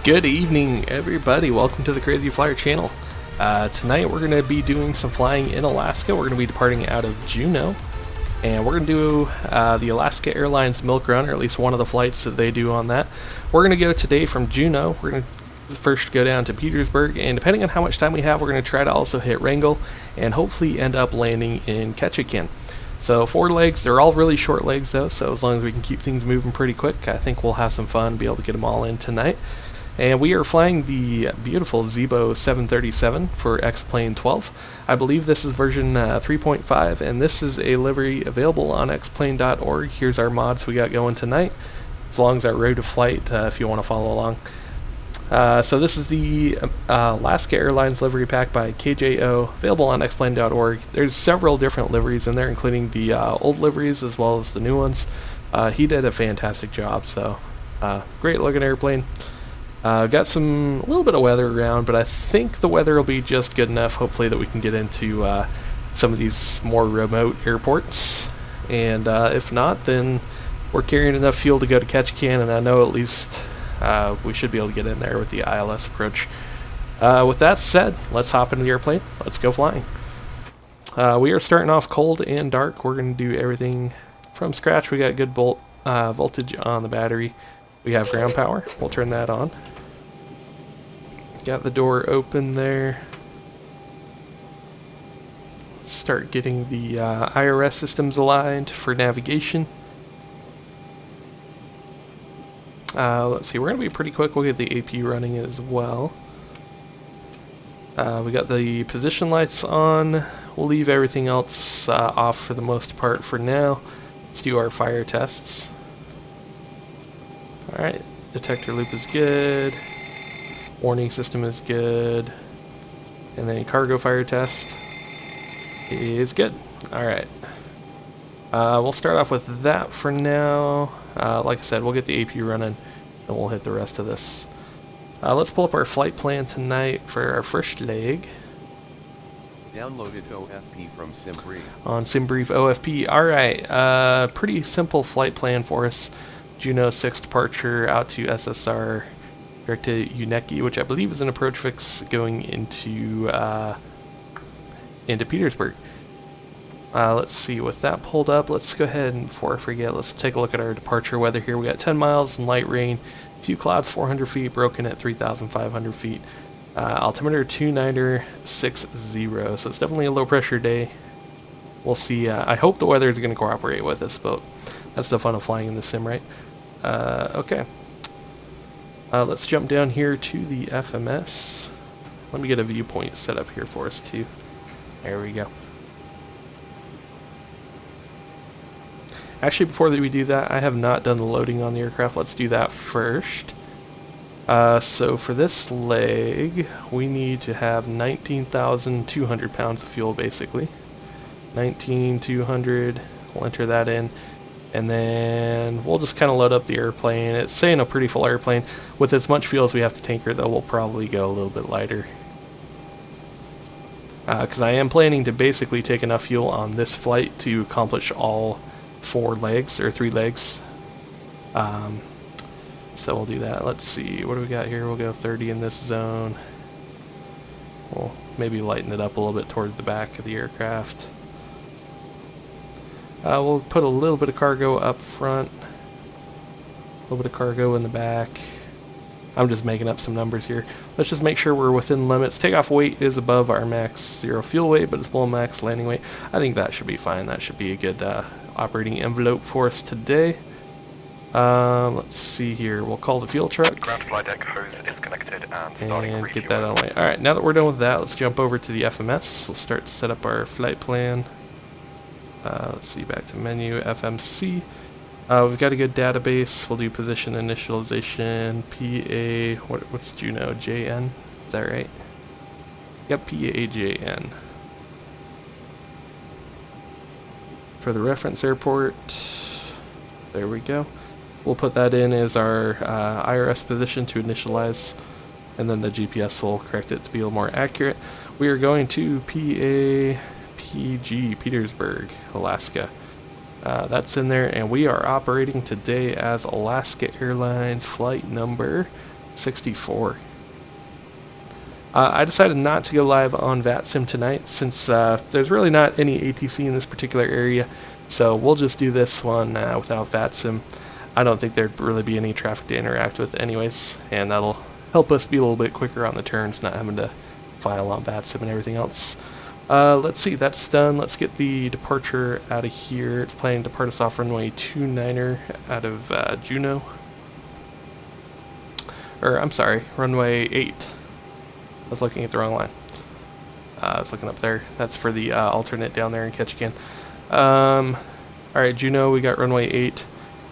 Good evening, everybody. Welcome to the Crazy Flyer channel. Tonight we're going to be doing some flying in Alaska. We're going to be departing out of Juneau, and we're going to do the Alaska Airlines milk run, or at least one of the flights that they do on that. We're going to go today from Juneau. We're going to first go down to Petersburg, and depending on how much time we have, we're going to try to also hit Wrangle and hopefully end up landing in Ketchikan. So 4 legs, they're all really short legs though, so as long as we can keep things moving pretty quick, I think we'll have some fun, be able to get them all in tonight. And we are flying the beautiful Zibo 737 for X-Plane 12. I believe this is version 3.5, and this is a livery available on xplane.org. Here's our mods we got going tonight, as long as our road to flight if you want to follow along. So this is the Alaska Airlines livery pack by KJO, available on xplane.org. There's several different liveries in there, including the old liveries as well as the new ones. He did a fantastic job, so great looking airplane. Got a little bit of weather around, but I think the weather will be just good enough, hopefully, that we can get into some of these more remote airports. And if not, then we're carrying enough fuel to go to Ketchikan, and I know at least we should be able to get in there with the ILS approach. With that said, let's hop into the airplane. Let's go flying. We are starting off cold and dark. We're going to do everything from scratch. We got good voltage on the battery. We have ground power. We'll turn that on. Got the door open there. Start getting the IRS systems aligned for navigation. Let's see, we're going to be pretty quick. We'll get the AP running as well. We got the position lights on. We'll leave everything else off for the most part for now. Let's do our fire tests. Alright, detector loop is good. Warning system is good. And then cargo fire test is good. Alright. We'll start off with that for now. Like I said, we'll get the AP running and we'll hit the rest of this. Let's pull up our flight plan tonight for our first leg. Downloaded OFP from SimBrief. On SimBrief OFP. Alright, pretty simple flight plan for us. Juneau 6 departure out to SSR, direct to Uneki, which I believe is an approach fix going into Petersburg. Let's see, with that pulled up, let's go ahead and before I forget, let's take a look at our departure weather here. We got 10 miles and light rain, few clouds, 400 feet, broken at 3,500 feet. Altimeter 2960, so it's definitely a low pressure day. We'll see. I hope the weather is going to cooperate with us, but that's the fun of flying in the sim, right? Okay. Let's jump down here to the FMS. Let me get a viewpoint set up here for us too. There we go. Actually, before we do that, I have not done the loading on the aircraft. Let's do that first. So for this leg, we need to have 19,200 pounds of fuel, basically. 19,200. We'll enter that in. And then we'll just kind of load up the airplane. It's saying a pretty full airplane. With as much fuel as we have to tanker, though, we'll probably go a little bit lighter. Because I am planning to basically take enough fuel on this flight to accomplish all 4 legs, or 3 legs. So we'll do that. Let's see, what do we got here? We'll go 30 in this zone. We'll maybe lighten it up a little bit towards the back of the aircraft. We'll put a little bit of cargo up front, a little bit of cargo in the back. I'm just making up some numbers here. Let's just make sure we're within limits. Takeoff weight is above our max 0 fuel weight, but it's below max landing weight. I think that should be fine. That should be a good operating envelope for us today. Let's see here. We'll call the fuel truck ground flight deck hose is connected and get that on the way. Alright, now that we're done with that, let's jump over to the FMS. We'll start to set up our flight plan. Let's see, back to menu, FMC. We've got a good database. We'll do position initialization, PA, what's Juneau, JN? Is that right? Yep, PAJN. For the reference airport, there we go. We'll put that in as our IRS position to initialize, and then the GPS will correct it to be a little more accurate. We are going to PG, Petersburg, Alaska. That's in there, and we are operating today as Alaska Airlines flight number 64. I decided not to go live on VATSIM tonight since there's really not any ATC in this particular area, so we'll just do this one without VATSIM. I don't think there'd really be any traffic to interact with anyways, and that'll help us be a little bit quicker on the turns, not having to file on VATSIM and everything else. Let's see, that's done. Let's get the departure out of here. It's planning to depart us off runway 29er out of Juneau. Or, I'm sorry, runway 8. I was looking at the wrong line. I was looking up there. That's for the alternate down there in Ketchikan. Alright, Juneau, we got runway 8.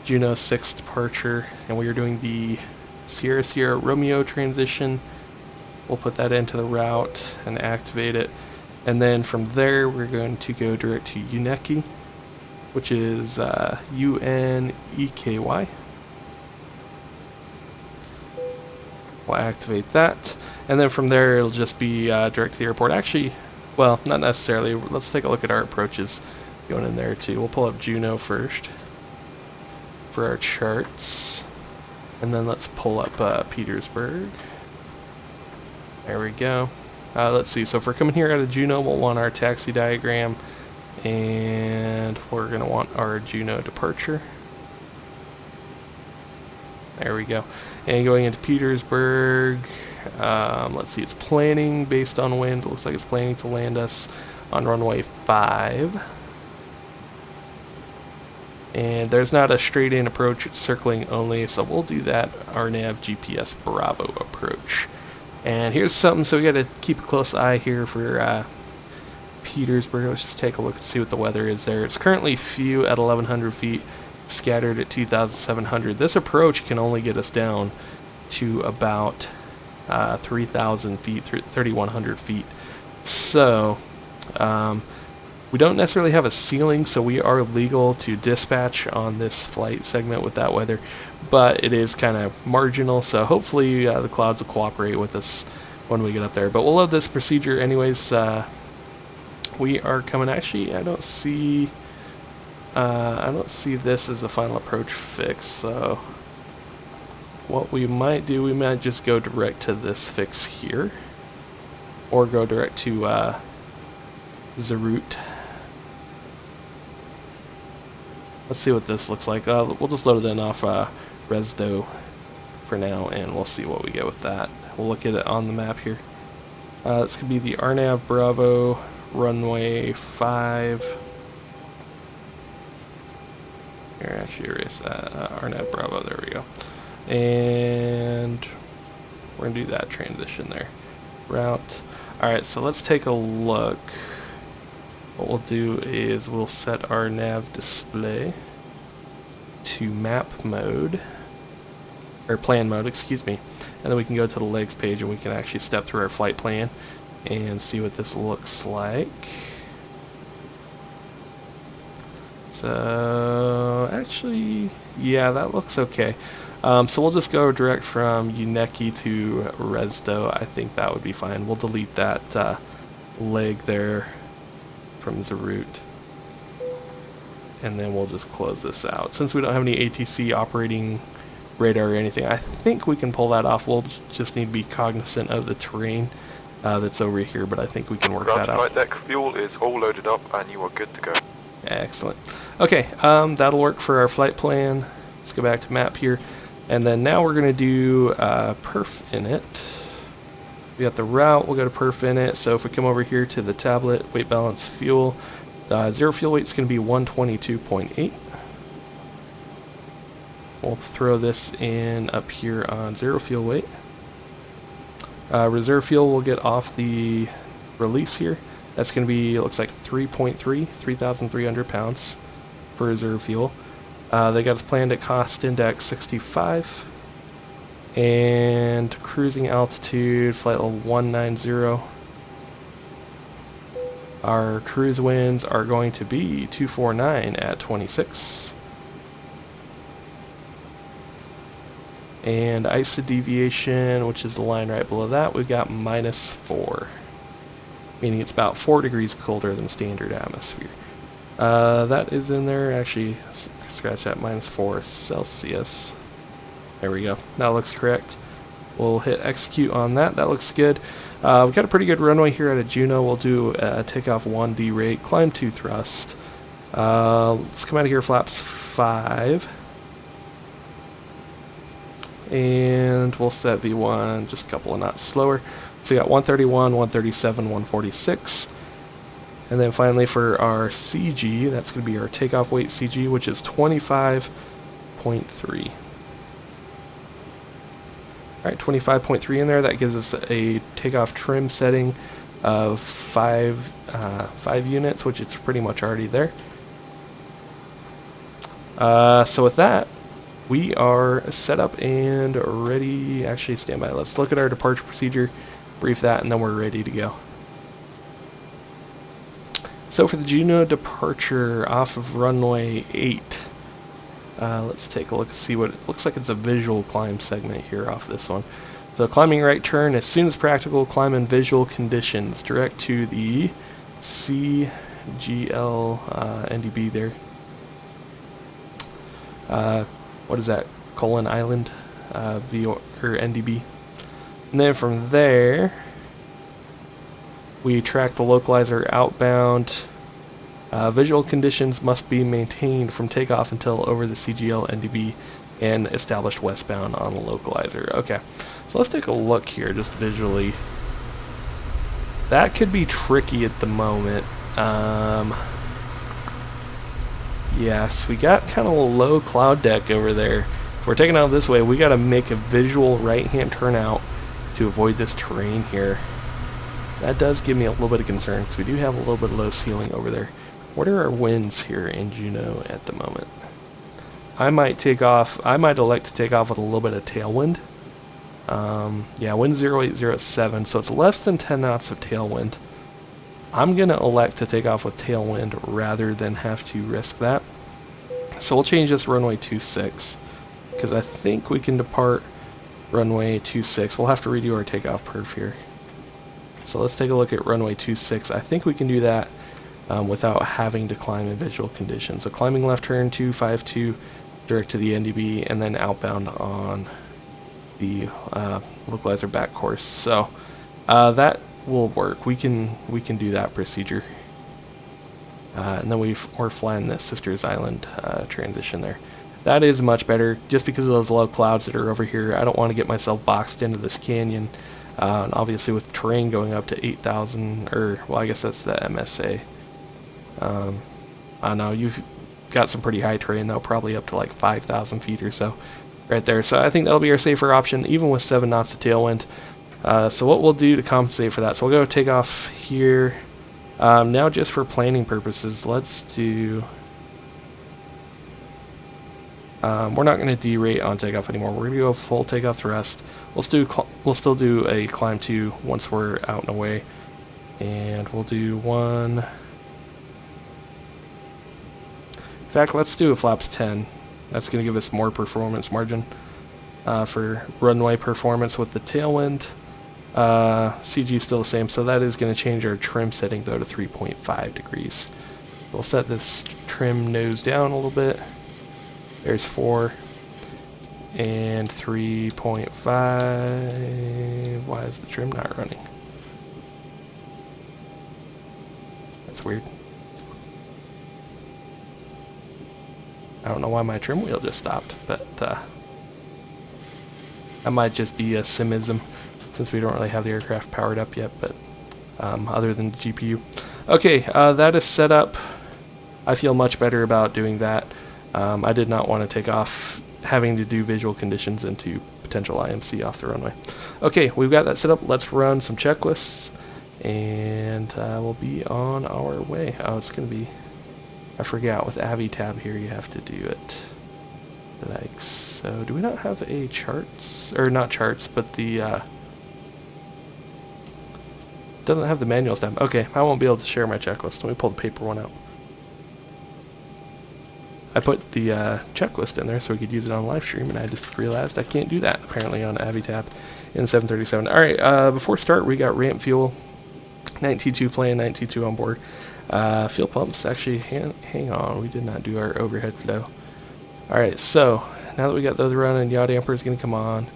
Juneau 6 departure. And we are doing the Sierra Sierra Romeo transition. We'll put that into the route and activate it. And then from there, we're going to go direct to Uneki, which is U-N-E-K-Y. We'll activate that. And then from there, it'll just be direct to the airport. Actually, well, not necessarily. Let's take a look at our approaches going in there, too. We'll pull up Juneau first for our charts. And then let's pull up Petersburg. There we go. Let's see. So if we're coming here out of Juneau, we'll want our taxi diagram. And we're going to want our Juneau departure. There we go. And going into Petersburg, let's see, it's planning based on winds. It looks like it's planning to land us on runway 5. And there's not a straight in approach, it's circling only, so we'll do that RNAV GPS Bravo approach. And here's something, so we got to keep a close eye here for Petersburg. Let's just take a look and see what the weather is there. It's currently few at 1,100 feet. Scattered at 2,700. This approach can only get us down to about 3,000 feet, 3,100 feet. So we don't necessarily have a ceiling, so we are legal to dispatch on this flight segment with that weather, but it is kind of marginal, so hopefully the clouds will cooperate with us when we get up there. But we'll load this procedure anyways. We are coming, actually, I don't see this as a final approach fix, so what we might do, we might just go direct to this fix here, or go direct to Zarut. Let's see what this looks like. We'll just load it in off Resdo for now, and we'll see what we get with that. We'll look at it on the map here. This could be the RNAV Bravo, runway 5. Here, actually erase that. RNAV Bravo, there we go. And we're going to do that transition there. Route. Alright, so let's take a look. What we'll do is we'll set our nav display to map mode, or plan mode, excuse me. And then we can go to the legs page and we can actually step through our flight plan and see what this looks like. So, actually, yeah, that looks okay. So we'll just go direct from Uneki to Resdo. I think that would be fine. We'll delete that leg there from Zarut. And then we'll just close this out. Since we don't have any ATC operating radar or anything, I think we can pull that off. We'll just need to be cognizant of the terrain that's over here, but I think we can work that out. Flight deck fuel is all loaded up and you are good to go. Excellent. Okay, that'll work for our flight plan. Let's go back to map here. And then now we're going to do perf init. We got the route, we'll go to perf init. So if we come over here to the tablet, weight balance fuel, zero fuel weight is going to be 122.8. We'll throw this in up here on zero fuel weight. Reserve fuel will get off the release here. That's going to be, it looks like 3,300 pounds for reserve fuel. They got us planned at cost index 65. And cruising altitude, flight level 190. Our cruise winds are going to be 249 at 26. And ISA deviation, which is the line right below that, we've got -4. Meaning it's about 4 degrees colder than standard atmosphere. That is in there. Actually, scratch that, -4 Celsius. There we go. That looks correct. We'll hit execute on that. That looks good. We've got a pretty good runway here out of Juneau. We'll do takeoff 1 derate, climb 2 thrust. Let's come out of here, flaps 5. And we'll set V1 just a couple of knots slower. So we got 131, 137, 146. And then finally for our CG, that's going to be our takeoff weight CG, which is 25.3. Alright, 25.3 in there. That gives us a takeoff trim setting of 5 units, which it's pretty much already there. So with that, we are set up and ready. Actually, stand by. Let's look at our departure procedure, brief that, and then we're ready to go. So for the Juneau departure off of runway 8, let's take a look and see what it looks like. It's a visual climb segment here off this one. So climbing right turn as soon as practical, climb in visual conditions, direct to the CGL NDB there. What is that? Colon Island or NDB. And then from there, we track the localizer outbound. Visual conditions must be maintained from takeoff until over the CGL NDB and established westbound on the localizer. Okay, so let's take a look here just visually. That could be tricky at the moment. Yes, we got kind of a low cloud deck over there. If we're taking out this way, we got to make a visual right-hand turnout to avoid this terrain here. That does give me a little bit of concern because we do have a little bit of low ceiling over there. What are our winds here in Juneau at the moment? I might elect to take off with a little bit of tailwind. Yeah, wind 0807, so it's less than 10 knots of tailwind. I'm going to elect to take off with tailwind rather than have to risk that. So we'll change this runway 26 because I think we can depart runway 26. We'll have to redo our takeoff perf here. So let's take a look at runway 26. I think we can do that without having to climb in visual conditions. So climbing left turn 252 direct to the NDB and then outbound on the localizer back course. So that will work. We can do that procedure. And then we're flying the Sisters Island transition there. That is much better just because of those low clouds that are over here. I don't want to get myself boxed into this canyon. And obviously with terrain going up to 8,000, or well, I guess that's the MSA. I know you've got some pretty high terrain though, probably up to like 5,000 feet or so right there. So I think that'll be our safer option, even with 7 knots of tailwind. So what we'll do to compensate for that, so we'll go take off here. Now just for planning purposes, let's do... we're not going to derate on takeoff anymore. We're going to go full takeoff thrust. We'll still do a climb 2 once we're out and away. And we'll do 1... In fact, let's do a flaps 10. That's going to give us more performance margin for runway performance with the tailwind. CG is still the same, so that is going to change our trim setting though to 3.5 degrees. We'll set this trim nose down a little bit. There's 4 and 3.5. Why is the trim not running? That's weird. I don't know why my trim wheel just stopped, but that might just be a simism since we don't really have the aircraft powered up yet, but other than the GPU. Okay, that is set up. I feel much better about doing that. I did not want to take off having to do visual conditions into potential IMC off the runway. Okay, we've got that set up. Let's run some checklists, and we'll be on our way. Oh, it's going to be... I forgot, with Avi tab here, you have to do it like so. Do we not have a charts? Or not charts, but the... doesn't have the manuals tab. Okay, I won't be able to share my checklist. Let me pull the paper one out. I put the checklist in there so we could use it on live stream, and I just realized I can't do that apparently on AviTab in 737. All right, before start, we got ramp fuel, 922 plane, 922 on board. Fuel pumps, actually, hang on, we did not do our overhead flow. All right, so now that we got those running, yaw damper is going to come on.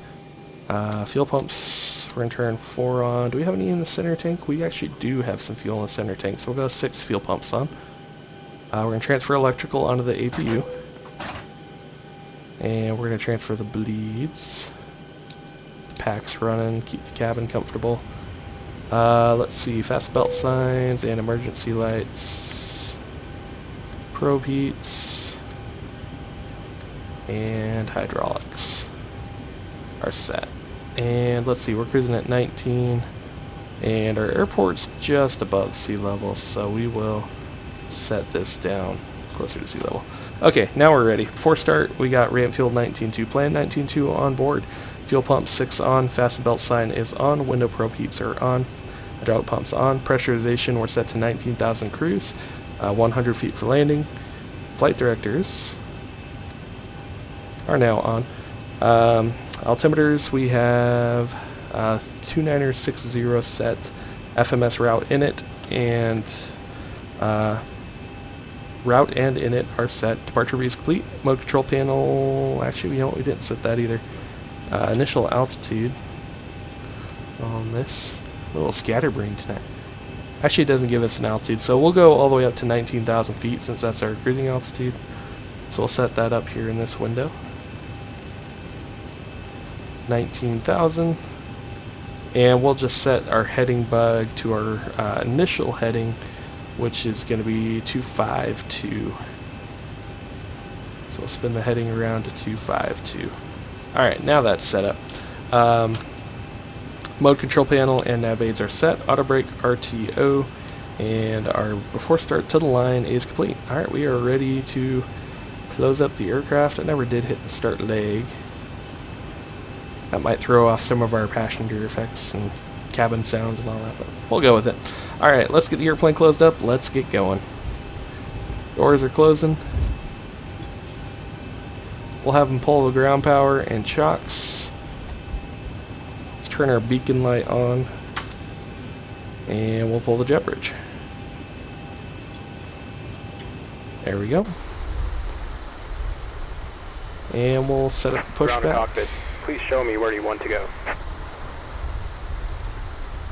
Fuel pumps, we're going to turn 4 on. Do we have any in the center tank? We actually do have some fuel in the center tank, so we'll go 6 fuel pumps on. We're going to transfer electrical onto the APU. And we're going to transfer the bleeds. The pack's running, keep the cabin comfortable. Let's see, fast belt signs and emergency lights. Probe heats. And hydraulics are set. And let's see, we're cruising at 19. And our airport's just above sea level, so we will set this down closer to sea level. Okay, now we're ready. Before start, we got ramp fuel 19.2, plan 19.2 on board. Fuel pump 6 on, fasten belt sign is on, window probe heats are on, hydraulic pumps on, pressurization we're set to 19,000 cruise, 100 feet for landing. Flight directors are now on. Altimeters, we have 2960 set, FMS route in it, and route and in it are set. Departure read is complete. Mode control panel, actually, you know what, we didn't set that either. Initial altitude on this. A little scatterbrain tonight. Actually, it doesn't give us an altitude, so we'll go all the way up to 19,000 feet since that's our cruising altitude. So we'll set that up here in this window. 19,000. And we'll just set our heading bug to our initial heading, which is going to be 252. So we'll spin the heading around to 252. Alright, now that's set up. Mode control panel and nav aids are set. Auto brake, RTO, and our before start to the line is complete. Alright, we are ready to close up the aircraft. I never did hit the start leg. That might throw off some of our passenger effects and cabin sounds and all that, but we'll go with it. Alright, let's get the airplane closed up. Let's get going. Doors are closing. We'll have them pull the ground power and chocks. Let's turn our beacon light on. And we'll pull the jet bridge. There we go. And we'll set up the pushback. Cockpit. Please show me where you want to go.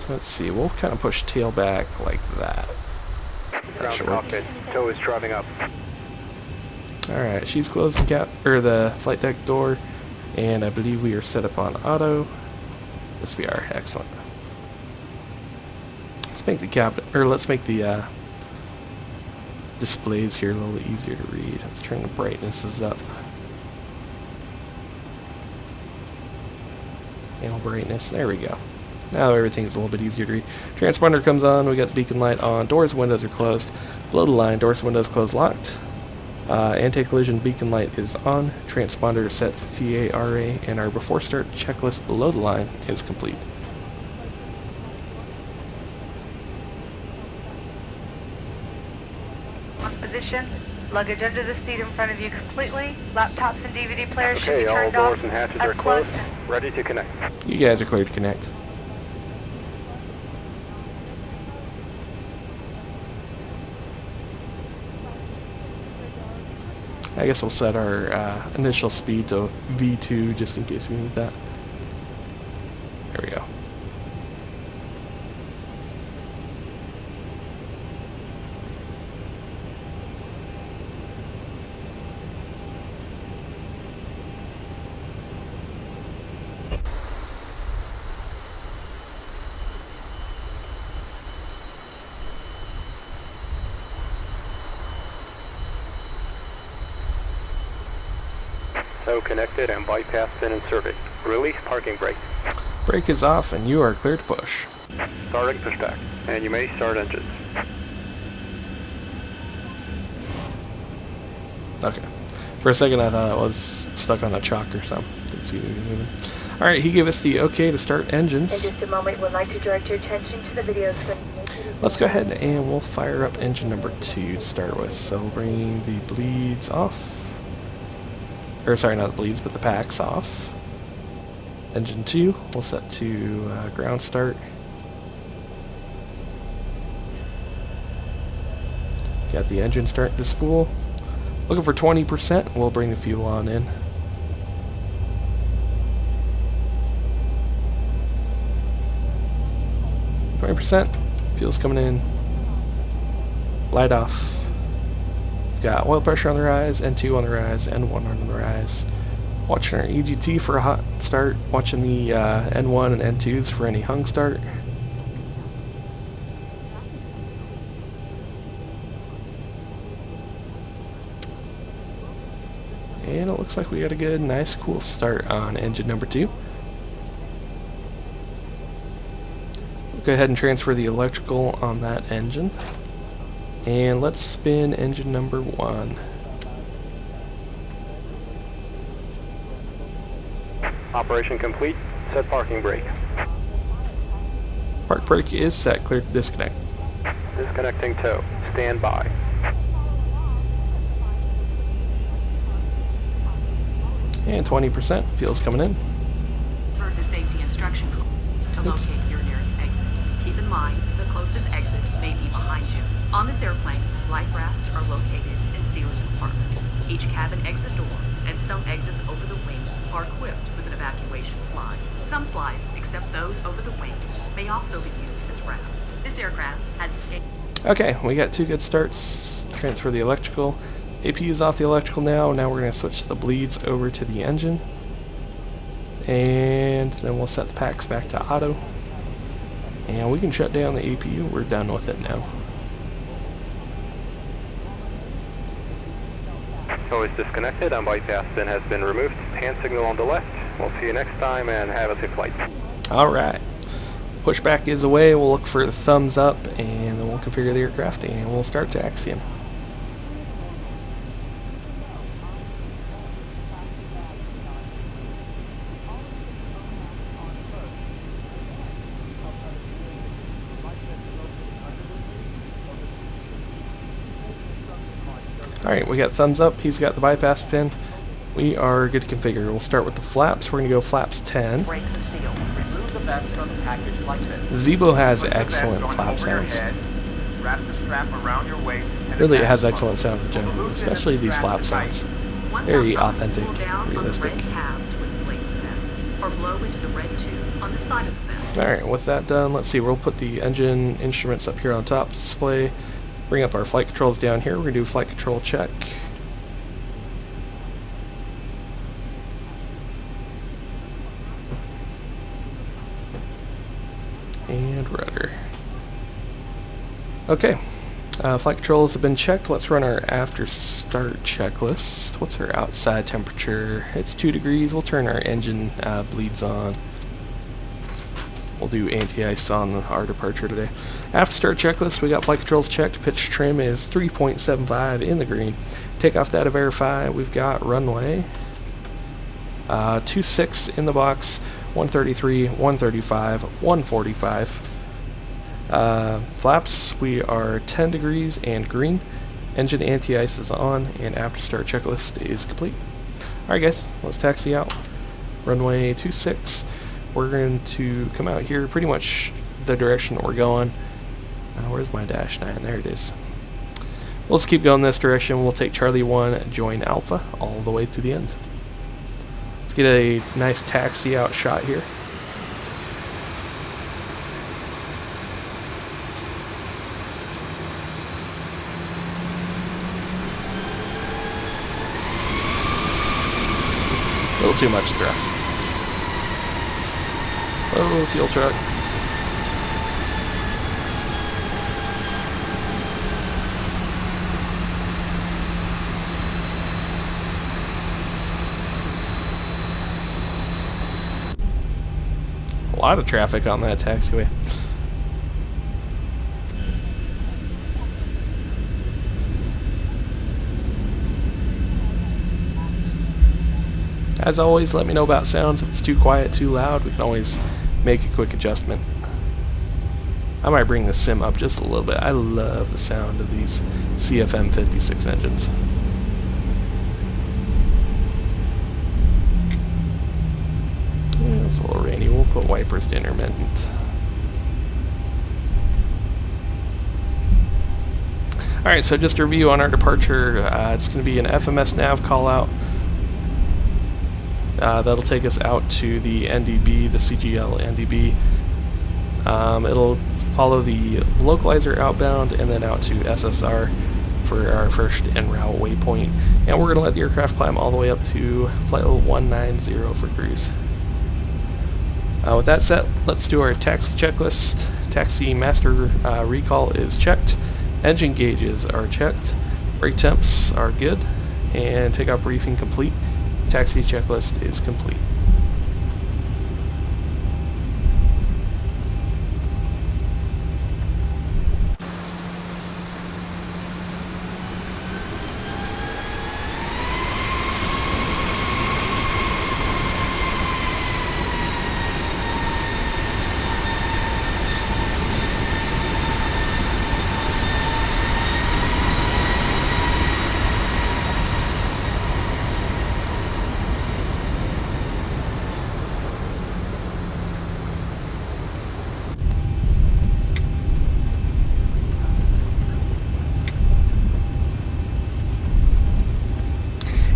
Let's see, we'll kind of push tail back like that. Ground cockpit. Tow is driving up. Alright, she's closed the flight deck door, and I believe we are set up on auto. Yes, we are. Excellent. Let's make the cabin, or let's make the displays here a little easier to read. Let's turn the brightnesses up. Panel brightness. There we go. Now everything's a little bit easier to read. Transponder comes on. We got the beacon light on. Doors and windows are closed. Below the line, doors and windows closed, locked. Anti-collision beacon light is on. Transponder is set to TARA, and our before start checklist below the line is complete. Position. Luggage under the seat in front of you completely. Laptops and DVD players should be Okay, all turned off. doors and hatches are closed. Ready to connect. You guys are clear to connect. I guess we'll set our initial speed to V2 just in case we need that. There we go. So connected and bypass pin inserted. Release parking brake. Brake is off and you are clear to push. Starting pushback. And you may start engines. Okay. For a second I thought I was stuck on a chalk or something. Didn't see me moving. Alright, he gave us the okay to start engines. In just a moment, we'd like to direct your attention to the video screen. Let's go ahead and we'll fire up engine number 2 to start with. So we'll bring the bleeds off. Or sorry, not the bleeds, but the packs off. Engine 2, we'll set to ground start. Got the engine starting to spool. Looking for 20%, we'll bring the fuel on in. 20%. Fuel's coming in. Light off. We've got oil pressure on the rise, N2 on the rise, N1 on the rise. Watching our EGT for a hot start. Watching the N1 and N2s for any hung start. And it looks like we got a good, nice, cool start on engine number 2. We'll go ahead and transfer the electrical on that engine. And let's spin engine number 1. Operation complete. Set parking brake. Park brake is set. Clear to disconnect. Disconnecting tow. Stand by. And 20%. Fuel's coming in. For the safety instruction to locate your nearest exit. Keep in mind, the closest exit may be behind you. On this airplane, life rafts are located in ceiling compartments. Each cabin exit door and some exits over the wings are equipped with an evacuation slide. Some slides, except those over the wings, may also be used as rafts. This aircraft has escaped. Okay, we got 2 good starts. Transfer the electrical. AP is off the electrical now. Now we're going to switch the bleeds over to the engine. And then we'll set the packs back to auto. And we can shut down the APU. We're done with it now. Tow is disconnected and bypass pin has been removed. Hand signal on the left. We'll see you next time and have a safe flight. Alright. Pushback is away. We'll look for the thumbs up and then we'll configure the aircraft and we'll start taxiing. Alright, we got thumbs up, he's got the bypass pin. We are good to configure. We'll start with the flaps. We're going to go flaps 10. Break the seal. Remove the vest from the package like this. Zibo has Put the excellent vest on flap over your sounds. head, wrap the strap around your waist, and Really, it attach has the excellent buckle. sound in general, Loosen especially the these strap flap tight. sounds. Once Very outside, authentic, pull down realistic. on the red tab to inflate the vest, or blow into the red tube on the side of the vest. Alright, with that done, let's see, we'll put the engine instruments up here on top display, bring up our flight controls down here, we're going to do a flight control check. And rudder. Okay, flight controls have been checked. Let's run our after start checklist. What's our outside temperature? It's 2 degrees. We'll turn our engine bleeds on. We'll do anti-ice on our departure today. After start checklist, we got flight controls checked. Pitch trim is 3.75 in the green. Takeoff data verify. We've got runway 26 in the box, 133, 135, 145. Flaps, we are 10 degrees and green. Engine anti-ice is on, and after start checklist is complete. Alright guys, let's taxi out. Runway 26. We're going to come out here pretty much the direction that we're going. Where's my dash 9? There it is. We'll just keep going this direction. We'll take Charlie 1, join Alpha, all the way to the end. Let's get a nice taxi out shot here. A little too much thrust. Oh, fuel truck. A lot of traffic on that taxiway. As always, let me know about sounds. If it's too quiet, too loud, we can always make a quick adjustment. I might bring the sim up just a little bit. I love the sound of these CFM 56 engines. Yeah, it's a little rainy. We'll put wipers to intermittent. Alright, so just a review on our departure. It's going to be an FMS nav call out. That'll take us out to the NDB, the CGL NDB. It'll follow the localizer outbound and then out to SSR for our first en route waypoint. And we're going to let the aircraft climb all the way up to flight level 190 for cruise. With that set, let's do our taxi checklist. Taxi master recall is checked. Engine gauges are checked. Brake temps are good. And takeoff briefing complete. Taxi checklist is complete.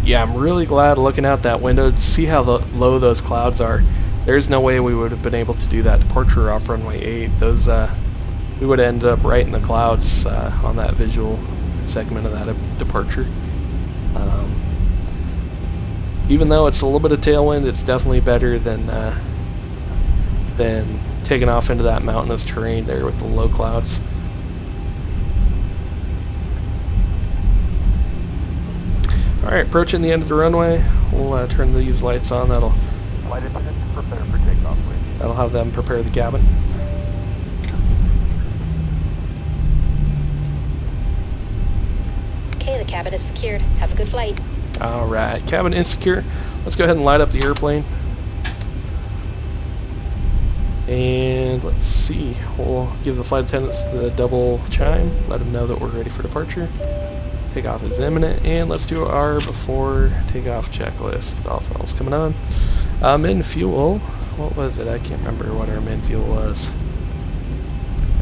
Yeah, I'm really glad looking out that window to see how low those clouds are. There's no way we would have been able to do that departure off runway 8. Those we would have ended up right in the clouds on that visual segment of that departure. Even though it's a little bit of tailwind, it's definitely better than taking off into that mountainous terrain there with the low clouds. Alright, approaching the end of the runway. We'll turn these lights on. That'll Flight attendants, prepare for takeoff, please. That'll have them prepare the cabin. Okay, the cabin is secured. Have a good flight. Alright, cabin is secure. Let's go ahead and light up the airplane. And let's see. We'll give the flight attendants the double chime. Let them know that we're ready for departure. Takeoff is imminent, and let's do our before takeoff checklist. All throttles coming on. Min fuel, what was it? I can't remember what our min fuel was.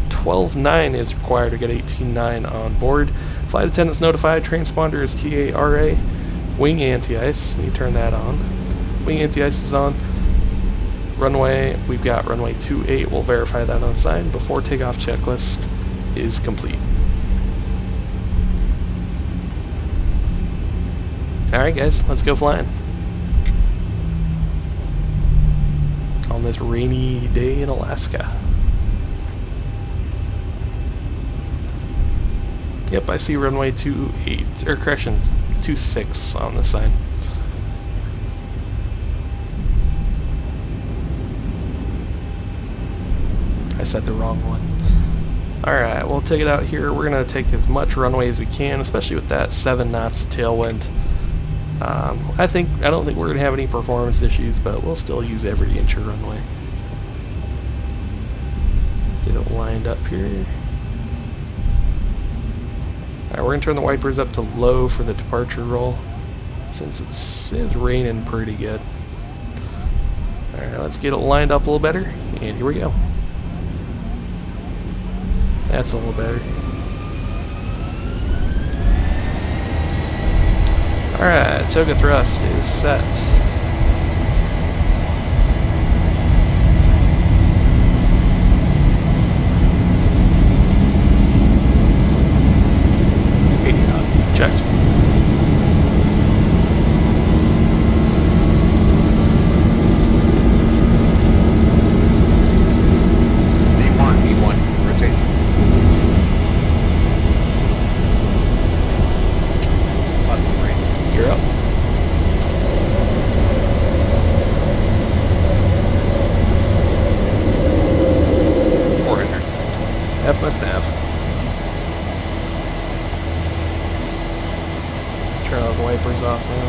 12.9 is required to get 18.9 on board. Flight attendants notified. Transponder is TARA. Wing anti-ice, you turn that on. Wing anti-ice is on. Runway, we've got runway 28. We'll verify that on sign. Before takeoff checklist is complete. Alright guys, let's go flying. On this rainy day in Alaska. Yep, I see runway 28, or correction, 26 on the sign. I said the wrong one. Alright, we'll take it out here. We're going to take as much runway as we can, especially with that 7 knots of tailwind. I don't think we're going to have any performance issues, but we'll still use every inch of runway. Get it lined up here. Alright, we're going to turn the wipers up to low for the departure roll, since it's raining pretty good. Alright, let's get it lined up a little better, and here we go. That's a little better. Alright, toga thrust is set. Checked. E1, rotate. Positive rain. You're up. F my staff. Let's turn those wipers off now.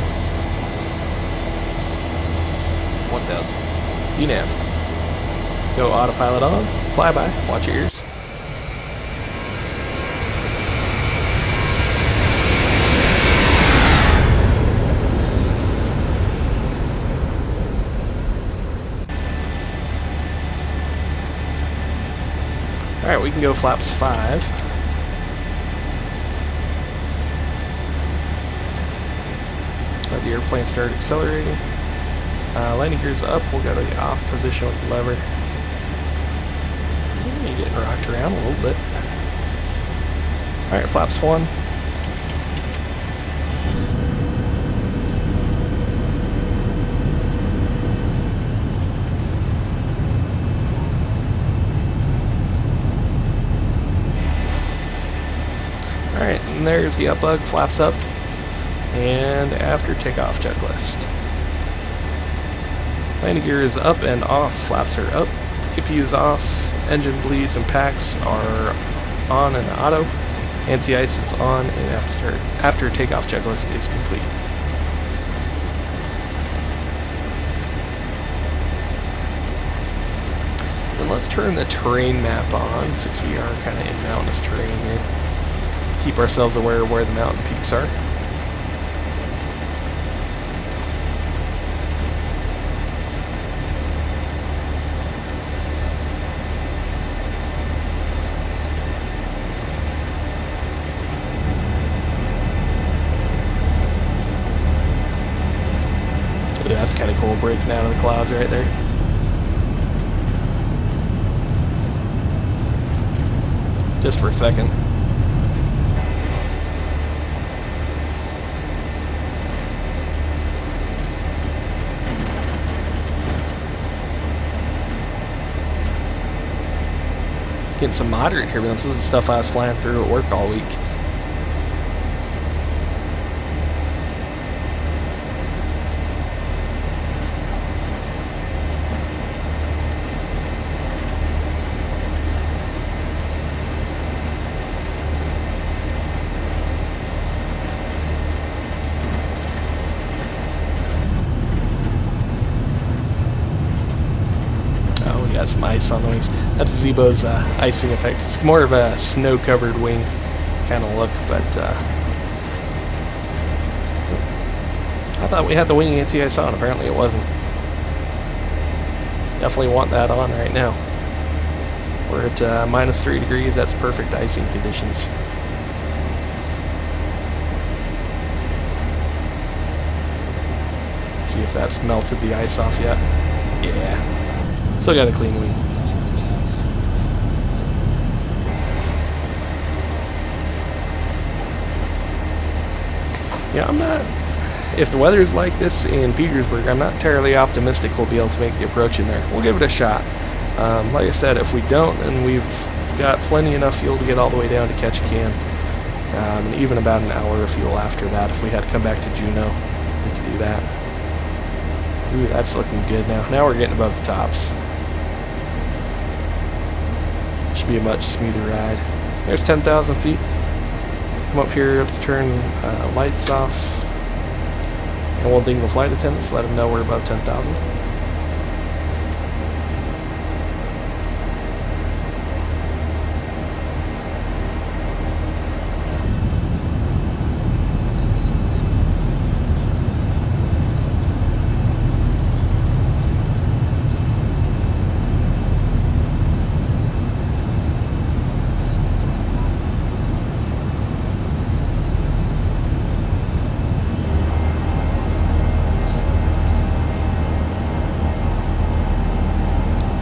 1000. UNAV. Go autopilot on. Flyby. Watch your ears. Alright, we can go flaps 5. Let the airplane start accelerating. Landing gear's up, we'll go to the off position with the lever. You're getting rocked around a little bit. Alright, flaps 1. Alright, and there's the up bug, flaps up, and after takeoff checklist. Landing gear is up and off, flaps are up, APU is off, engine bleeds and packs are on and auto, anti-ice is on, and after takeoff checklist is complete. Then let's turn the terrain map on, since we are kind of in mountainous terrain here. Keep ourselves aware of where the mountain peaks are. Ooh, that's kind of cool, breaking out of the clouds right there. Just for a second. Getting some moderate turbulence. This is stuff I was flying through at work all week. Got some ice on the wings. That's Zibo's icing effect. It's more of a snow-covered wing kind of look, but I thought we had the wing anti-ice on. Apparently it wasn't. Definitely want that on right now. We're at -3 degrees. That's perfect icing conditions. See if that's melted the ice off yet. Yeah. Still got a clean wing. Yeah, I'm not... If the weather is like this in Petersburg, I'm not entirely optimistic we'll be able to make the approach in there. We'll give it a shot. Like I said, if we don't, then we've got plenty enough fuel to get all the way down to Ketchikan. And even about an hour of fuel after that. If we had to come back to Juneau, we could do that. Ooh, that's looking good now. Now we're getting above the tops. Should be a much smoother ride. There's 10,000 feet. Come up here, let's turn lights off. And we'll ding the flight attendants, let them know we're above 10,000.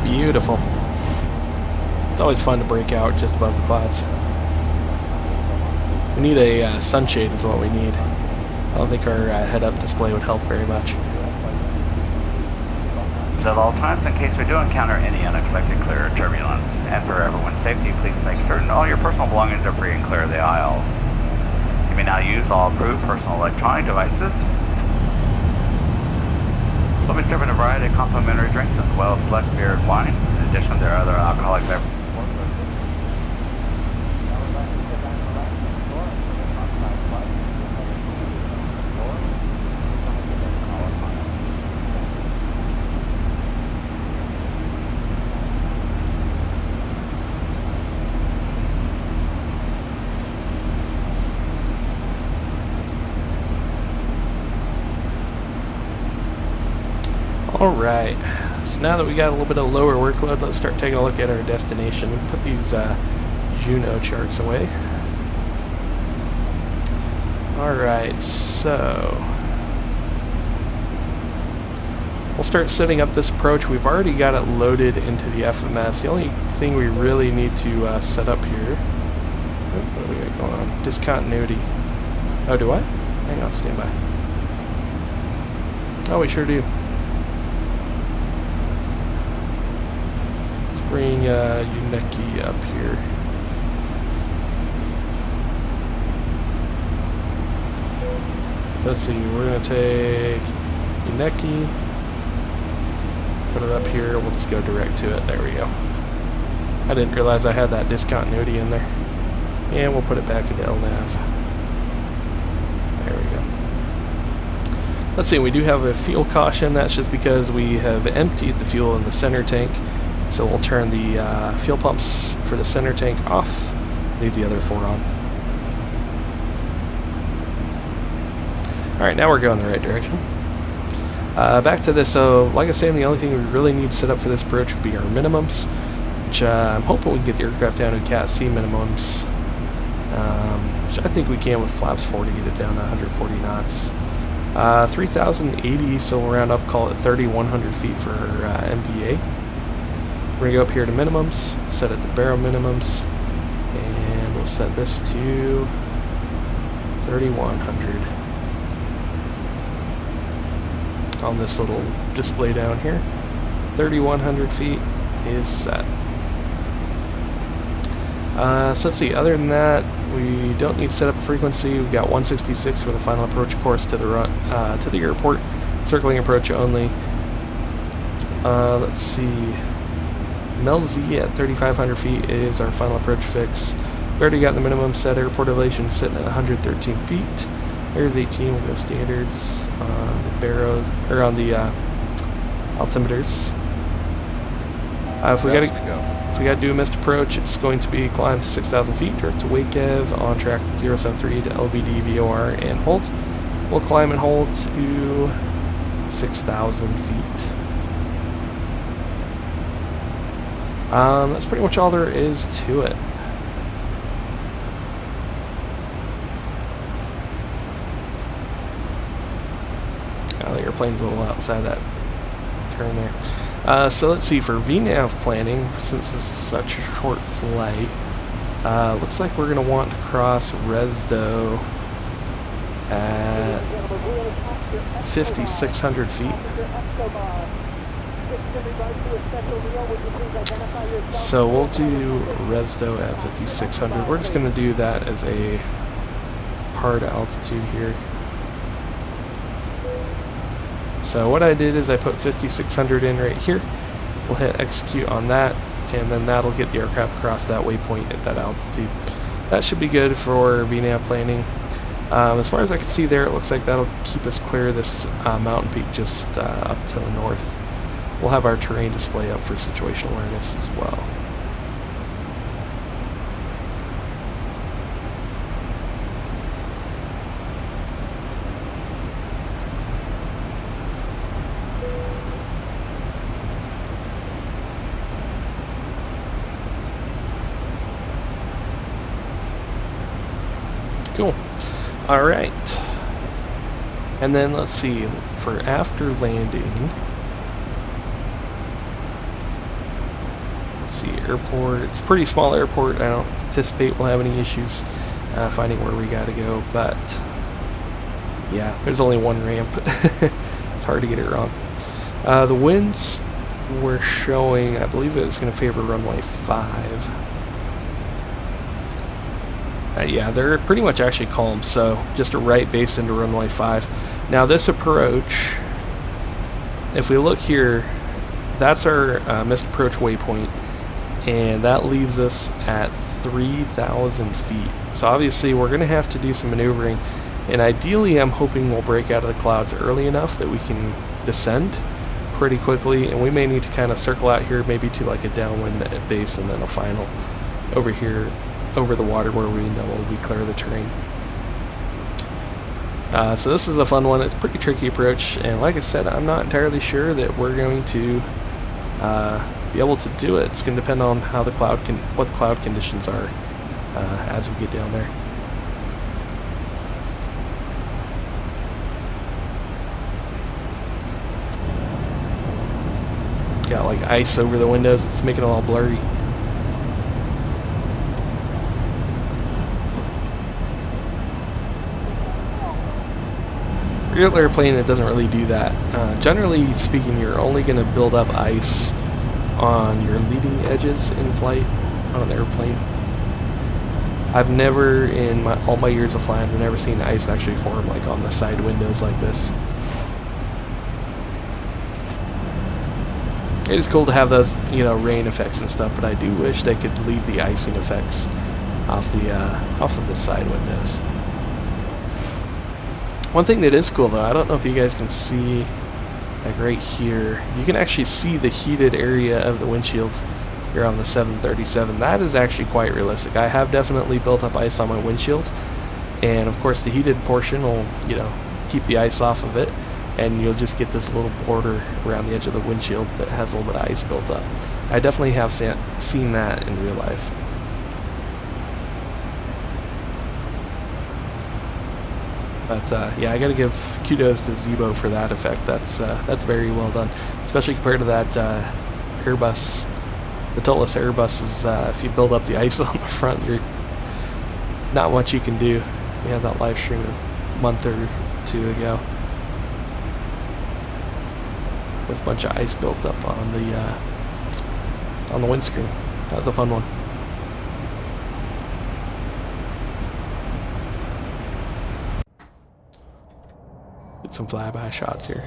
Beautiful. It's always fun to break out just above the clouds. We need a sunshade is what we need. I don't think our head-up display would help very much. At all times, in case we do encounter any unexpected clear or turbulence, and for everyone's safety, please make certain all your personal belongings are free and clear of the aisle. You may now use all approved personal electronic devices. We'll be serving a variety of complimentary drinks as well as select beer and wine. In addition, there are other alcoholic beverages. Alright, so now that we got a little bit of lower workload, let's start taking a look at our destination. Put these Juneau charts away. Alright, so we'll start setting up this approach. We've already got it loaded into the FMS. The only thing we really need to set up here... What do we got going on? Discontinuity. Oh, do I? Hang on, stand by. Oh, we sure do. Let's bring Uneki up here. Let's see, we're going to take Uneki, put it up here, we'll just go direct to it. There we go. I didn't realize I had that discontinuity in there. And we'll put it back into LNAV. There we go. Let's see, we do have a fuel caution. That's just because we have emptied the fuel in the center tank. So we'll turn the fuel pumps for the center tank off, leave the other 4 on. Alright, now we're going the right direction. Back to this, so like I was saying, the only thing we really need to set up for this approach would be our minimums, which I'm hoping we can get the aircraft down to Cat C minimums, which I think we can with flaps 40, get it down to 140 knots. 3,080, so we'll round up, call it 3,100 feet for MDA. We're going to go up here to minimums, set it to barrel minimums, and we'll set this to 3,100. On this little display down here. 3,100 feet is set. So let's see, other than that, we don't need to set up a frequency. We've got 166 for the final approach course to the airport, circling approach only. Let's see, Mel Z at 3,500 feet is our final approach fix. We already got the minimum set. Airport elevation sitting at 113 feet. There's 18, we'll go standards on the barrows, or on the altimeters. If we got to do a missed approach, it's going to be climb to 6,000 feet, direct to Wakev, on track 073 to LVD VOR, and hold. We'll climb and hold to 6,000 feet. That's pretty much all there is to it. The airplane's a little outside that turn there. So let's see, for VNAV planning, since this is such a short flight, looks like we're going to want to cross Resdo at 5,600 feet. So we'll do Resdo at 5,600. We're just going to do that as a hard altitude here. So what I did is I put 5,600 in right here. We'll hit execute on that, and then that'll get the aircraft across that waypoint at that altitude. That should be good for VNAV planning. As far as I can see there, it looks like that'll keep us clear of this mountain peak just up to the north. We'll have our terrain display up for situational awareness as well. Cool. Alright. And then let's see, for after landing, let's see, airport. It's a pretty small airport. I don't anticipate we'll have any issues finding where we gotta go, but yeah, there's only one ramp. It's hard to get it wrong. The winds were showing, I believe it was going to favor runway 5. Yeah, they're pretty much actually calm, so just a right base into runway 5. Now this approach, if we look here, that's our missed approach waypoint, and that leaves us at 3,000 feet. So obviously we're going to have to do some maneuvering, and ideally I'm hoping we'll break out of the clouds early enough that we can descend pretty quickly, and we may need to kind of circle out here maybe to like a downwind at base and then a final over here over the water where we know we clear the terrain. So this is a fun one. It's a pretty tricky approach, and like I said, I'm not entirely sure that we're going to be able to do it. It's going to depend on how the what the cloud conditions are as we get down there. got like ice over the windows. It's making it all blurry. Real airplane, it doesn't really do that. Generally speaking, you're only going to build up ice on your leading edges in flight on an airplane. I've never, in all my years of flying, I've never seen ice actually form like on the side windows like this. It is cool to have those, you know, rain effects and stuff, but I do wish they could leave the icing effects off of the side windows. One thing that is cool though, I don't know if you guys can see, like right here, you can actually see the heated area of the windshield here on the 737. That is actually quite realistic. I have definitely built up ice on my windshield, and of course the heated portion will, you know, keep the ice off of it, and you'll just get this little border around the edge of the windshield that has a little bit of ice built up. I definitely have seen that in real life. But yeah, I gotta give kudos to Zibo for that effect. That's very well done, especially compared to that Airbus. The Tullis Airbus is, if you build up the ice on the front, you're not much you can do. We had that live stream a month or two ago with a bunch of ice built up on the windscreen. That was a fun one. Get some flyby shots here.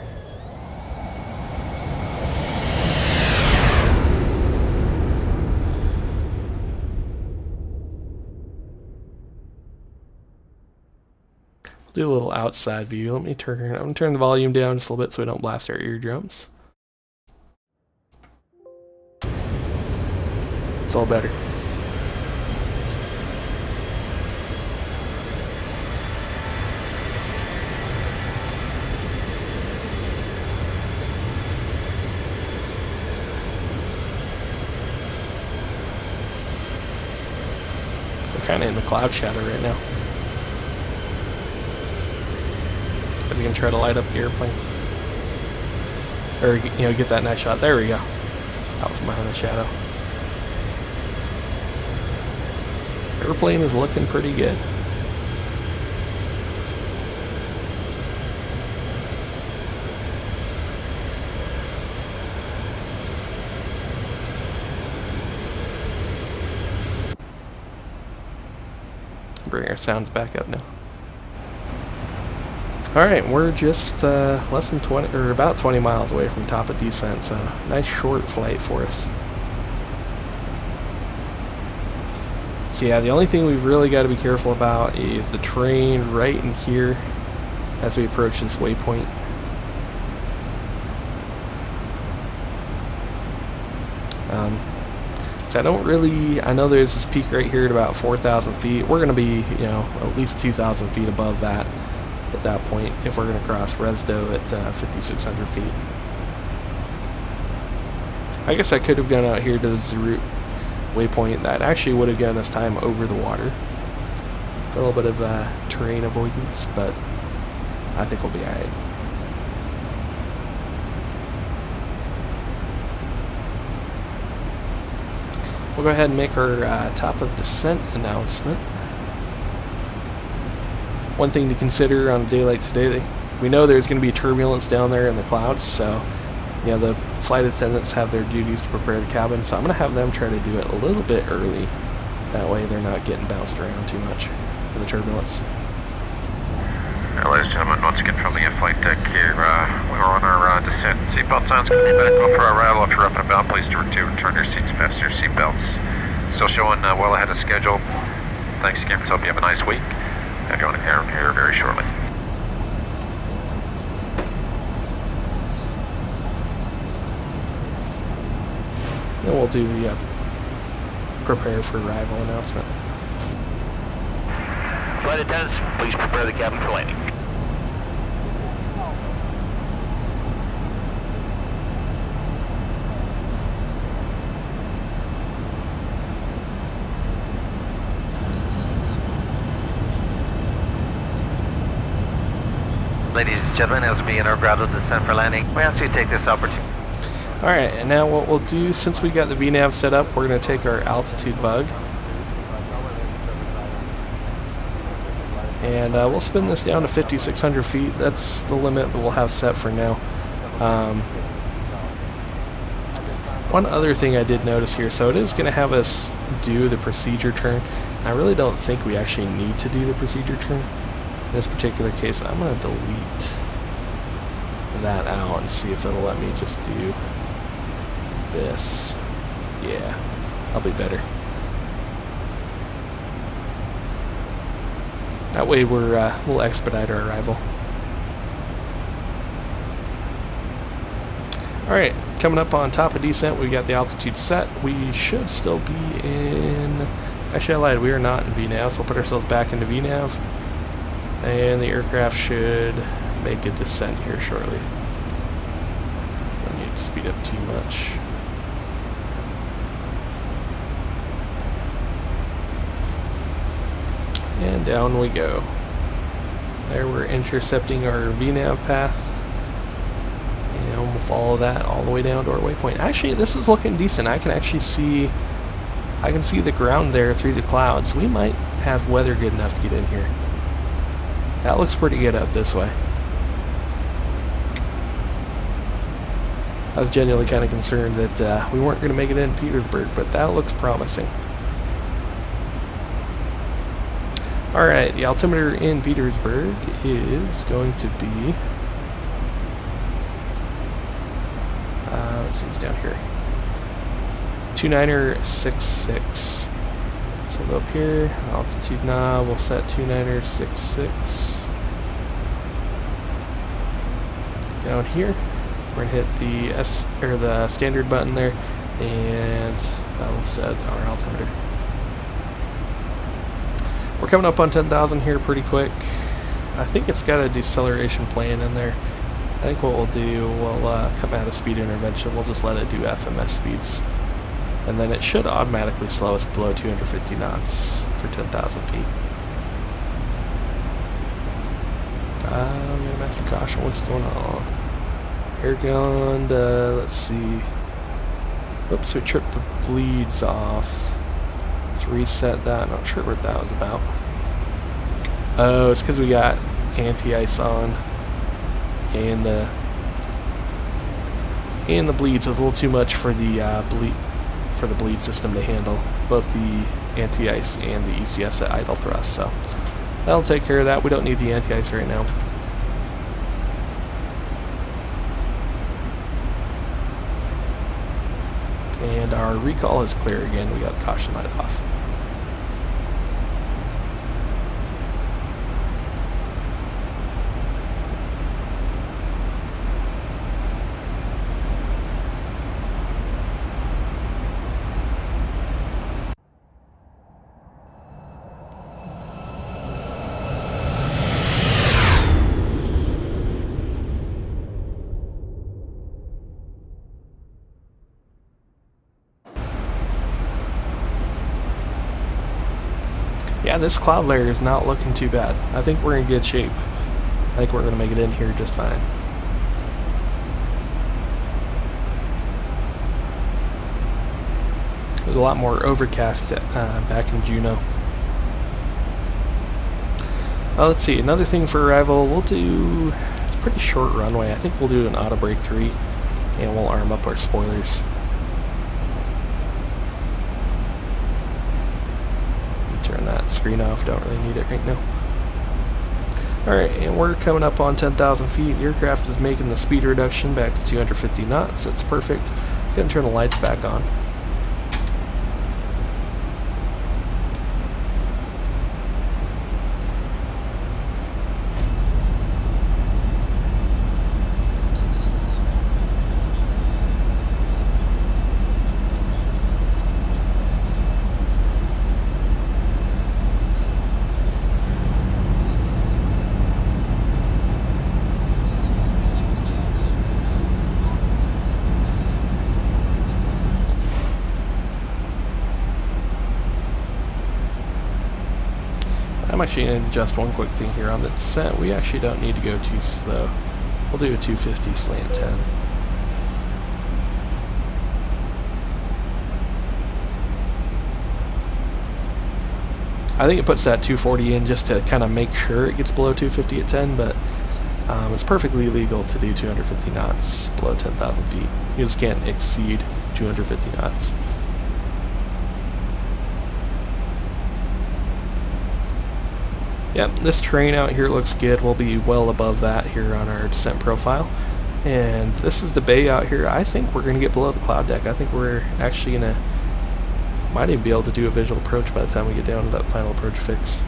Do a little outside view. I'm gonna turn the volume down just a little bit so we don't blast our eardrums. It's all better. I'm kind of in the cloud shadow right now. You can try to light up the airplane, or you know, get that nice shot. There we go, out from behind the shadow. Airplane is looking pretty good. Bring our sounds back up now. Alright, we're just less than 20, or about 20 miles away from top of descent, so nice short flight for us. So yeah, the only thing we've really got to be careful about is the terrain right in here as we approach this waypoint. So I know there's this peak right here at about 4,000 feet. We're going to be, you know, at least 2,000 feet above that at that point if we're going to cross Resdo at 5,600 feet. I guess I could have gone out here to the Zerut waypoint. That actually would have gotten us time over the water for a little bit of terrain avoidance, but I think we'll be alright. We'll go ahead and make our top of descent announcement. One thing to consider on a day like today, we know there's going to be turbulence down there in the clouds, so you know, the flight attendants have their duties to prepare the cabin, so I'm going to have them try to do it a little bit early. That way they're not getting bounced around too much in the turbulence. Ladies and gentlemen, once again from the flight deck here, we're on our descent. Seatbelt signs going to be back up for our arrival. If you're up and about, please return your seats, fasten your seatbelts. Still showing well ahead of schedule. Thanks again, so hope you have a nice week. Have you on here very shortly. Then we'll do the prepare for arrival announcement. Flight attendants, please prepare the cabin for landing. Ladies and gentlemen, as we begin our gradual descent for landing, we ask you to take this opportunity. Alright, and now what we'll do, since we got the VNAV set up, we're going to take our altitude bug. And we'll spin this down to 5,600 feet. That's the limit that we'll have set for now. One other thing I did notice here, so it is going to have us do the procedure turn. I really don't think we actually need to do the procedure turn. In this particular case, I'm going to delete that out and see if it'll let me just do this. Yeah, I'll be better. That way we'll expedite our arrival. Alright, coming up on top of descent, we got the altitude set. We should still be in... Actually, I lied, we are not in VNAV, so we'll put ourselves back into VNAV. And the aircraft should make a descent here shortly. Don't need to speed up too much. And down we go. There we're intercepting our VNAV path. And we'll follow that all the way down to our waypoint. Actually, this is looking decent. I can see the ground there through the clouds. We might have weather good enough to get in here. That looks pretty good up this way. I was genuinely kind of concerned that we weren't going to make it in Petersburg, but that looks promising. Alright, the altimeter in Petersburg is going to be... let's see, it's down here. 29er66. So we'll go up here, altitude knob, we'll set 29er66. Down here, we're gonna hit the standard button there, and that'll set our altimeter. We're coming up on 10,000 here pretty quick. I think it's got a deceleration plan in there. I think what we'll do, we'll come out of speed intervention, we'll just let it do FMS speeds. And then it should automatically slow us below 250 knots for 10,000 feet. I'm gonna master caution, what's going on? Air gun, let's see. Oops, we tripped the bleeds off. Let's reset that, not sure what that was about. Oh, it's because we got anti-ice on. And the bleeds was a little too much for the bleed system to handle, both the anti-ice and the ECS at idle thrust. So that'll take care of that. We don't need the anti-ice right now. And our recall is clear again. We got the caution light off. Yeah, this cloud layer is not looking too bad. I think we're in good shape. I think we're going to make it in here just fine. There's a lot more overcast back in Juneau. Let's see, another thing for arrival, we'll do, it's a pretty short runway. I think we'll do an auto brake 3 and we'll arm up our spoilers. Turn that screen off, don't really need it right now. Alright, and we're coming up on 10,000 feet. The aircraft is making the speed reduction back to 250 knots. It's perfect. I'm going to turn the lights back on. I'm actually going to adjust one quick thing here on the descent. We actually don't need to go too slow. We'll do a 250 slant 10. I think it puts that 240 in just to kind of make sure it gets below 250 at 10, but it's perfectly legal to do 250 knots below 10,000 feet. You just can't exceed 250 knots. Yep, this terrain out here looks good. We'll be well above that here on our descent profile. And this is the bay out here. I think we're going to get below the cloud deck. I think we're actually going to, might even be able to do a visual approach by the time we get down to that final approach fix.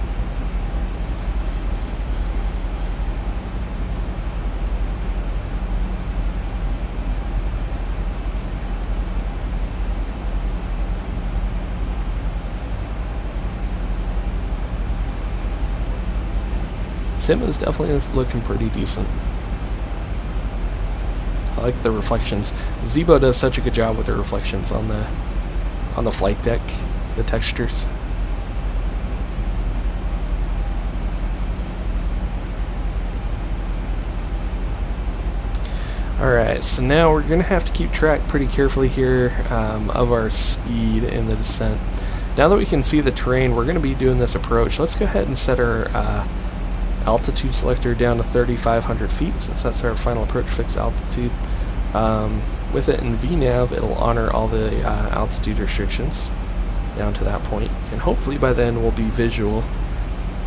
Sim is definitely looking pretty decent. I like the reflections. Zibo does such a good job with the reflections on the flight deck, the textures. Alright, so now we're going to have to keep track pretty carefully here of our speed in the descent. Now that we can see the terrain, we're going to be doing this approach. Let's go ahead and set our altitude selector down to 3,500 feet, since that's our final approach fix altitude. With it in VNAV, it'll honor all the altitude restrictions down to that point, and hopefully by then we'll be visual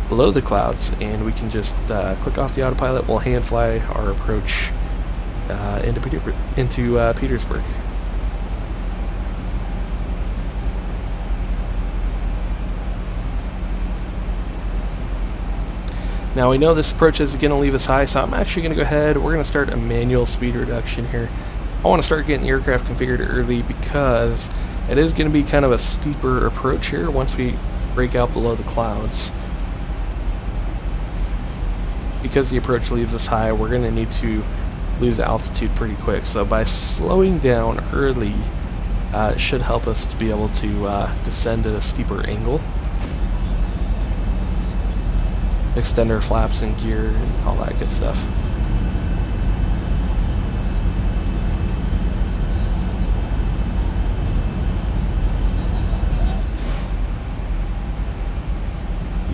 below the clouds, and we can just click off the autopilot. We'll hand fly our approach into Petersburg. Now we know this approach is going to leave us high, so I'm actually going to go ahead. We're going to start a manual speed reduction here. I want to start getting the aircraft configured early because it is going to be kind of a steeper approach here once we break out below the clouds. Because the approach leaves us high, we're going to need to lose altitude pretty quick. So by slowing down early, it should help us to be able to descend at a steeper angle. Extend our flaps and gear and all that good stuff.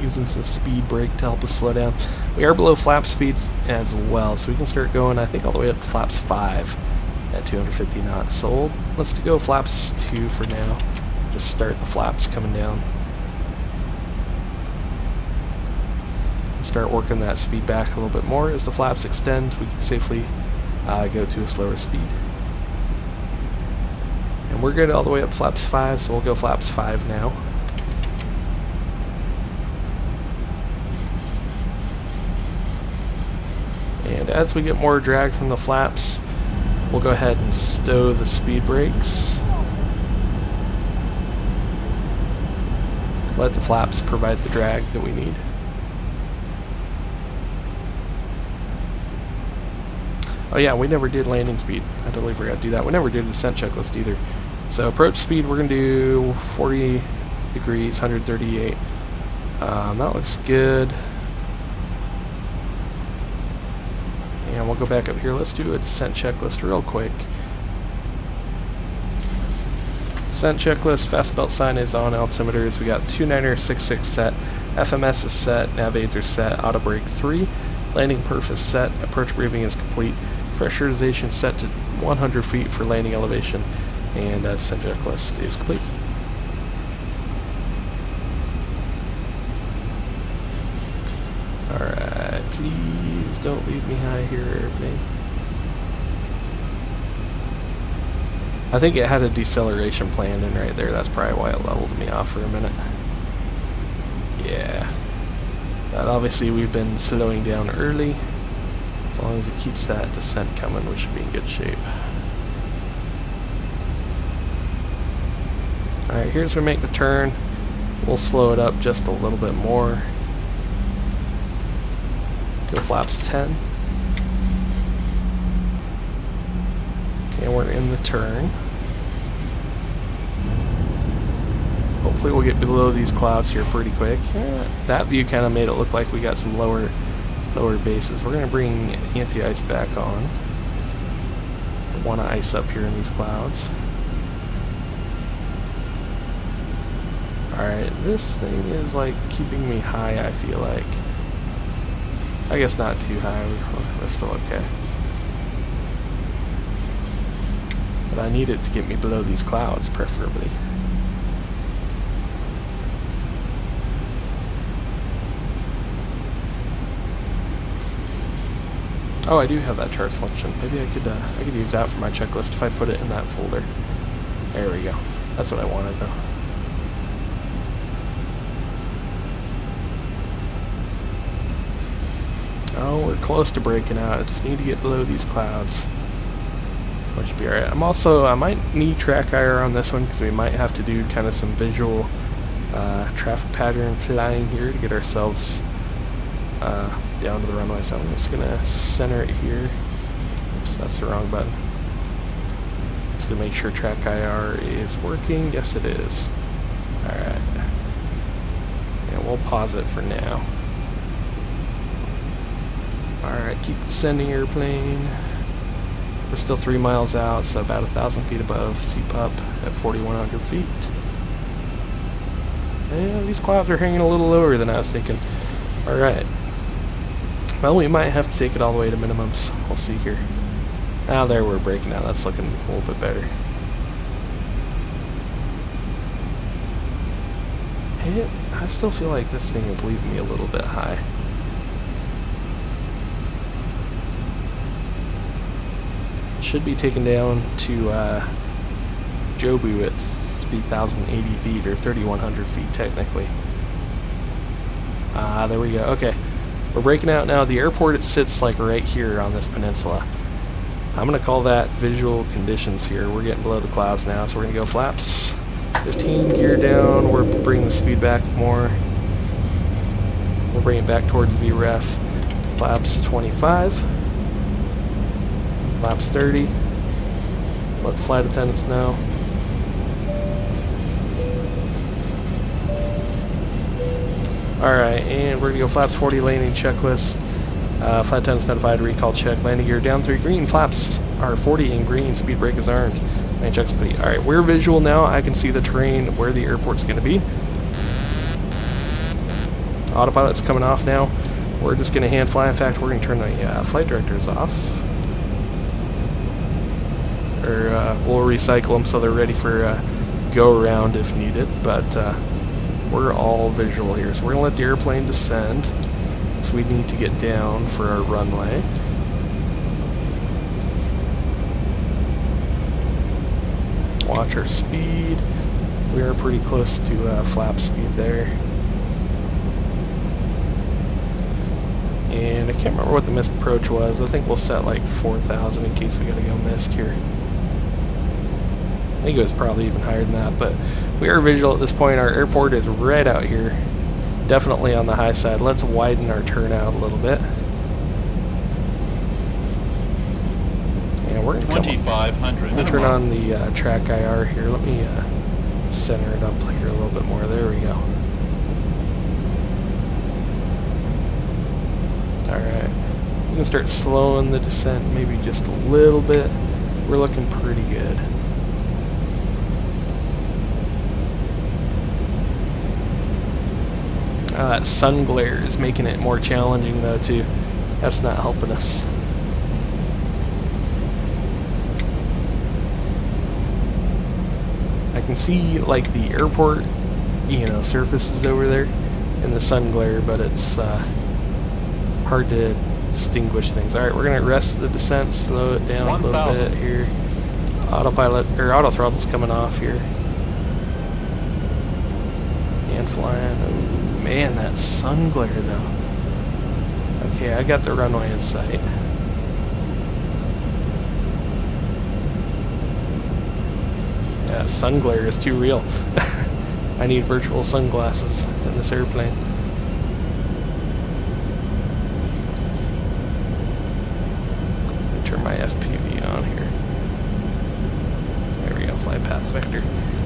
Using some speed brake to help us slow down. We are below flap speeds as well, so we can start going, I think, all the way up to flaps 5 at 250 knots. So let's go flaps 2 for now. Just start the flaps coming down. Start working that speed back a little bit more. As the flaps extend, we can safely go to a slower speed. And we're good all the way up flaps 5, so we'll go flaps 5 now. And as we get more drag from the flaps, we'll go ahead and stow the speed brakes. Let the flaps provide the drag that we need. Oh yeah, we never did landing speed. I totally forgot to do that. We never did descent checklist either. So approach speed, we're going to do 40 degrees, 138. That looks good. And we'll go back up here. Let's do a descent checklist real quick. Descent checklist, fast belt sign is on, altimeters. We got 2966 set, FMS is set, nav aids are set, auto brake 3, landing perf is set, approach briefing is complete. Pressurization set to 100 feet for landing elevation, and descent checklist is complete. Alright, please don't leave me high here, airplane. I think it had a deceleration planned in right there. That's probably why it leveled me off for a minute. Yeah. But obviously we've been slowing down early. As long as it keeps that descent coming, we should be in good shape. Alright, here's where we make the turn. We'll slow it up just a little bit more. Go flaps 10. And we're in the turn. Hopefully we'll get below these clouds here pretty quick. That view kind of made it look like we got some lower bases. We're going to bring anti-ice back on. I want to ice up here in these clouds. Alright, this thing is like keeping me high, I feel like. I guess not too high, we're still okay. But I need it to get me below these clouds, preferably. Oh, I do have that charts function. Maybe I could use that for my checklist if I put it in that folder. There we go. That's what I wanted, though. Oh, we're close to breaking out. I just need to get below these clouds. Which should be alright. I might need track IR on this one because we might have to do kind of some visual traffic pattern flying here to get ourselves down to the runway. So I'm just going to center it here. Oops, that's the wrong button. Just going to make sure track IR is working. Yes, it is. Alright. Yeah, we'll pause it for now. Alright, keep descending airplane. We're still 3 miles out, so about 1,000 feet above CPUP at 4,100 feet. And these clouds are hanging a little lower than I was thinking. Alright. Well, we might have to take it all the way to minimums. We'll see here. Ah, there we're breaking out. That's looking a little bit better. And I still feel like this thing is leaving me a little bit high. Should be taken down to Jobu at 3,080 feet, or 3,100 feet technically. There we go. Okay, we're breaking out now. The airport, it sits like right here on this peninsula. I'm going to call that visual conditions here. We're getting below the clouds now, so we're going to go flaps 15, gear down. We're bringing the speed back more. We'll bring it back towards VREF. Flaps 25. Flaps 30. Let the flight attendants know. Alright, and we're going to go flaps 40, landing checklist. Flight attendants notified, recall check. Landing gear down 3 green. Flaps are 40 in green. Speed brake is orange. Landing check's pretty. Alright, we're visual now. I can see the terrain where the airport's going to be. Autopilot's coming off now. We're just going to hand fly. In fact, we're going to turn the flight directors off. Or we'll recycle them so they're ready for go around if needed, but we're all visual here. So we're going to let the airplane descend. So we need to get down for our runway. Watch our speed. We are pretty close to flap speed there. And I can't remember what the missed approach was. I think we'll set like 4,000 in case we gotta go missed here. I think it was probably even higher than that, but we are visual at this point. Our airport is right out here. Definitely on the high side. Let's widen our turnout a little bit. And we're going to 2,500. turn on the track IR here. Let me center it up here a little bit more. There we go. Alright. We can start slowing the descent maybe just a little bit. We're looking pretty good. That sun glare is making it more challenging though too. That's not helping us. I can see like the airport, you know, surfaces over there in the sun glare, but it's hard to distinguish things. Alright, we're gonna rest the descent, slow it down 1,000. A little bit here. Autopilot or auto throttle's coming off here. And flying. Oh, man, that sun glare though. Okay, I got the runway in sight. Yeah, sun glare is too real. I need virtual sunglasses in this airplane. Let me turn my FPV on here. There we go, flight path vector.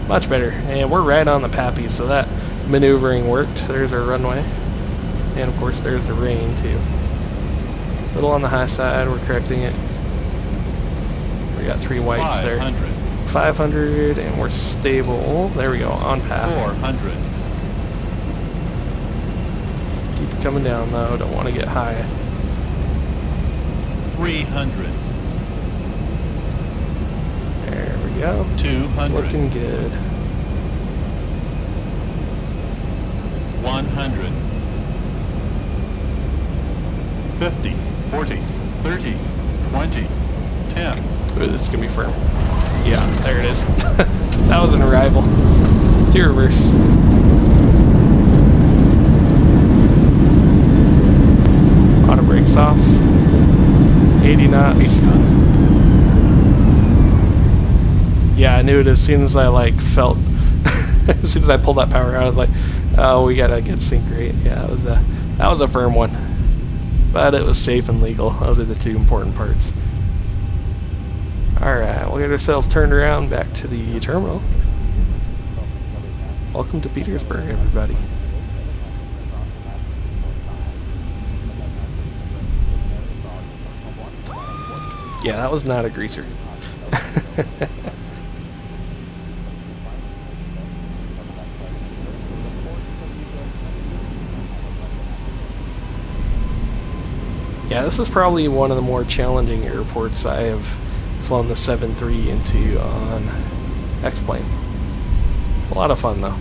Much better. And we're right on the PAPI, so that maneuvering worked. There's our runway. And of course there's the rain too. A little on the high side, we're correcting it. We got 3 whites 500. there. 500, and we're stable. There we go, on path. 400. Keep it coming down though, don't want to get high. 300. There we go. 200. Looking good. 100. 50, 40, 30, 20, 10. Ooh, this is gonna be firm. Yeah, there it is. That was an arrival. It's reverse. Auto brakes off. 80 knots. Yeah, I knew it as soon as I like felt. As soon as I pulled that power out, I was like, "Oh, we gotta get sync rate." Yeah, that was a firm one, but it was safe and legal. Those are the two important parts. All right, we'll get ourselves turned around back to the terminal. Welcome to Petersburg, everybody. Yeah, that was not a greaser. Yeah, this is probably one of the more challenging airports I have flown the 7-3 into on X-Plane. A lot of fun though.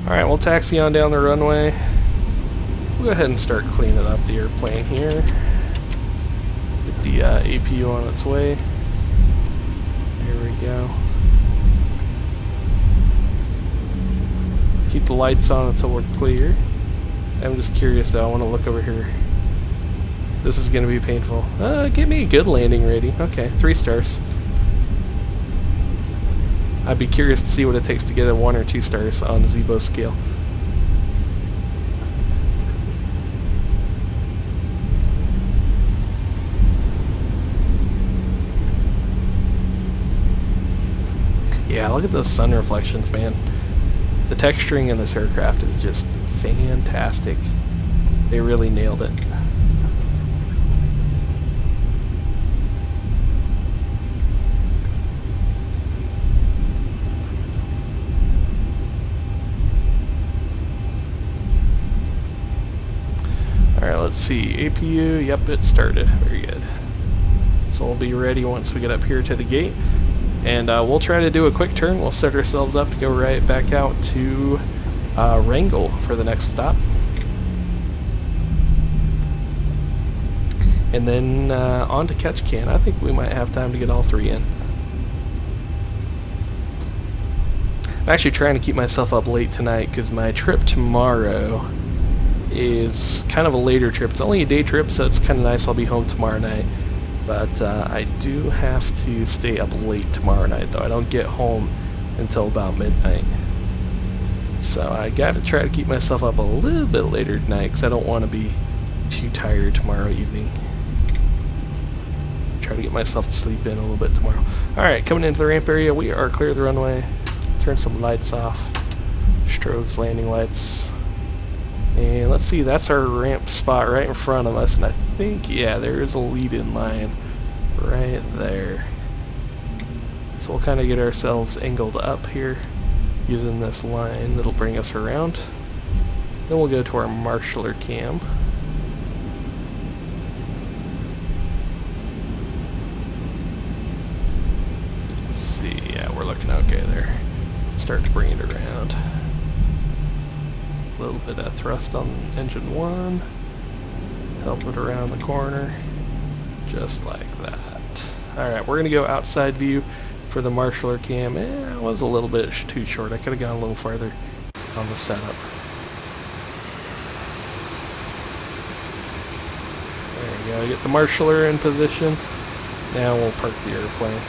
Alright, we'll taxi on down the runway. We'll go ahead and start cleaning up the airplane here. Get the APU on its way. There we go. Keep the lights on until we're clear. I'm just curious though, I want to look over here. This is going to be painful. Give me a good landing rating. Okay, 3 stars. I'd be curious to see what it takes to get a 1 or 2 stars on the Zibo scale. Yeah, look at those sun reflections, man. The texturing in this aircraft is just fantastic. They really nailed it. Alright, let's see. APU, yep, it started. Very good. So we'll be ready once we get up here to the gate. And we'll try to do a quick turn. We'll set ourselves up to go right back out to Wrangle for the next stop. And then on to Ketchikan. I think we might have time to get all 3 in. I'm actually trying to keep myself up late tonight because my trip tomorrow is kind of a later trip. It's only a day trip, so it's kind of nice. I'll be home tomorrow night. But I do have to stay up late tomorrow night, though. I don't get home until about midnight. So I gotta try to keep myself up a little bit later tonight because I don't want to be too tired tomorrow evening. Try to get myself to sleep in a little bit tomorrow. Alright, coming into the ramp area, we are clear of the runway. Turn some lights off. Strobes, landing lights. And let's see, that's our ramp spot right in front of us, and I think, yeah, there is a lead-in line right there. So we'll kind of get ourselves angled up here using this line that'll bring us around. Then we'll go to our marshaller cam. Let's see, yeah, we're looking okay there. Start to bring it around. A little bit of thrust on engine 1, help it around the corner, just like that. Alright, we're going to go outside view for the marshaller cam. It was a little bit too short. I could have gone a little farther on the setup. There we go, get the marshaller in position. Now we'll park the airplane.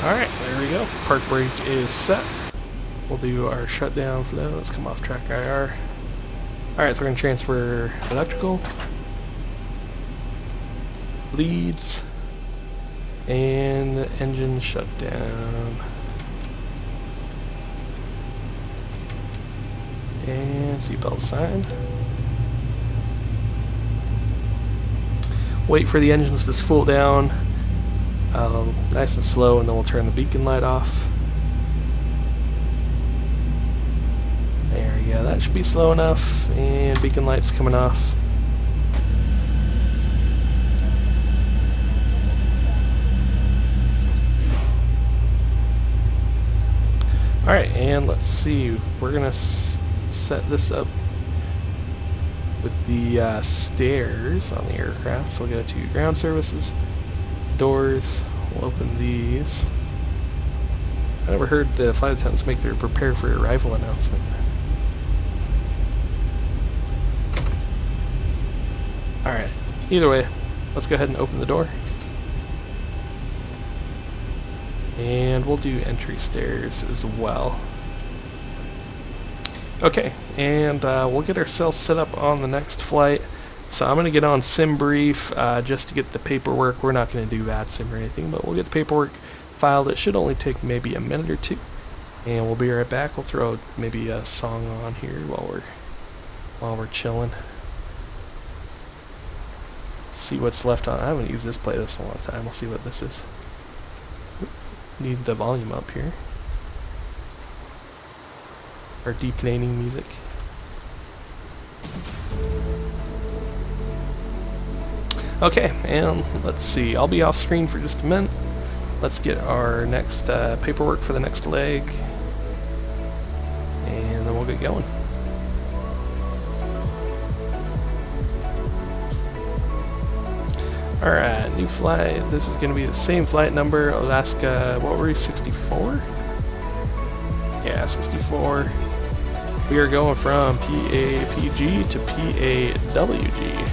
Alright, there we go. Park brake is set. We'll do our shutdown for that. Let's come off track IR. Alright, so we're going to transfer electrical. leads, and the engine shut down. And seatbelt sign. Wait for the engines to cool down, nice and slow, and then we'll turn the beacon light off. There we go, that should be slow enough, and beacon light's coming off. Alright, and let's see, we're gonna set this up with the stairs on the aircraft. So we'll go to ground services, doors, we'll open these. I never heard the flight attendants make their prepare for arrival announcement. Alright, either way, let's go ahead and open the door. And we'll do entry stairs as well. Okay, and we'll get ourselves set up on the next flight. So I'm going to get on sim brief just to get the paperwork. We're not going to do bad sim or anything, but we'll get the paperwork filed. It should only take maybe a minute or two, and we'll be right back. We'll throw maybe a song on here while we're chilling. See what's left on. I haven't used this playlist in a long time. We'll see what this is. Need the volume up here. Or deplaning music. Okay, and let's see. I'll be off screen for just a minute. Let's get our next paperwork for the next leg, and then we'll get going. Alright, new flight. This is going to be the same flight number. Alaska, what were we, 64? Yeah, 64. We are going from PAPG to PAWG.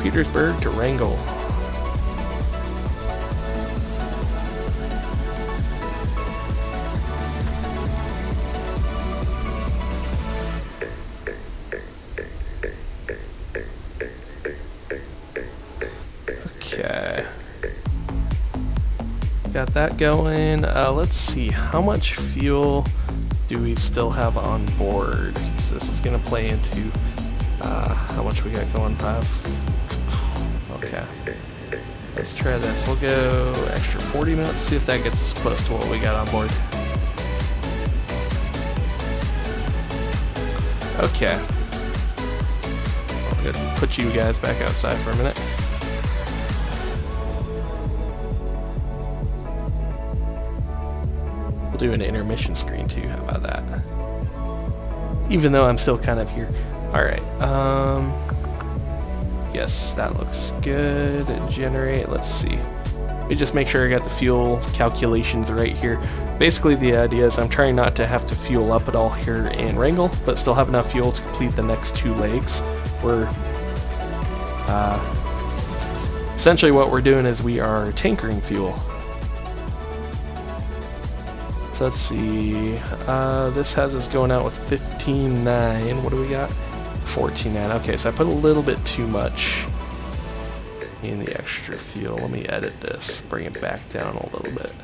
Petersburg to Wrangle. Okay. Got that going. Let's see, how much fuel do we still have on board? Because this is going to play into how much we got going. Okay. Let's try this. We'll go extra 40 minutes, see if that gets us close to what we got on board. Okay. I'm going to put you guys back outside for a minute. We'll do an intermission screen too, how about that? Even though I'm still kind of here. Alright, yes, that looks good. Generate, let's see. Let me just make sure I got the fuel calculations right here. Basically, the idea is I'm trying not to have to fuel up at all here in Wrangle, but still have enough fuel to complete the next two legs. Essentially what we're doing is we are tankering fuel. So let's see, this has us going out with 15.9. What do we got? 14.9. Okay, so I put a little bit too much in the extra fuel. Let me edit this, bring it back down a little bit.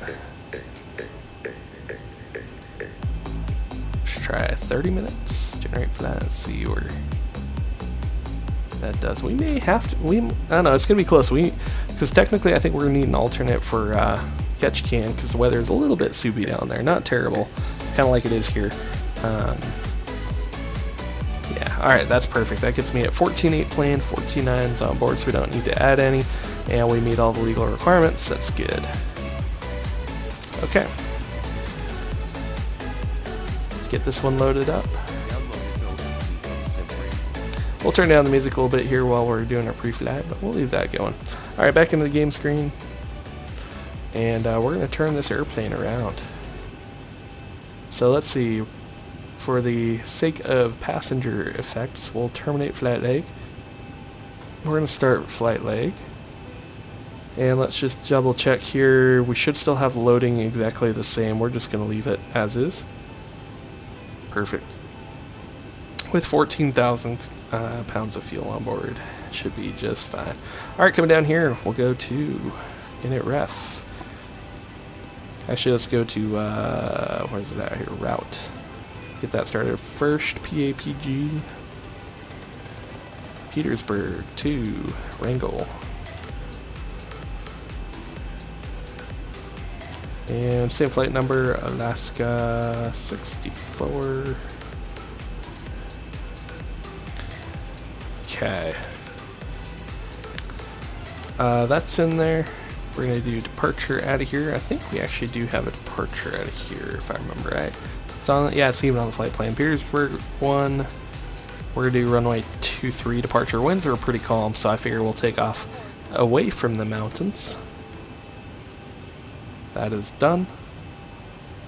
Let's try 30 minutes. Generate for that. Let's see where that does. We may have to. I don't know. It's gonna be close. Because technically, I think we're gonna need an alternate for Ketchikan because the weather is a little bit soupy down there. Not terrible, kind of like it is here. Yeah, alright, that's perfect. That gets me at 14.8 planned, 14.9 is on board, so we don't need to add any, and we meet all the legal requirements. That's good. Okay. Let's get this one loaded up. We'll turn down the music a little bit here while we're doing our pre-flight, but we'll leave that going. Alright, back into the game screen. And we're going to turn this airplane around. So let's see. For the sake of passenger effects, we'll terminate flight leg. We're going to start flight leg. And let's just double check here. We should still have loading exactly the same. We're just going to leave it as is. Perfect. With 14,000 pounds of fuel on board. should be just fine. Alright, coming down here, we'll go to init ref. Actually, let's go to, where's it at here? Route. Get that started first. PAPG. Petersburg to Wrangle. And same flight number, Alaska 64. Okay. That's in there. We're going to do departure out of here. I think we actually do have a departure out of here, if I remember right. It's on, yeah, it's even on the flight plan. Petersburg 1. We're going to do runway 23 departure. Winds are pretty calm, so I figure we'll take off away from the mountains. That is done.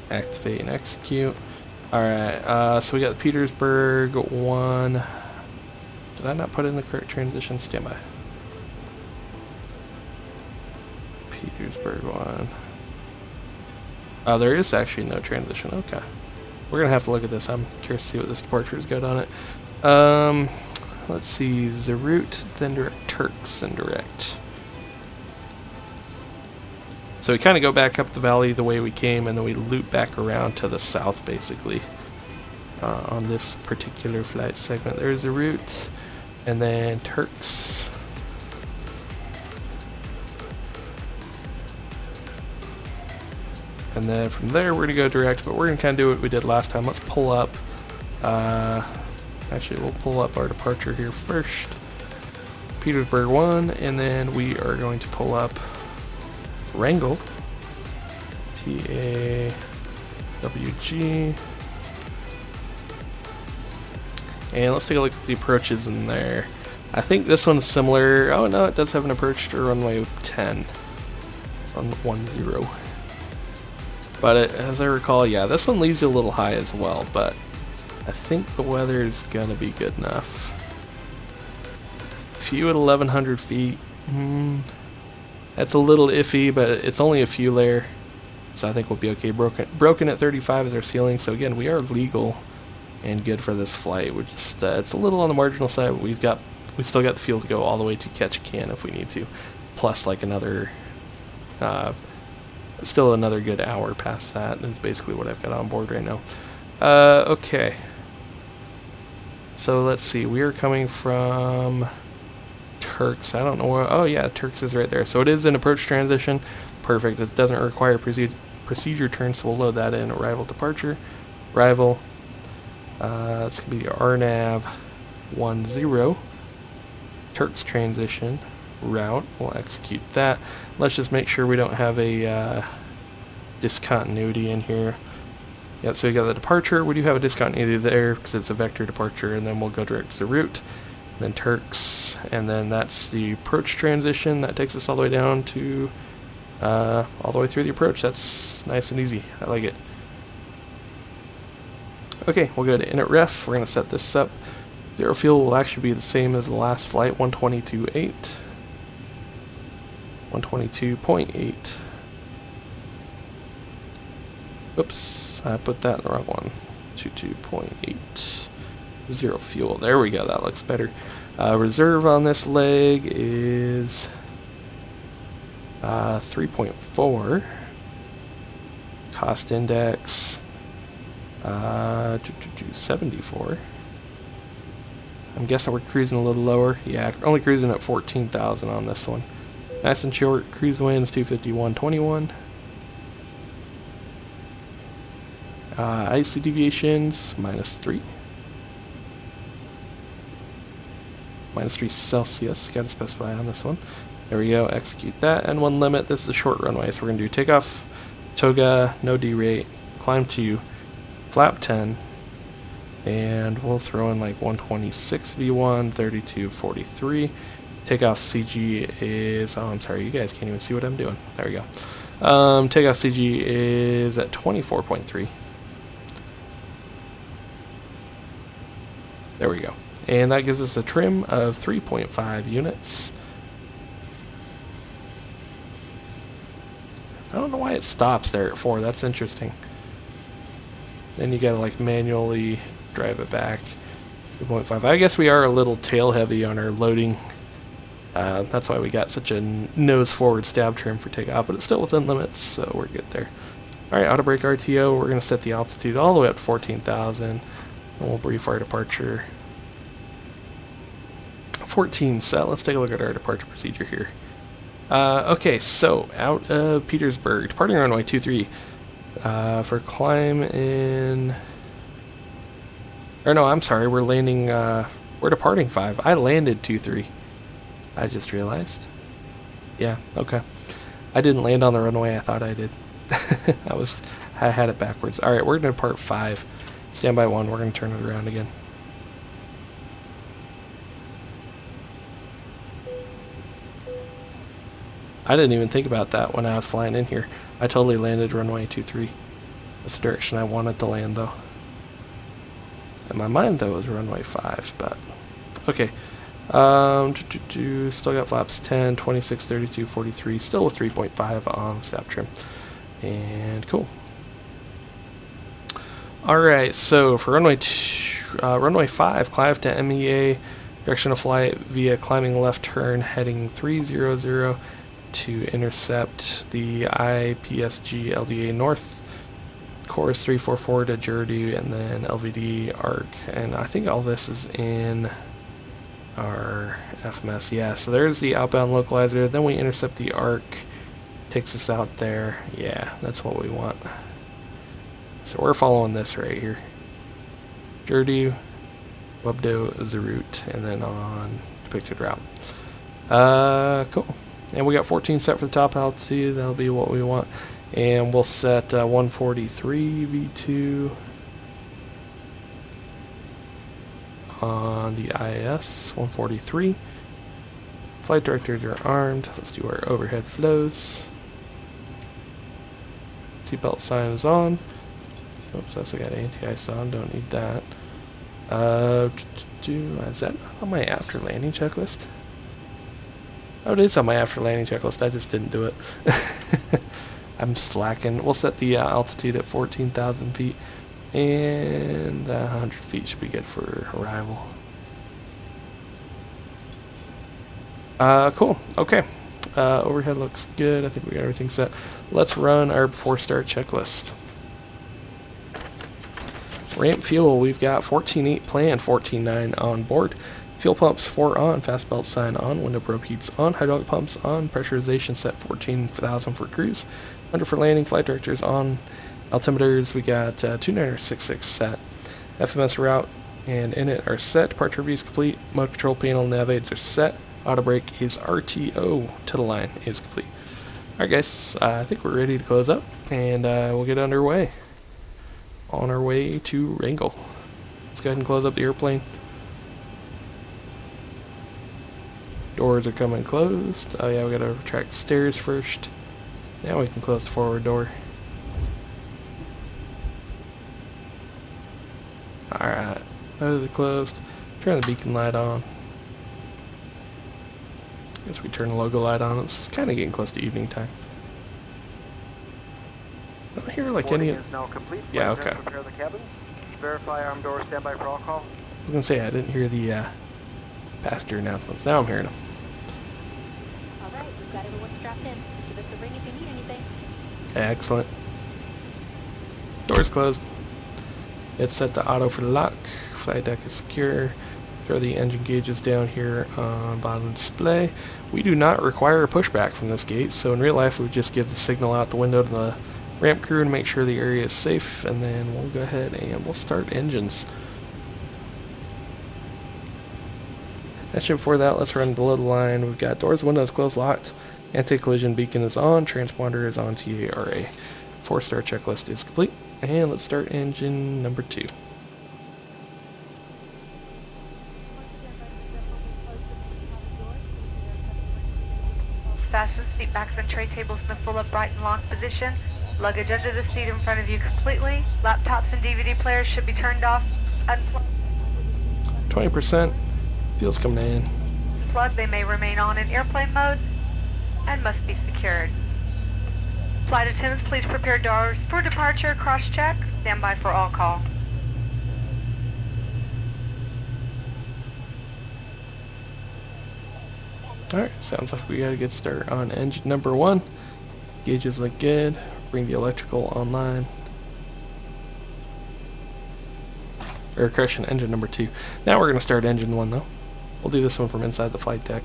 Activate and execute. Alright, so we got Petersburg 1. Did I not put in the correct transition? Standby. Petersburg 1. Oh, there is actually no transition. Okay. We're going to have to look at this. I'm curious to see what this departure has got on it. Let's see. The route, then direct Turks and direct. So we kind of go back up the valley the way we came, and then we loop back around to the south, basically, on this particular flight segment. There's the route, and then Turks. And then from there, we're going to go direct, but we're going to kind of do what we did last time. Let's pull up. Actually, we'll pull up our departure here first. Petersburg 1, and then we are going to pull up Wrangle. PAWG. And let's take a look at the approaches in there. I think this one's similar. Oh, no, it does have an approach to runway 10. On 10. But as I recall, yeah, this one leaves you a little high as well, but I think the weather is going to be good enough. Few at 1,100 feet. That's a little iffy, but it's only a few there, so I think we'll be okay. Broken at 35 is our ceiling, so again, we are legal and good for this flight. We're just, it's a little on the marginal side, but we still got the fuel to go all the way to Ketchikan if we need to, plus like another... still another good hour past that is basically what I've got on board right now. Okay. So let's see. We are coming from Turks. I don't know where... Oh, yeah. Turks is right there. So it is an approach transition. Perfect. It doesn't require procedure turn, so we'll load that in. Arrival, departure. Arrival. It's going to be RNAV 10. Turks transition. Route. We'll execute that. Let's just make sure we don't have a discontinuity in here. Yep, so we got the departure. We do have a discontinuity there because it's a vector departure, and then we'll go direct to the route, then Turks, and then that's the approach transition. That takes us all the way down to all the way through the approach. That's nice and easy. I like it. Okay, we'll go to init ref. We're going to set this up. Zero fuel will actually be the same as the last flight, 122.8. 122.8. Oops, I put that in the wrong one. 22.8. Zero fuel. There we go. That looks better. Reserve on this leg is 3.4. Cost index 74. I'm guessing we're cruising a little lower. Yeah, only cruising at 14,000 on this one. Nice and short. Cruise winds 251.21. IC deviations -3. -3 Celsius. Got to specify on this one. There we go. Execute that. And one limit. This is a short runway, so we're going to do takeoff, toga, no derate, climb to flap 10, and we'll throw in like 126 V1, 3243. Takeoff CG is, oh, I'm sorry, you guys can't even see what I'm doing. There we go. Takeoff CG is at 24.3. There we go. And that gives us a trim of 3.5 units. I don't know why it stops there at 4. That's interesting. Then you gotta like manually drive it back. 2.5. I guess we are a little tail heavy on our loading That's why we got such a nose forward stab trim for takeoff, but it's still within limits, so we're good there. Alright, auto brake RTO, we're going to set the altitude all the way up to 14,000, and we'll brief our departure. 14 set, let's take a look at our departure procedure here. Okay, so out of Petersburg, departing runway 23, for climb in... Or no, I'm sorry, we're landing, we're departing 5. I landed 23. I just realized. Yeah, okay. I didn't land on the runway, I thought I did. I had it backwards. Alright, we're going to depart 5. Standby 1, we're going to turn it around again. I didn't even think about that when I was flying in here. I totally landed runway 23. That's the direction I wanted to land, though. In my mind, though, it was runway 5, but... Okay. Still got flaps 10, 26, 32, 43. Still with 3.5 on stab trim. And cool. Alright, so for runway 5, climb to MEA. Direction of flight via climbing left turn, heading 300 to intercept the IPSG LDA North, course 344 to Jurdu, and then LVD ARC. And I think all this is in our FMS. Yeah, so there's the outbound localizer. Then we intercept the ARC, takes us out there. Yeah, that's what we want. So we're following this right here. Jurdu, Webdo is the route, and then on depicted route. Cool. And we got 14 set for the top altitude. That'll be what we want. And we'll set 143 V2 on the IAS. 143. Flight directors are armed. Let's do our overhead flows. Seatbelt sign is on. Oops, I also got anti-ice on. Don't need that. Is that on my after landing checklist? Oh, it is on my after landing checklist. I just didn't do it. I'm slacking. We'll set the altitude at 14,000 feet. And 100 feet should be good for arrival. Cool. Okay. Overhead looks good. I think we got everything set. Let's run our 4-star checklist. Ramp fuel, we've got 14.8 planned, 14.9 on board. Fuel pumps 4 on, fast belt sign on, window probe heats on, hydraulic pumps on, pressurization set 14,000 for cruise. Under for landing, flight directors on, altimeters we got 2966 set. FMS route and in it are set, departure reviews complete, mode control panel navigators are set, auto brake is RTO to the line is complete. Alright guys, I think we're ready to close up and we'll get underway. On our way to Wrangle. Let's go ahead and close up the airplane. Doors are coming closed. Oh yeah, we gotta retract the stairs first. Now we can close the forward door. Alright, those are closed. Turn the beacon light on. Guess we turn the logo light on. It's kind of getting close to evening time. I don't hear like any... Is now complete. Yeah, okay. Prepare the cabins. Verify arm door, standby for all call. I was gonna say I didn't hear the passenger announcements. Now I'm hearing them. Alright, we've got everyone strapped in. Give us a ring if you need anything. Excellent. Doors closed. It's set to auto for the lock. Flight deck is secure. Throw the engine gauges down here on bottom display. We do not require a pushback from this gate, so in real life we would just give the signal out the window to the ramp crew to make sure the area is safe, and then we'll go ahead and we'll start engines. Actually, before that, let's run below the line. We've got doors, windows closed, locked. Anti-collision beacon is on. Transponder is on TARA. 4-star checklist is complete. And let's start engine number 2. Fasten seat backs and tray tables in the full upright and locked position. Luggage under the seat in front of you completely. Laptops and DVD players should be turned off. Unplugged. 20%. Fuel's coming in. Plugged, they may remain on in airplane mode and must be secured. Flight attendants, please prepare doors for departure. Cross-check. Stand by for all call. Alright, sounds like we got a good start on engine number 1. Gauges look good. Bring the electrical online. Or correction, engine number 2. Now we're going to start engine 1 though. We'll do this one from inside the flight deck.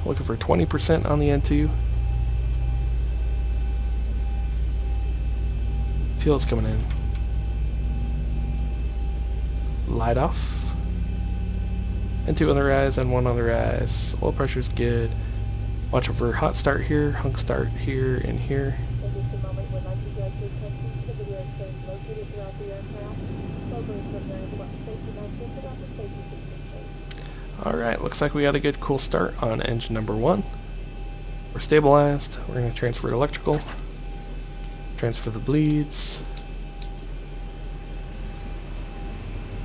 Looking for 20% on the N2. Fuel's coming in. Light off. N2 on the rise and 1 on the rise. Oil pressure's good. Watch for hot start here, hunk start here, and here. Alright, looks like we got a good cool start on engine number 1. We're stabilized. We're going to transfer electrical. Transfer the bleeds.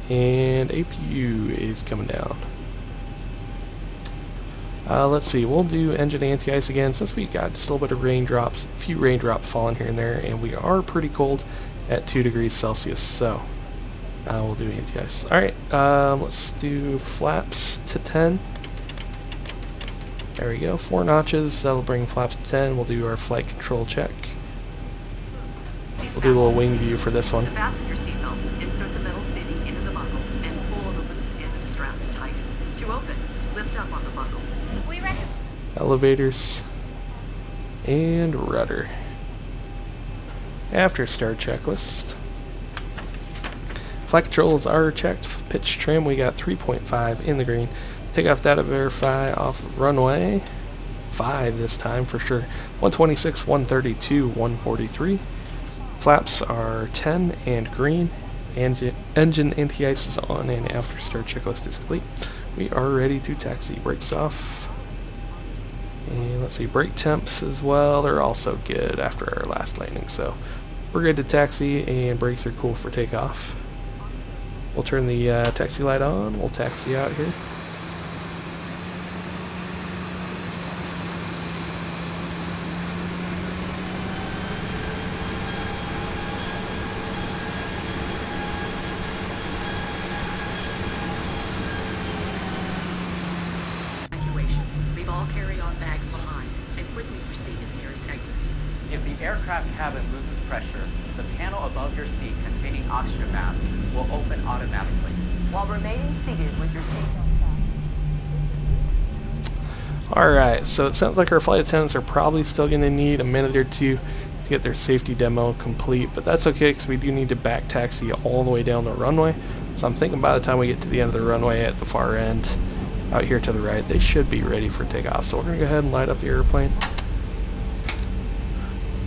And APU is coming down. Let's see, we'll do engine anti-ice again since we got just a little bit of raindrops, a few raindrops falling here and there, and we are pretty cold at 2 degrees Celsius, so we'll do anti-ice. Alright, let's do flaps to 10. There we go, 4 notches, that'll bring flaps to 10. We'll do our flight control check. We'll do a little wing view for this one. To fasten your seatbelt, insert the metal fitting into the buckle and pull the loose end of the strap to tighten. To open, lift up on the buckle. Elevators and rudder. After start checklist. Flight controls are checked. Pitch trim, we got 3.5 in the green. Takeoff data verify off of runway 5 this time for sure. 126, 132, 143. Flaps are 10 and green. Engine anti-ice is on and after start checklist is complete. We are ready to taxi. Brakes off. And let's see, brake temps as well. They're also good after our last landing. So we're good to taxi and brakes are cool for takeoff. We'll turn the taxi light on. We'll taxi out here. Leave all carry-on bags behind and quickly proceed to the nearest exit. If the aircraft cabin loses pressure, the panel above your seat containing oxygen mask will open automatically, while remaining seated with your seatbelt fastened. Alright, so it sounds like our flight attendants are probably still going to need a minute or two to get their safety demo complete, but that's okay because we do need to back taxi all the way down the runway. So I'm thinking by the time we get to the end of the runway at the far end, out here to the right, they should be ready for takeoff. So we're going to go ahead and light up the airplane.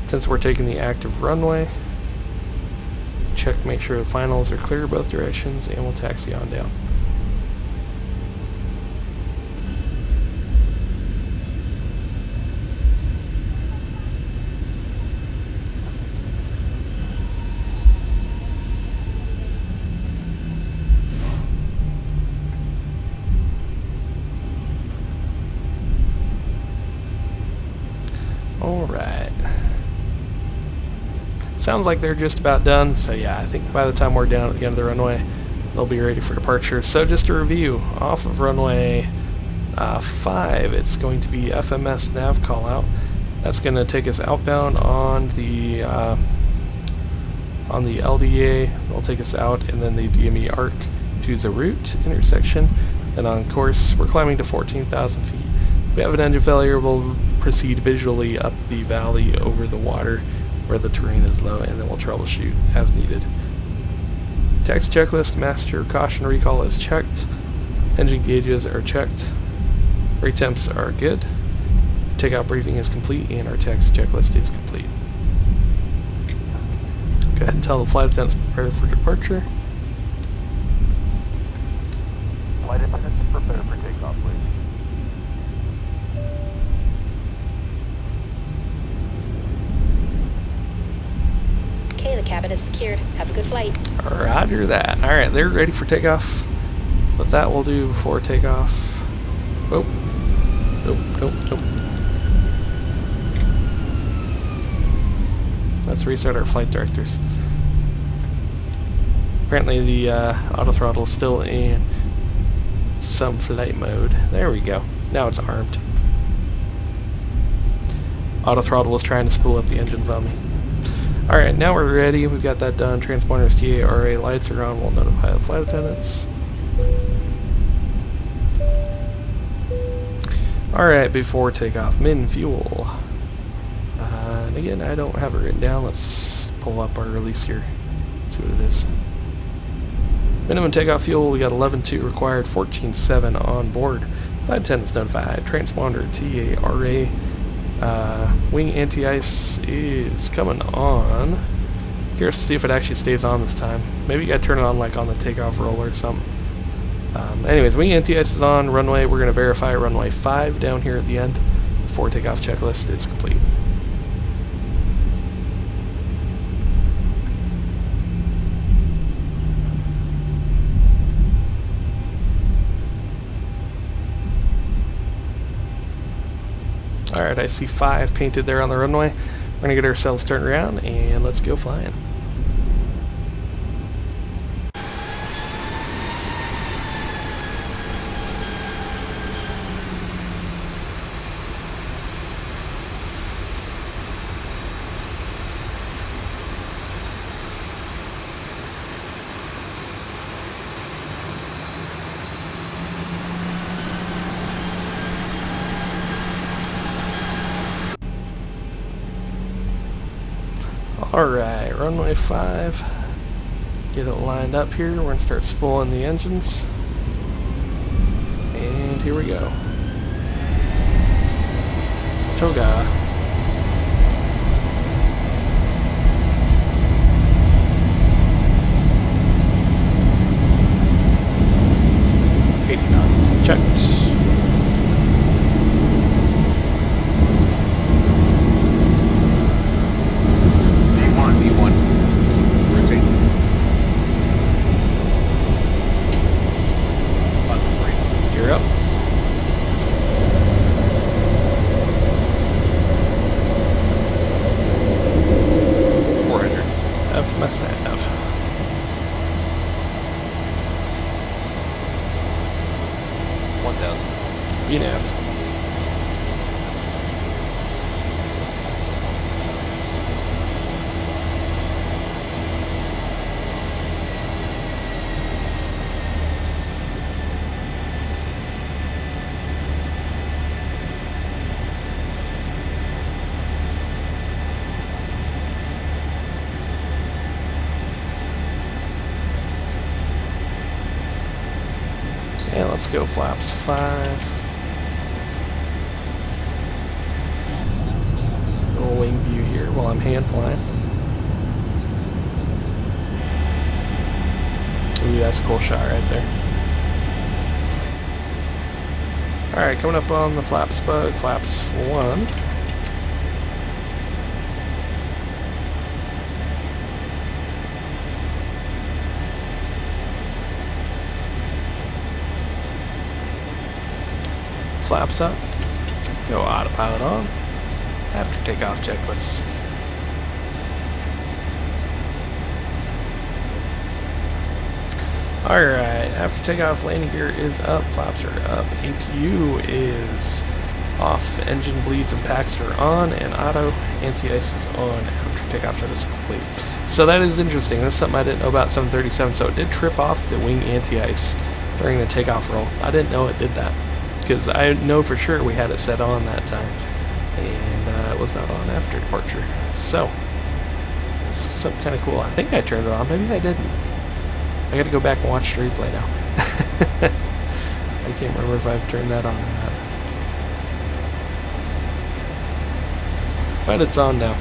Since we're taking the active runway, check, make sure the finals are clear both directions, and we'll taxi on down. Alright. Sounds like they're just about done, so yeah, I think by the time we're down at the end of the runway, they'll be ready for departure. So just to review, off of runway 5, it's going to be FMS nav call out. That's going to take us outbound on the LDA. It'll take us out, and then the DME arc to the route intersection. Then on course, we're climbing to 14,000 feet. If we have an engine failure, we'll proceed visually up the valley over the water where the terrain is low, and then we'll troubleshoot as needed. Taxi checklist, master caution recall is checked. Engine gauges are checked. Brake temps are good. Takeout briefing is complete, and our taxi checklist is complete. Go ahead and tell the flight attendants prepare for departure. Flight attendants prepare for takeoff, please. Okay, the cabin is secured. Have a good flight. Roger that. Alright, they're ready for takeoff. What that will do before takeoff. Oh. Nope. Let's reset our flight directors. Apparently the auto throttle is still in some flight mode. There we go. Now it's armed. Auto throttle is trying to spool up the engines on me. Alright, now we're ready. We've got that done. Transponders TARA lights are on. We'll notify the flight attendants. Alright, before takeoff, min fuel. And again, I don't have it written down. Let's pull up our release here. See what it is. Minimum takeoff fuel, we got 11.2 required, 14.7 on board. Flight attendants notified. Transponder TARA. Wing anti-ice is coming on. Curious to see if it actually stays on this time. Maybe you gotta turn it on like on the takeoff roll or something. Anyways, wing anti-ice is on. Runway, we're gonna verify runway 5 down here at the end before takeoff checklist is complete. Alright, I see 5 painted there on the runway. We're going to get ourselves turned around and let's go flying. Alright, runway 5. Get it lined up here. We're going to start spooling the engines. And here we go. Toga. Checked. And let's go flaps 5. Little wing view here while I'm hand flying. Ooh, that's a cool shot right there. Alright, coming up on the flaps bug, flaps 1. Flaps up, go autopilot on, after takeoff checklist. Alright, after takeoff landing gear is up, flaps are up, APU is off, engine bleeds and packs are on, and auto anti-ice is on after takeoff checklist complete. So that is interesting. That's something I didn't know about 737, so it did trip off the wing anti-ice during the takeoff roll. I didn't know it did that, because I know for sure we had it set on that time, and it was not on after departure. So, it's something kind of cool. I think I turned it on. Maybe I didn't. I gotta go back and watch the replay now. I can't remember if I've turned that on or not. But it's on now.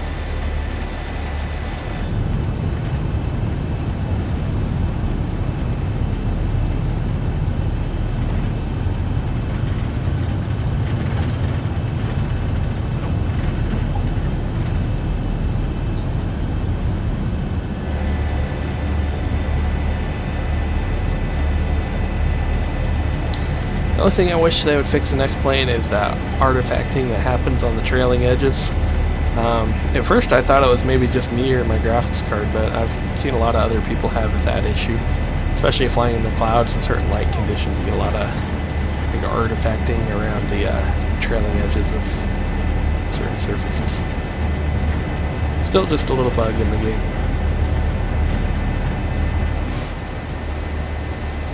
The only thing I wish they would fix the next plane is that artifacting that happens on the trailing edges. At first I thought it was maybe just me or my graphics card, but I've seen a lot of other people have that issue, especially flying in the clouds in certain light conditions. You get a lot of big artifacting around the trailing edges of certain surfaces. Still just a little bug in the game.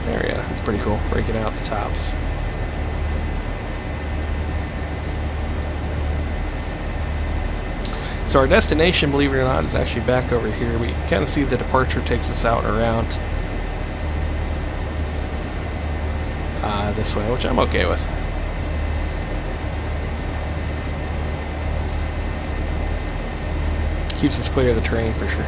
There we go. It's pretty cool, breaking out the tops. So our destination, believe it or not, is actually back over here. We can kind of see the departure takes us out and around this way, which I'm okay with. Keeps us clear of the terrain for sure.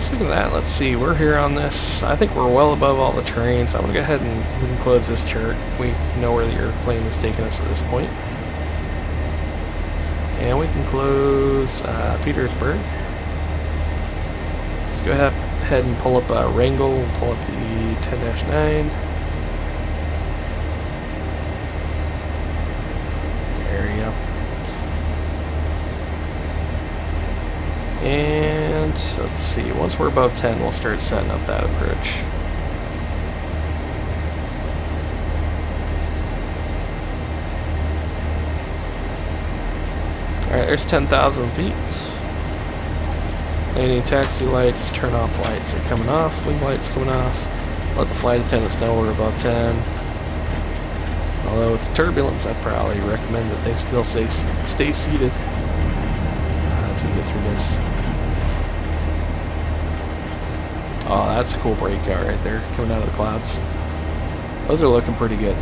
Speaking of that, let's see. We're here on this. I think we're well above all the terrain, so I'm going to go ahead and we can close this chart. We know where the airplane is taking us at this point. And we can close Petersburg. Let's go ahead and pull up Wrangle, and pull up the 10-9. There we go. And let's see, once we're above 10, we'll start setting up that approach. Alright, there's 10,000 feet. Landing taxi lights, turn off lights are coming off, wing lights coming off. Let the flight attendants know we're above 10. Although with the turbulence, I'd probably recommend that they still stay seated as we get through this. Oh, that's a cool breakout right there, coming out of the clouds. Those are looking pretty good.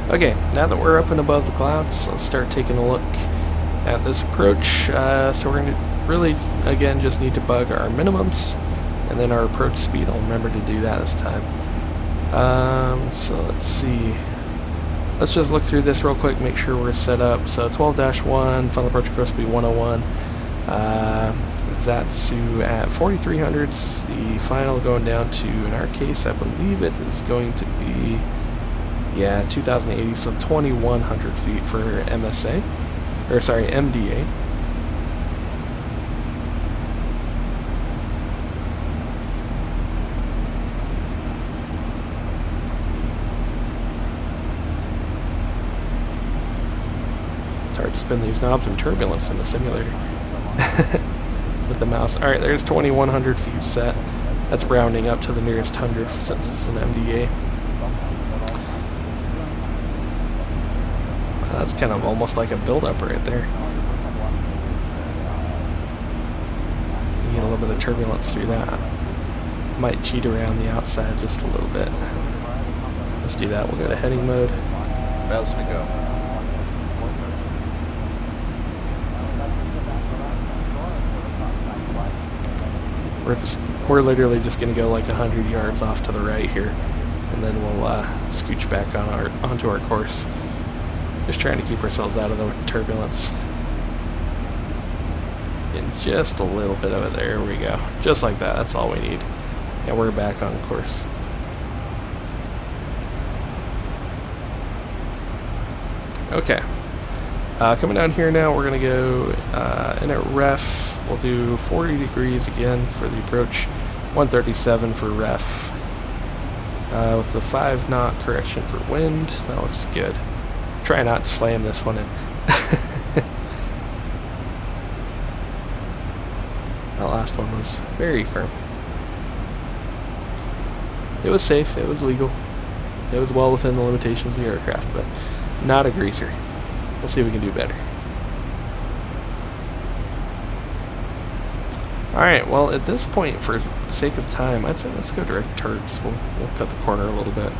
Okay, now that we're up and above the clouds, let's start taking a look at this approach. So we're going to really, again, just need to bug our minimums, and then our approach speed. I'll remember to do that this time. So let's see. Let's just look through this real quick, make sure we're set up. So 12-1, final approach course will be 101. Zatsu at 4,300s. The final going down to, in our case, I believe it is going to be, yeah, 2,080, so 2,100 feet for MSA. Or sorry, MDA. It's hard to spin these knobs in turbulence in the simulator with the mouse. Alright, there's 2,100 feet set. That's rounding up to the nearest 100 since it's an MDA. That's kind of almost like a build-up right there. You get a little bit of turbulence through that. Might cheat around the outside just a little bit. Let's do that. We'll go to heading mode. 1,000 to go. We're literally just going to go like 100 yards off to the right here, and then we'll scooch back on onto our course. Just trying to keep ourselves out of the turbulence. And just a little bit of it. There we go. Just like that. That's all we need. And we're back on course. Okay. Coming down here now, we're going to go in at ref. We'll do 40 degrees again for the approach. 137 for ref. With the 5-knot correction for wind. That looks good. Try not to slam this one in. That last one was very firm. It was safe, it was legal. It was well within the limitations of the aircraft, but not a greaser. We'll see if we can do better. Alright, well at this point, for sake of time, I'd say let's go direct turrets. We'll cut the corner a little bit.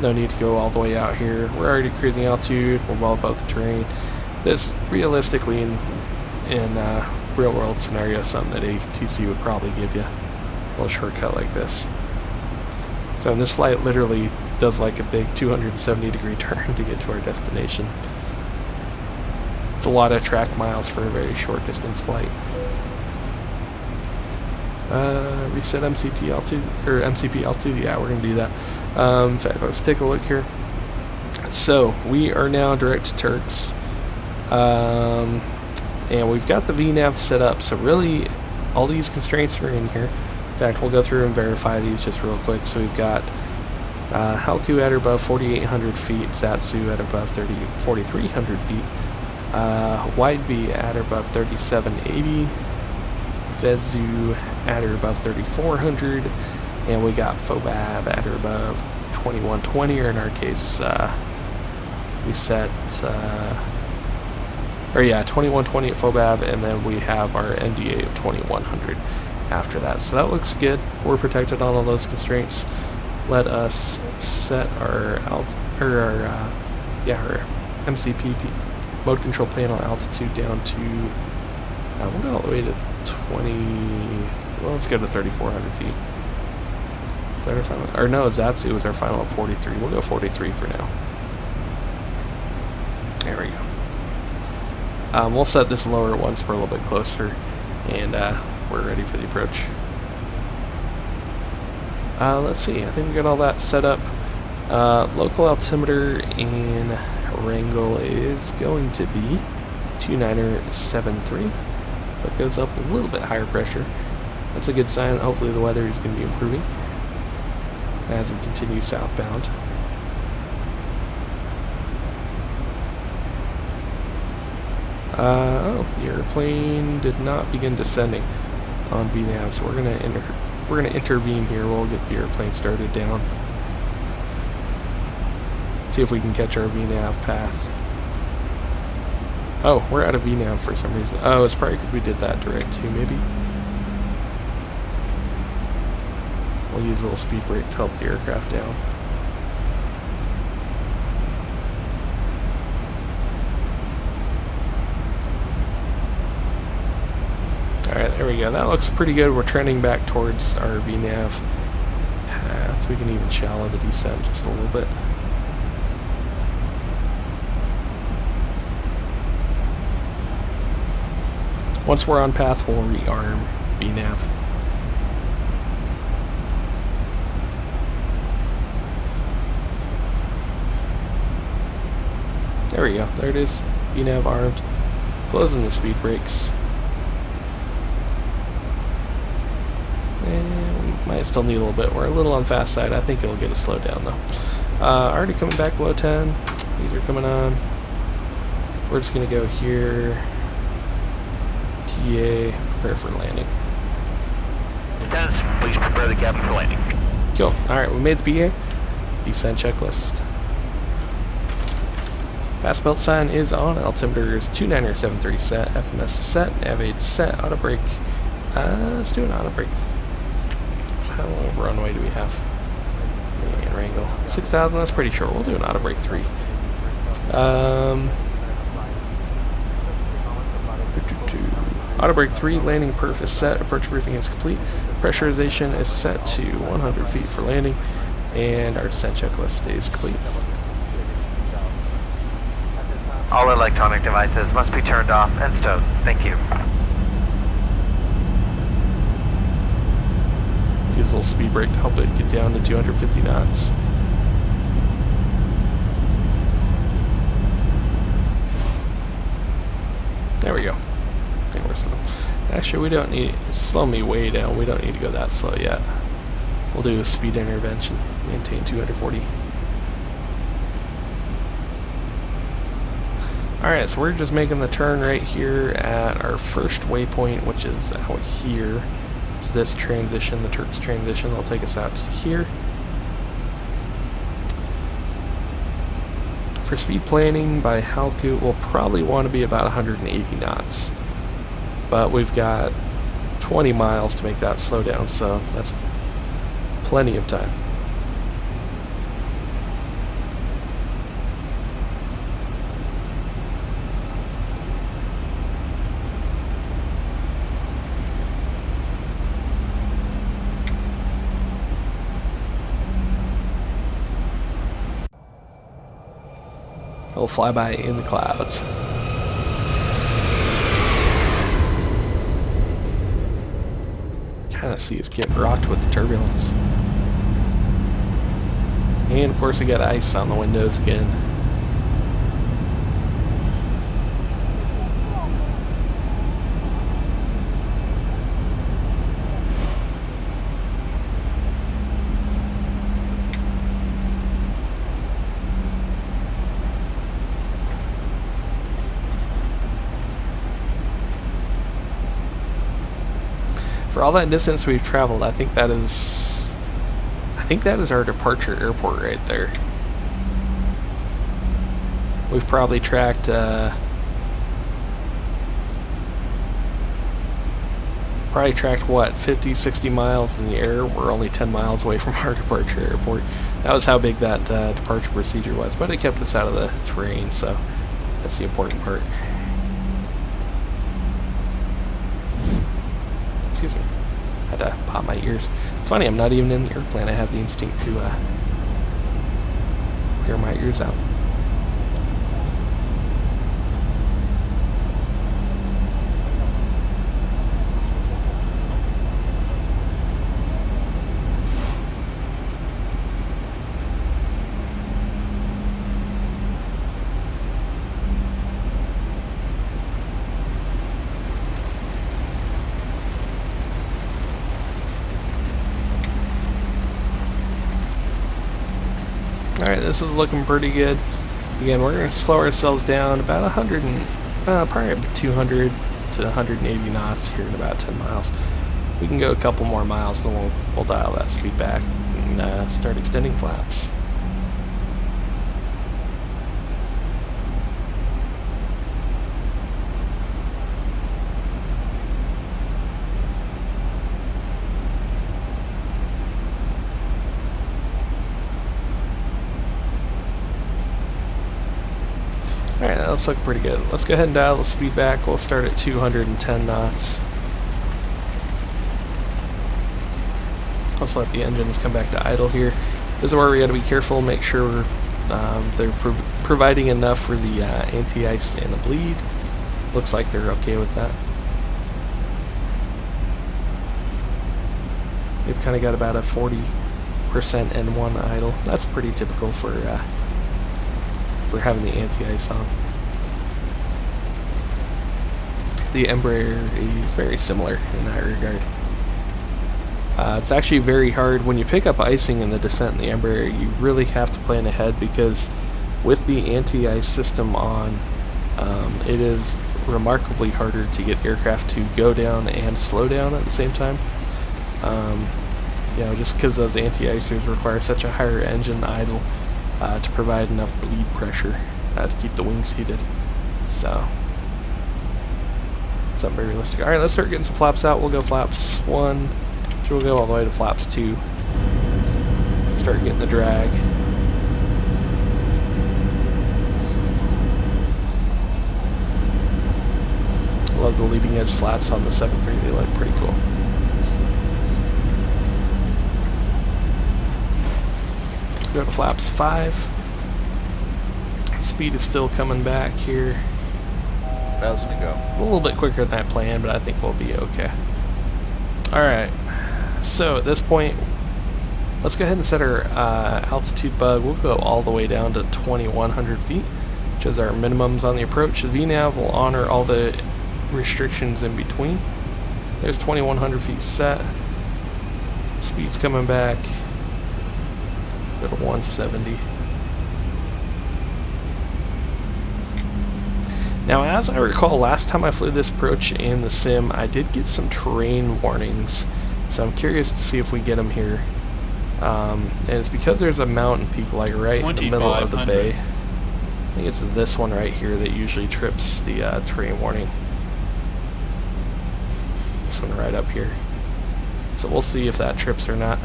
No need to go all the way out here. We're already cruising altitude. We're well above the terrain. This, realistically, in real-world scenario, something that ATC would probably give you. A little shortcut like this. So this flight literally does like a big 270-degree turn to get to our destination. It's a lot of track miles for a very short distance flight. Reset MCT altitude, or MCP altitude, yeah, we're going to do that. In fact, let's take a look here. So, we are now direct to Turks. And we've got the VNAV set up, so really, all these constraints are in here. In fact, we'll go through and verify these just real quick. So we've got Halku at or above 4,800 feet, Zatsu at above 4,300 feet, Wideby at or above 3,780, Vezu at or above 3,400, and we got Fobav at or above 2,120, or in our case, we set, 2,120 at Fobav, and then we have our NDA of 2,100 after that. So that looks good. We're protected on all those constraints. Let us set our our MCP mode control panel altitude down to, we'll go all the way to 20, well, let's go to 3,400 feet. Is that our final? Or no, Zatsu was our final at 43. We'll go 43 for now. There we go. We'll set this lower once we're a little bit closer, and we're ready for the approach. Let's see, I think we got all that set up. Local altimeter in Wrangle is going to be 2973. It goes up a little bit higher pressure. That's a good sign. Hopefully the weather is going to be improving as we continue southbound. Oh, the airplane did not begin descending on VNAV, so we're gonna intervene here. We'll get the airplane started down. See if we can catch our VNAV path. Oh, we're out of VNAV for some reason. Oh, it's probably because we did that direct too, maybe. We'll use a little speed brake to help the aircraft down. Alright, there we go. That looks pretty good. We're trending back towards our VNAV path. We can even shallow the descent just a little bit. Once we're on path, we'll rearm VNAV. There we go. There it is. VNAV armed. Closing the speed brakes. And we might still need a little bit. We're a little on fast side. I think it'll get us slowed down though. Already coming back below 10. These are coming on. We're just going to go here. PA, prepare for landing. Lieutenants, please prepare the cabin for landing. Cool. Alright, we made the PA. Descent checklist. Fast belt sign is on. Altimeter is 29073 set. FMS is set. Nav aid set. Auto brake. Let's do an auto brake. How long of runway do we have? And Wrangle. 6,000, that's pretty short. We'll do an auto brake 3. Auto brake 3, landing perf is set, approach briefing is complete, pressurization is set to 100 feet for landing, and our descent checklist is complete. All electronic devices must be turned off and stowed. Thank you. Use a little speed brake to help it get down to 250 knots. There we go. I think we're slow. Actually, we don't need, slow me way down. We don't need to go that slow yet. We'll do a speed intervention, maintain 240. Alright, so we're just making the turn right here at our first waypoint, which is out here. It's this transition, the Turks transition. They'll take us out to here. For speed planning by Halku, we'll probably want to be about 180 knots. But we've got 20 miles to make that slow down, so that's plenty of time. It'll fly by in the clouds. Kind of see us getting rocked with the turbulence. And of course we got ice on the windows again. For all that distance we've traveled, I think that is our departure airport right there. We've probably tracked what, 50, 60 miles in the air. We're only 10 miles away from our departure airport. That was how big that departure procedure was, but it kept us out of the terrain, so that's the important part. Excuse me. Had to pop my ears. It's funny, I'm not even in the airplane. I have the instinct to clear my ears out. Alright, this is looking pretty good. Again, we're going to slow ourselves down about 100 and probably 200 to 180 knots here in about 10 miles. We can go a couple more miles, then we'll dial that speed back and start extending flaps. Alright, that's looking pretty good. Let's go ahead and dial the speed back. We'll start at 210 knots. Let's let the engines come back to idle here. This is where we got to be careful, make sure they're providing enough for the anti-ice and the bleed. Looks like they're okay with that. We've kind of got about a 40% N1 idle. That's pretty typical for having the anti-ice on. The Embraer is very similar in that regard. It's actually very hard when you pick up icing in the descent in the Embraer. You really have to plan ahead because with the anti-ice system on, it is remarkably harder to get the aircraft to go down and slow down at the same time. You know, just because those anti-icers require such a higher engine idle to provide enough bleed pressure to keep the wings heated. So, something very realistic. Alright, let's start getting some flaps out. We'll go flaps 1. We'll go all the way to flaps 2. Start getting the drag. Love the leading edge slats on the 7.3. They look pretty cool. Go to flaps 5. Speed is still coming back here. 1,000 to go. A little bit quicker than I planned, but I think we'll be okay. Alright, so at this point, let's go ahead and set our altitude bug. We'll go all the way down to 2,100 feet, which is our minimums on the approach. The VNAV will honor all the restrictions in between. There's 2,100 feet set. Speed's coming back. Go to 170. Now, as I recall, last time I flew this approach in the sim, I did get some terrain warnings, so I'm curious to see if we get them here. And it's because there's a mountain peak like right in the middle of the bay. I think it's this one right here that usually trips the terrain warning. This one right up here. So we'll see if that trips or not.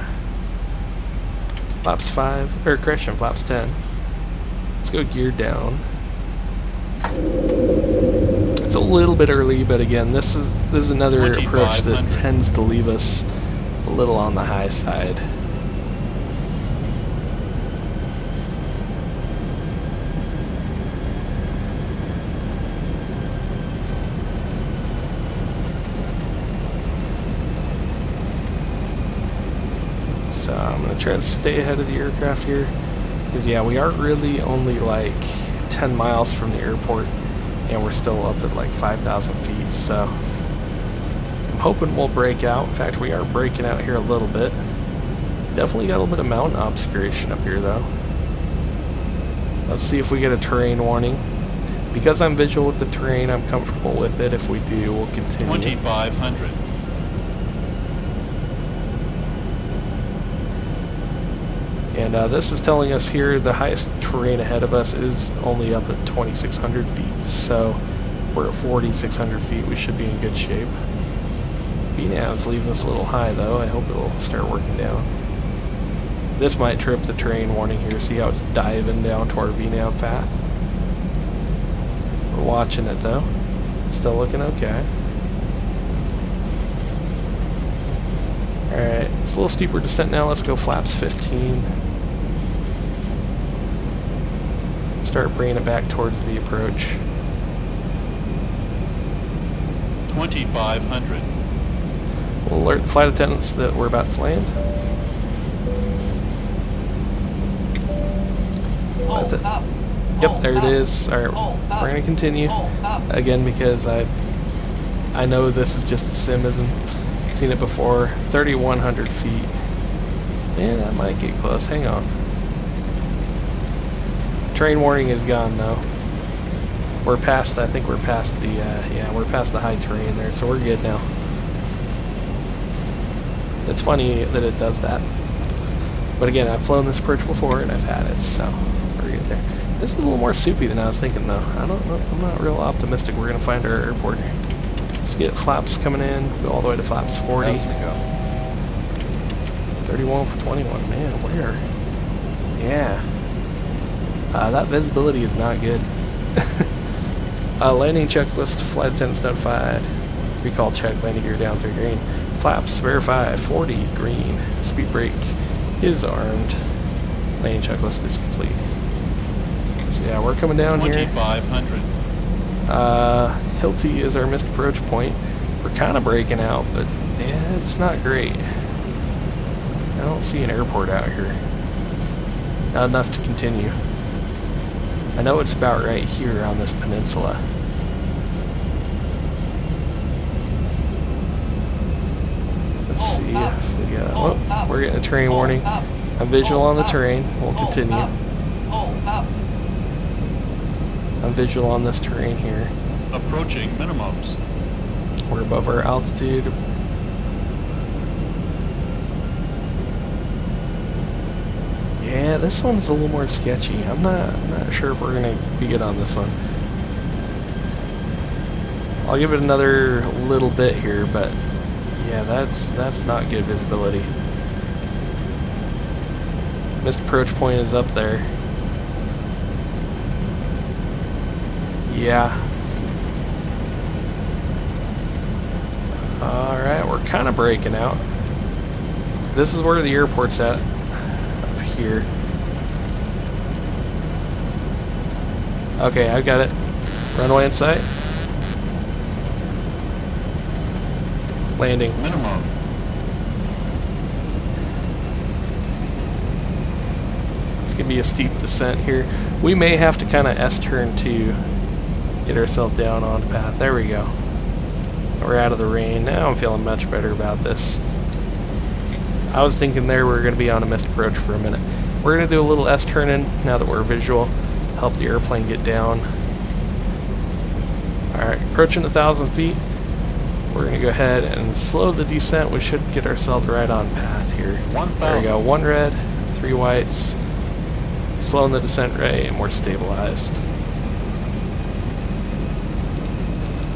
Flaps 5, or correction, flaps 10. Let's go gear down. It's a little bit early, but again, this is another approach that tends to leave us a little on the high side. try to stay ahead of the aircraft here. Because, yeah, we are really only like 10 miles from the airport. And we're still up at like 5,000 feet. So I'm hoping we'll break out. In fact, we are breaking out here a little bit. Definitely got a little bit of mountain obscuration up here, though. Let's see if we get a terrain warning. Because I'm visual with the terrain, I'm comfortable with it. If we do, we'll continue. 2,500. And this is telling us here the highest terrain ahead of us is only up at 2,600 feet. So we're at 4,600 feet. We should be in good shape. VNAV's leaving us a little high, though. I hope it'll start working down. This might trip the terrain warning here. See how it's diving down to our VNAV path? We're watching it, though. Still looking okay. Alright, it's a little steeper descent now. Let's go flaps 15. Start bringing it back towards the approach. 2,500. We'll alert the flight attendants that we're about to land. That's it. Yep, there it is. Alright, we're going to continue. Again, because I know this is just a sim-ism. Seen it before. 3,100 feet. Man, that might get close. Hang on. Terrain warning is gone, though. We're past, I think we're past the, yeah, we're past the high terrain there, so we're good now. It's funny that it does that. But again, I've flown this approach before, and I've had it, so we're good there. This is a little more soupy than I was thinking, though. I don't know, I'm not real optimistic we're going to find our airport. Let's get flaps coming in, go all the way to flaps 40. 31 for 21, man, where? Yeah. That visibility is not good. Landing checklist, flight attendants notified. Recall check, landing gear down 3 green. Flaps verify 40 green. Speed brake is armed. Landing checklist is complete. So yeah, we're coming down 2,500. here. Hilti is our missed approach point. We're kind of breaking out, but yeah, it's not great. I don't see an airport out here. Not enough to continue. I know it's about right here on this peninsula. Let's see if we got... Oh, we're getting a terrain warning. I'm visual on the terrain. We'll continue. I'm visual on this terrain here. Approaching minimums. We're above our altitude. Yeah, this one's a little more sketchy. I'm not sure if we're gonna be good on this one. I'll give it another little bit here, but yeah, that's not good visibility. Missed approach point is up there. Yeah. Alright, we're kind of breaking out. This is where the airport's at. Up here. Okay, I got it. Runway in sight. Landing. Minimum. It's going to be a steep descent here. We may have to kind of S-turn to get ourselves down on the path. There we go. We're out of the rain. Now I'm feeling much better about this. I was thinking there we were going to be on a missed approach for a minute. We're going to do a little S-turn-in now that we're visual. Help the airplane get down. Alright, approaching 1,000 feet. We're going to go ahead and slow the descent. We should get ourselves right on path here. There we go. 1 red, 3 whites. Slowing the descent rate, and we're stabilized.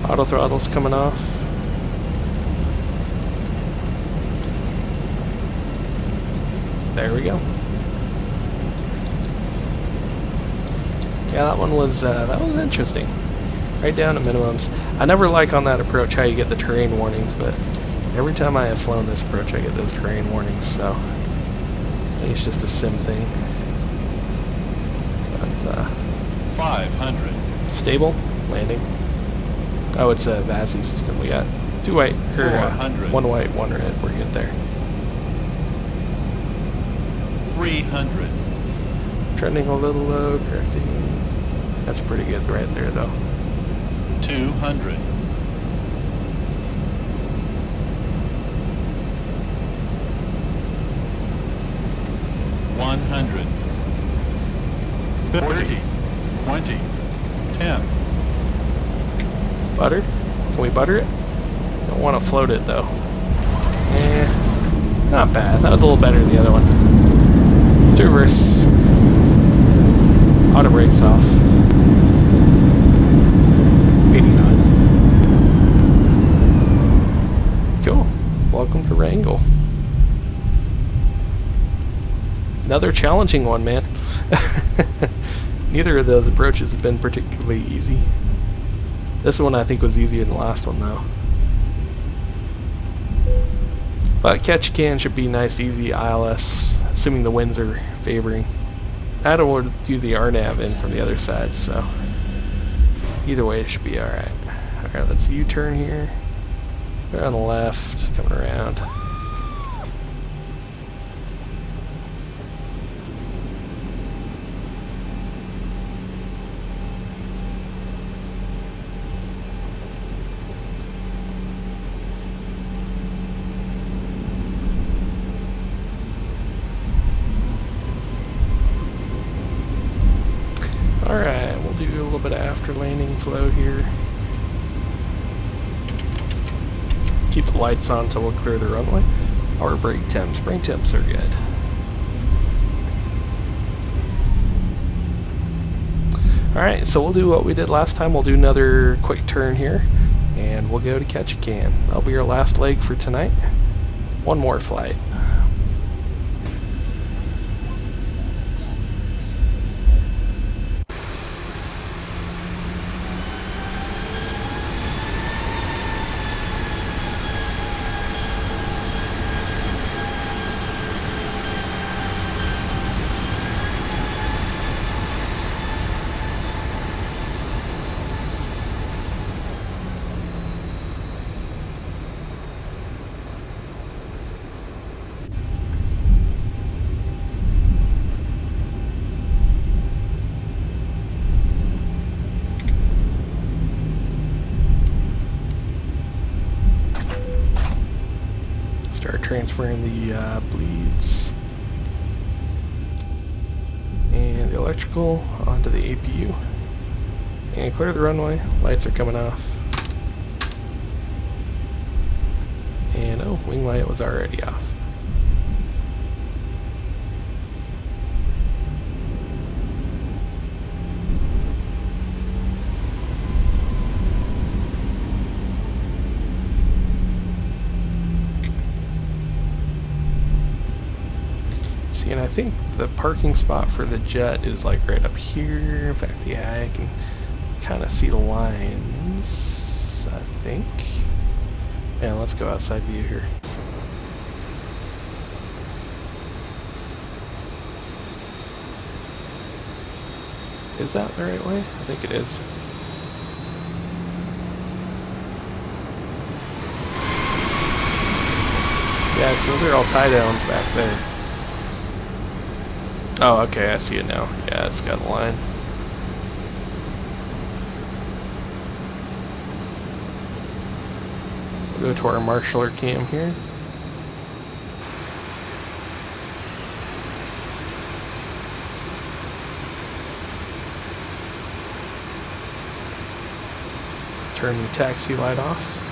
Auto throttle's coming off. There we go. Yeah, that one was interesting. Right down to minimums. I never like on that approach how you get the terrain warnings, but every time I have flown this approach, I get those terrain warnings. So I think it's just a sim thing. But 500. Stable landing. Oh, it's a VASI system. We got 2 white, or 1 white, 1 red. We're good there. 300. Trending a little low, correcting. That's pretty good right there though. 200. 100. 30. 20. 10. Butter? Can we butter it? Don't want to float it though. Not bad. That was a little better than the other one. To reverse. Auto brakes off. 80 knots. Cool. Welcome to Wrangle. Another challenging one, man. Neither of those approaches have been particularly easy. This one I think was easier than the last one though. But Ketchikan should be nice, easy ILS, assuming the winds are favoring. I don't want to do the RNAV in from the other side, so either way it should be alright. Alright, let's U-turn here. Go on the left, coming around. Alright, we'll do a little bit of after landing flow here. Keep the lights on until we'll clear the runway. Our brake temps. Brake temps are good. Alright, so we'll do what we did last time. We'll do another quick turn here, and we'll go to Ketchikan. That'll be our last leg for tonight. One more flight. Start transferring the bleeds and the electrical onto the APU, and clear the runway. Lights are coming off, and oh, wing light was already off. See, and I think the parking spot for the jet is like right up here. In fact, yeah, I can kind of see the lines, I think. Yeah, let's go outside view here. Is that the right way? I think it is. Yeah, because those are all tie downs back there. Oh, okay, I see it now. Yeah, it's got a line. We'll go to our marshaller cam here. Turn the taxi light off.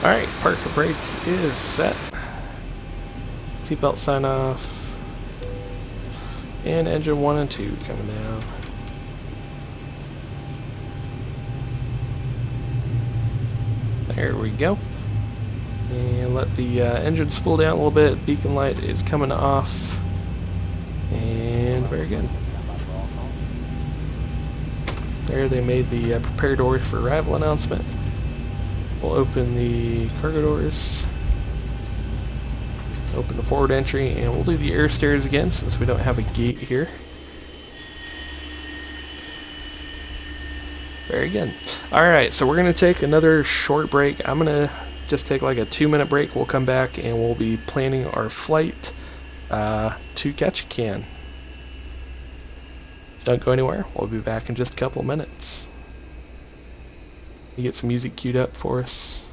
Alright, parker brake is set. Seatbelt sign off. And engine 1 and 2 coming down. There we go. And let the engine spool down a little bit. Beacon light is coming off. And very good. There they made the prepare doors for arrival announcement. We'll open the cargo doors. Open the forward entry, and we'll do the air stairs again since we don't have a gate here. Very good. Alright, so we're going to take another short break. I'm going to just take like a 2-minute break. We'll come back and we'll be planning our flight to Ketchikan. Don't go anywhere. We'll be back in just a couple of minutes. You get some music queued up for us.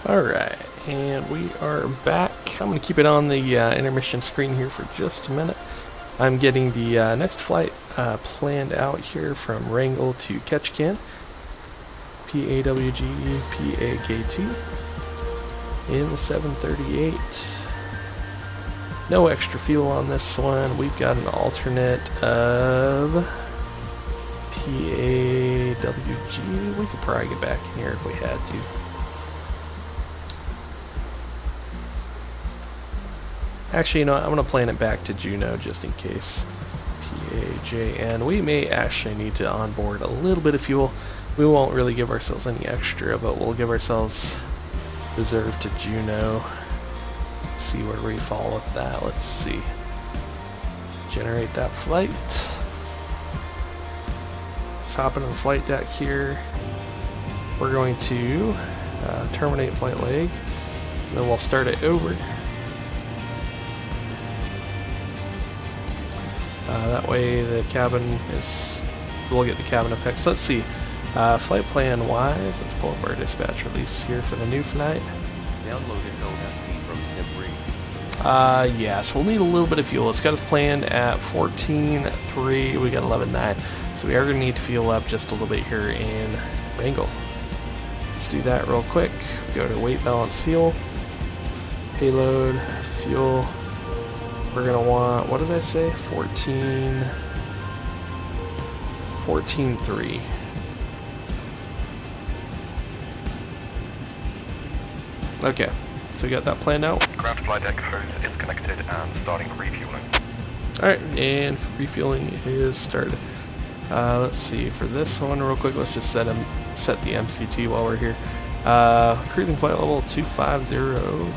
Alright, and we are back. I'm going to keep it on the intermission screen here for just a minute. I'm getting the next flight planned out here from Wrangle to Ketchikan. PAWG PAKT in the 738. No extra fuel on this one. We've got an alternate of PAWG. We could probably get back in here if we had to. Actually, you know what? I'm going to plan it back to Juneau just in case. PAJN. We may actually need to onboard a little bit of fuel. We won't really give ourselves any extra, but we'll give ourselves reserve to Juneau. Let's see where we fall with that. Let's see. Generate that flight. Let's hop into the flight deck here. We're going to terminate flight leg. And then we'll start it over. That way the cabin is, we'll get the cabin effects. Let's see, flight plan wise, let's pull up our dispatch release here for the new flight. Downloaded LFP from SimRead. Yeah, so we'll need a little bit of fuel. It's got us planned at 14.3, we got 11.9, so we are going to need to fuel up just a little bit here in Wrangle. Let's do that real quick. Go to weight balance fuel, payload, fuel. we're gonna want, what did I say? 14.3. Okay, so we got that planned out. Ground flight deck hose is connected and starting refueling. Alright, and refueling is started. Let's see, for this one real quick, let's just set the MCT while we're here. Cruising flight level 250,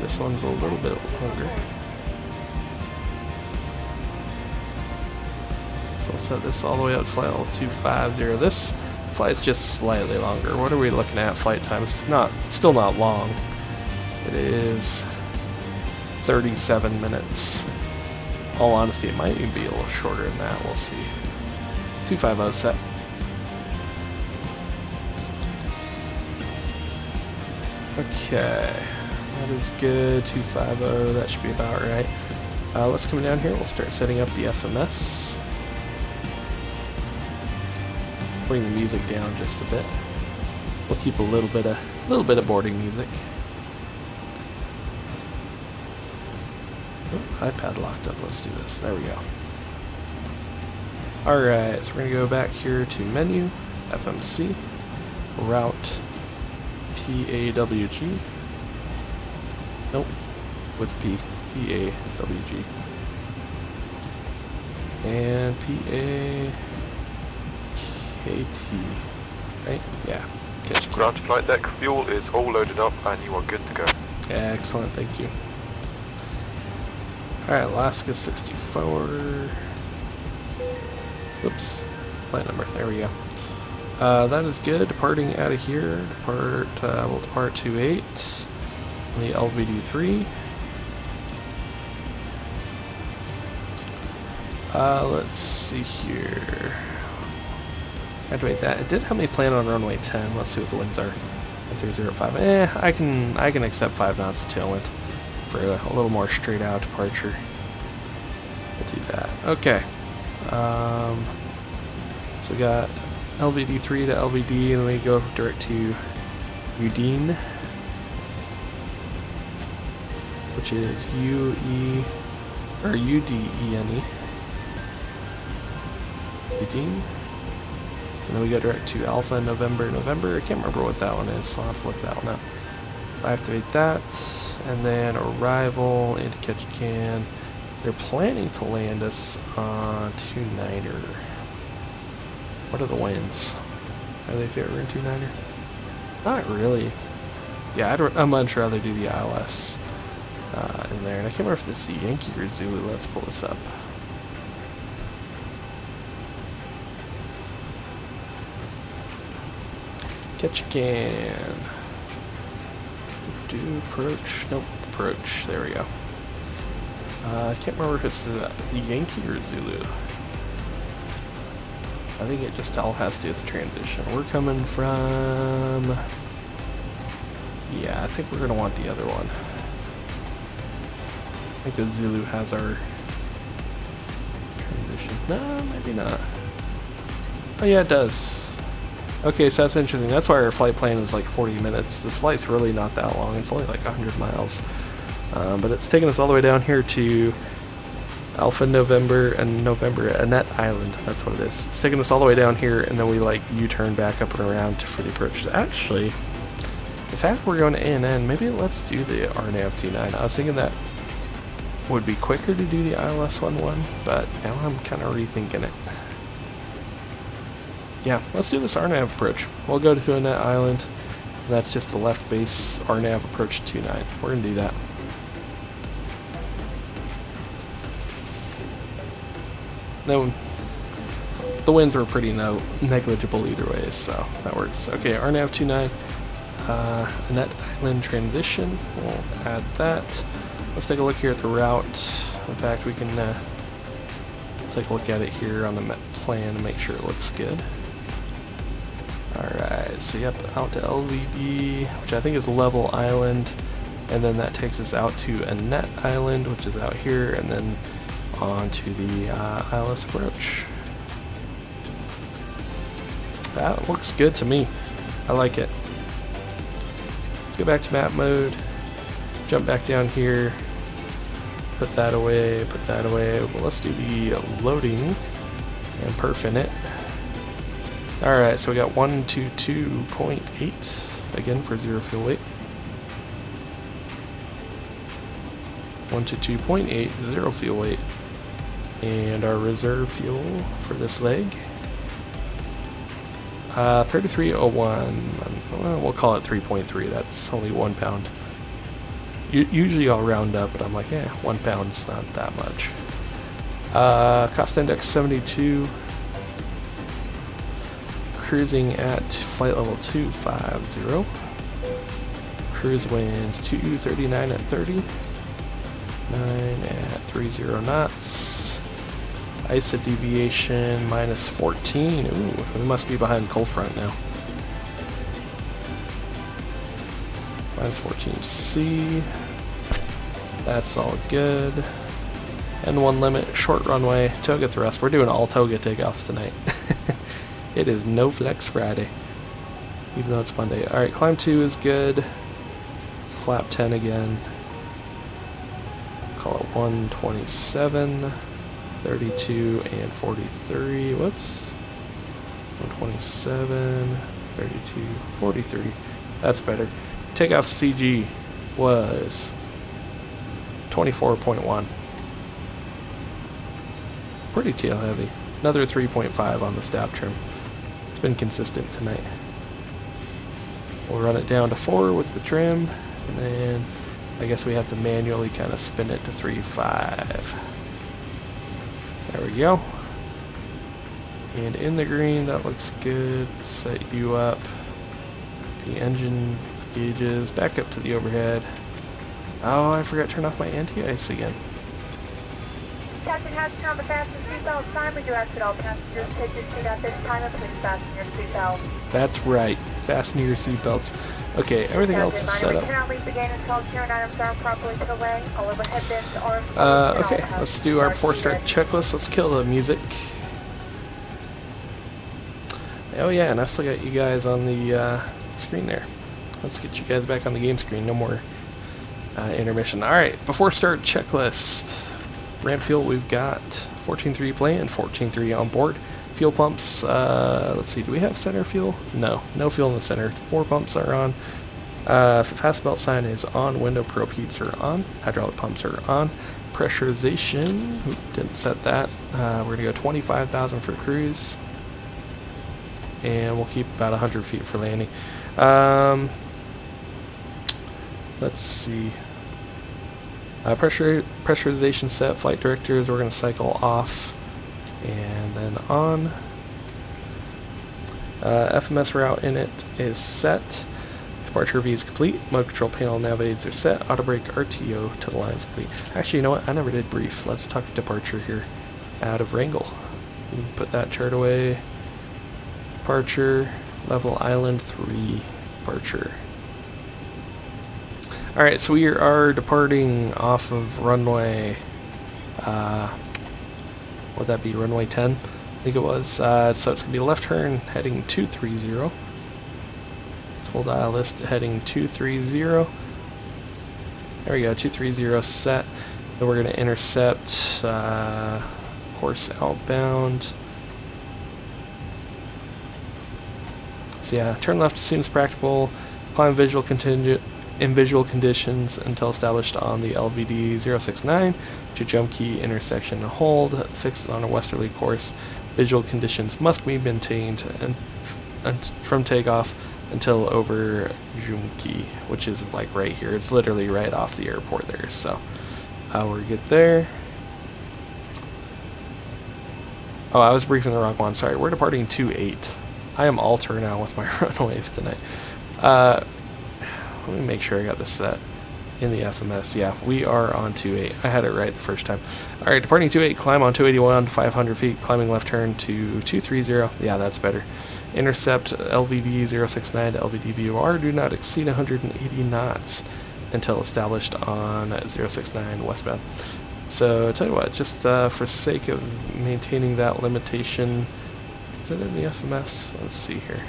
this one's a little bit longer. So we'll set this all the way up to flight level 250. This flight's just slightly longer. What are we looking at flight time? It's still not long. It is 37 minutes. All honesty, it might even be a little shorter than that. We'll see. 250 set. Okay, that is good. 250, that should be about right. Let's come down here. We'll start setting up the FMS. Bring the music down just a bit. We'll keep a little bit of boarding music. Oh, iPad locked up. Let's do this. There we go. Alright, so we're going to go back here to menu, FMC, route, PAWG. Nope, with P, PAWG. And PAKT, right? Yeah, Ketchikan. Ground flight deck fuel is all loaded up and you are good to go. Yeah, excellent, thank you. Alright, Alaska 64. Oops, flight number, there we go. That is good, departing out of here. We'll depart 28 on the LVD3. Let's see here. Graduate that. It did have me plan on runway 10. Let's see what the winds are. 305. I can accept 5 knots of tailwind for a little more straight out departure. We'll do that. Okay. So we got LVD3 to LVD, and then we go direct to Udine, which is UDENE. Udine. And then we go direct to Alpha November. I can't remember what that one is, so I'll have to look that one up. I'll activate that, and then arrival into Ketchikan. They're planning to land us on 29er. What are the winds? Are they favoring 29er? Not really. Yeah, I'd much rather do the ILS in there. And I can't remember if this is Yankee or Zulu. Let's pull this up. Ketchikan. Do approach. Nope, approach. There we go. I can't remember if it's the Yankee or Zulu. I think it just all has to do with the transition. We're coming from... Yeah, I think we're going to want the other one. I think the Zulu has our transition. No, maybe not. Oh yeah, it does. Okay, so that's interesting. That's why our flight plan is like 40 minutes. This flight's really not that long. It's only like 100 miles. But it's taking us all the way down here to Alpha November and November Annette Island. That's what it is. It's taking us all the way down here, and then we like U-turn back up and around for the approach. Actually, the fact that we're going to ANN, maybe let's do the RNAV 29. I was thinking that would be quicker to do the ILS 11, but now I'm kind of rethinking it. Yeah, let's do this RNAV approach. We'll go to Annette Island. And that's just a left base RNAV approach to 29. We're going to do that. No, the winds were pretty negligible either way, so that works. Okay, RNAV 29, Annette Island transition. We'll add that. Let's take a look here at the route. In fact, we can take a look at it here on the plan to make sure it looks good. Alright, so yep, out to LVD, which I think is Level Island, and then that takes us out to Annette Island, which is out here, and then on to the ILS approach. That looks good to me. I like it. Let's go back to map mode, jump back down here, Put that away, put that away. Well, let's do the loading and perf in it. Alright, so we got 122.8 again for 0 fuel weight. 122.8, 0 fuel weight. And our reserve fuel for this leg. 3301. Well, we'll call it 3.3. That's only 1 pound. Usually I'll round up, but I'm like, 1 pound's not that much. Cost index 72. Cruising at flight level 250. Cruise winds 239 at 30. 9 at 30 knots. ISA deviation minus 14. Ooh, we must be behind cold front now. Minus 14C. That's all good. N1 limit, short runway, toga thrust. We're doing all toga takeoffs tonight. It is no flex Friday, even though it's Monday. Alright, climb 2 is good. Flap 10 again. Call it 127, 32, and 43. Whoops. 127, 32, 43. That's better. Takeoff CG was 24.1. Pretty tail heavy. Another 3.5 on the stab trim. It's been consistent tonight. We'll run it down to 4 with the trim, and then I guess we have to manually kind of spin it to 3.5. There we go. And in the green, that looks good. Set you up. The engine gauges back up to the overhead. Oh, I forgot to turn off my anti-ice again. Captain Hatch on the fasten seatbelt sign. We do ask that all passengers take your seat at this time and please fasten your seatbelt. That's right. Fasten your seatbelts. Okay, everything else is set up. We cannot leave the gate until carrying items are properly put away. All overhead bins are okay, let's do our before start checklist. Let's kill the music. Oh yeah, and I still got you guys on the screen there. Let's get you guys back on the game screen. No more intermission. Alright, before start checklist. Ramp fuel, we've got 14.3 planned, 14.3 on board. Fuel pumps, let's see, do we have center fuel? No fuel in the center. 4 pumps are on. Fast belt sign is on. Window probe heats are on. Hydraulic pumps are on. Pressurization, didn't set that. We're going to go 25,000 for cruise. And we'll keep about 100 feet for landing. Let's see. Pressurization set. Flight directors, we're going to cycle off and then on. FMS route in it is set. Departure V is complete. Mode control panel nav aids are set. Auto brake RTO to the line is complete. Actually, you know what? I never did brief. Let's talk departure here. Out of Wrangle. You can put that chart away. Departure. Level Island 3. Departure. Alright, so we are departing off of runway, would that be runway 10? I think it was. So it's going to be a left turn heading 230. Full dial list heading 230. There we go, 230 set. Then we're going to intercept course outbound. So yeah, turn left as soon as practical. Climb visual contingent. In visual conditions until established on the LVD 069 to jump key intersection and hold. Fixes on a westerly course. Visual conditions must be maintained and from takeoff until over Jumki, which is like right here. It's literally right off the airport there. So we're good there. Oh, I was briefing the wrong one. Sorry, we're departing 28. I am alter now with my runways tonight. Let me make sure I got this set in the FMS. Yeah, we are on 28. I had it right the first time. Alright, departing 28, climb on 281 to 500 feet, climbing left turn to 230. Yeah, that's better. Intercept LVD 069 to LVD VOR. Do not exceed 180 knots until established on 069 westbound. So, I'll tell you what, just for sake of maintaining that limitation, is it in the FMS? Let's see here.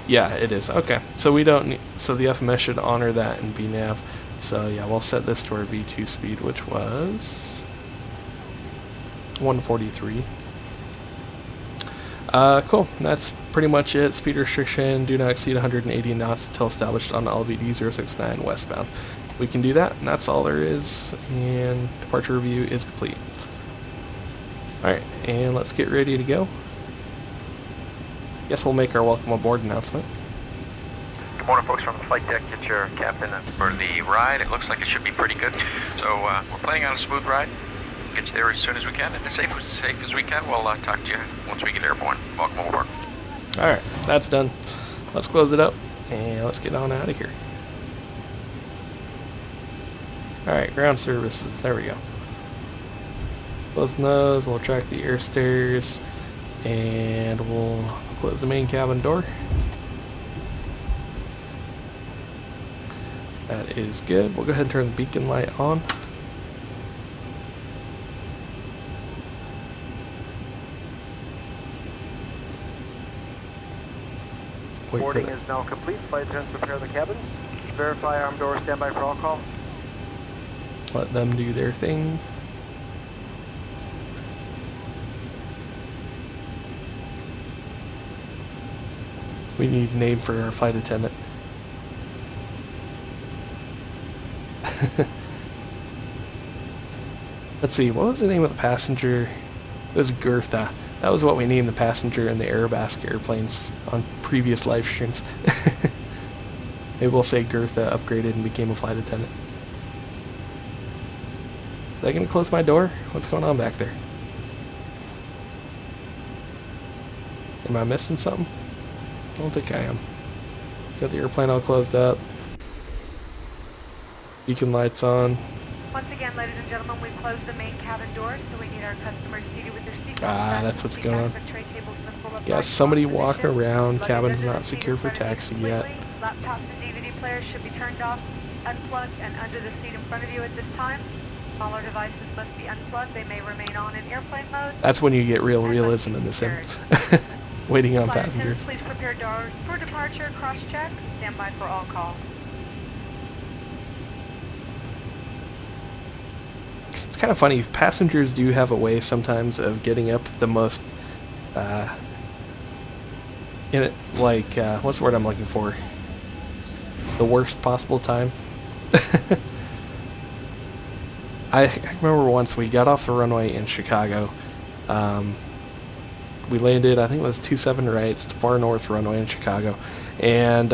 Yeah, it is. Okay, so we don't need, so the FMS should honor that in VNAV. So yeah, we'll set this to our V2 speed, which was 143. Cool. That's pretty much it. Speed restriction, do not exceed 180 knots until established on LVD 069 westbound. We can do that, and that's all there is, and departure review is complete. Alright, and let's get ready to go. Guess we'll make our welcome aboard announcement. Good morning, folks from the flight deck. Get your captain for the ride. It looks like it should be pretty good. So we're planning on a smooth ride. Get you there as soon as we can, and as safe as we can. We'll talk to you once we get airborne. Welcome aboard. Alright, that's done. Let's close it up, and let's get on out of here. Alright, ground services. There we go. Close nose, we'll track the air stairs, and we'll close the main cabin door. That is good. We'll go ahead and turn the beacon light on. Boarding is now complete. Flight attendants prepare the cabins. Verify arm door, standby for all call. Let them do their thing. We need a name for our flight attendant. Let's see, what was the name of the passenger? It was Gertha. That was what we named the passenger in the Airbask airplanes on previous live streams. Maybe we'll say Gertha upgraded and became a flight attendant. Is that gonna close my door? What's going on back there? Am I missing something? I don't think I am. Got the airplane all closed up. Beacon lights on. Once again, ladies and gentlemen, we've closed the main cabin doors, so we need our customers seated with their seatbelts. Ah, that's what's going on. Got somebody walking around. Cabin's not secure for taxi yet. Laptops and DVD players should be turned off, unplugged, and under the seat in front of you at this time. All our devices must be unplugged. They may remain on in airplane mode. That's when you get real realism in the sim. Waiting on passengers. Please prepare doors for departure. Cross-check. Stand by for all call. It's kind of funny. Passengers do have a way sometimes of getting up the most, in it, like, what's the word I'm looking for? The worst possible time. I remember once we got off the runway in Chicago. We landed, I think it was 27 right, it's the far north runway in Chicago. And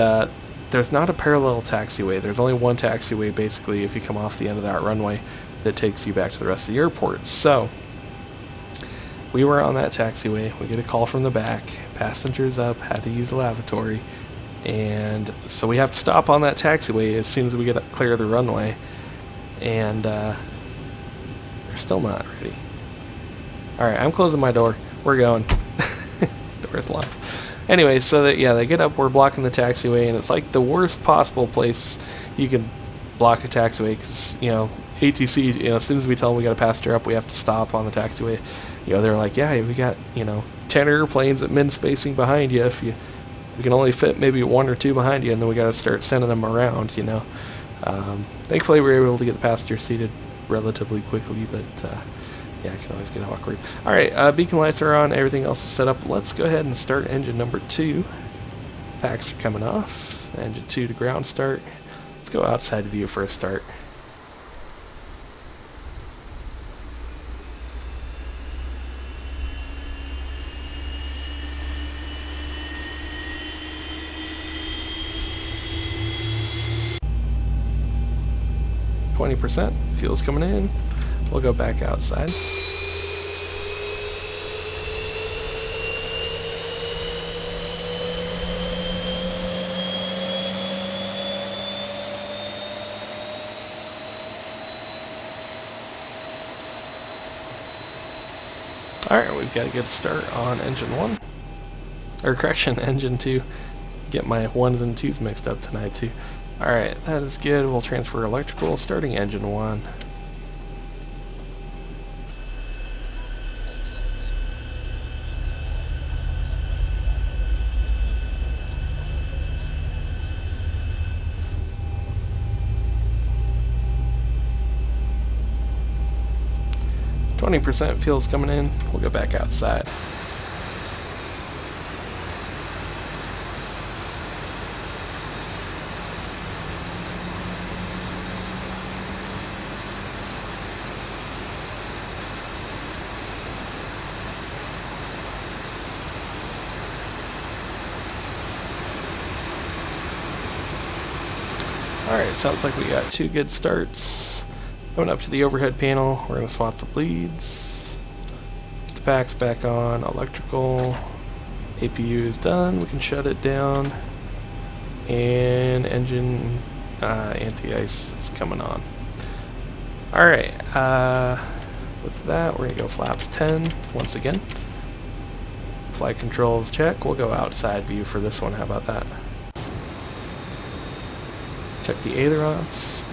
there's not a parallel taxiway. There's only one taxiway, basically, if you come off the end of that runway, that takes you back to the rest of the airport. So we were on that taxiway. We get a call from the back. Passengers up, had to use the lavatory. And so we have to stop on that taxiway as soon as we get clear of the runway. And they're still not ready. Alright, I'm closing my door. We're going. Door's locked. Anyway, so that, yeah, they get up, we're blocking the taxiway, and it's like the worst possible place you can block a taxiway, because, you know, ATC, you know, as soon as we tell them we got a passenger up, we have to stop on the taxiway. You know, they're like, yeah, we got, you know, 10 airplanes at min spacing behind you. If you, we can only fit maybe one or two behind you, and then we got to start sending them around, you know. Thankfully, we were able to get the passenger seated relatively quickly, but yeah, it can always get awkward. Alright, beacon lights are on, everything else is set up. Let's go ahead and start engine number 2. Packs are coming off. Engine 2 to ground start. Let's go outside view for a start. %. Fuel's coming in. We'll go back outside. Alright, we've got a good start on engine 1. Or correction, engine 2. Get my 1s and 2s mixed up tonight too. Alright, that is good. We'll transfer electrical, starting engine 1. 20% fuel's coming in. We'll go back outside. Alright, sounds like we got 2 good starts. Going up to the overhead panel, we're going to swap the bleeds. The pack's back on, electrical, APU is done, we can shut it down. And engine anti-ice is coming on. Alright, with that we're going to go flaps 10 once again. Flight controls check, we'll go outside view for this one, how about that? Check the ailerons,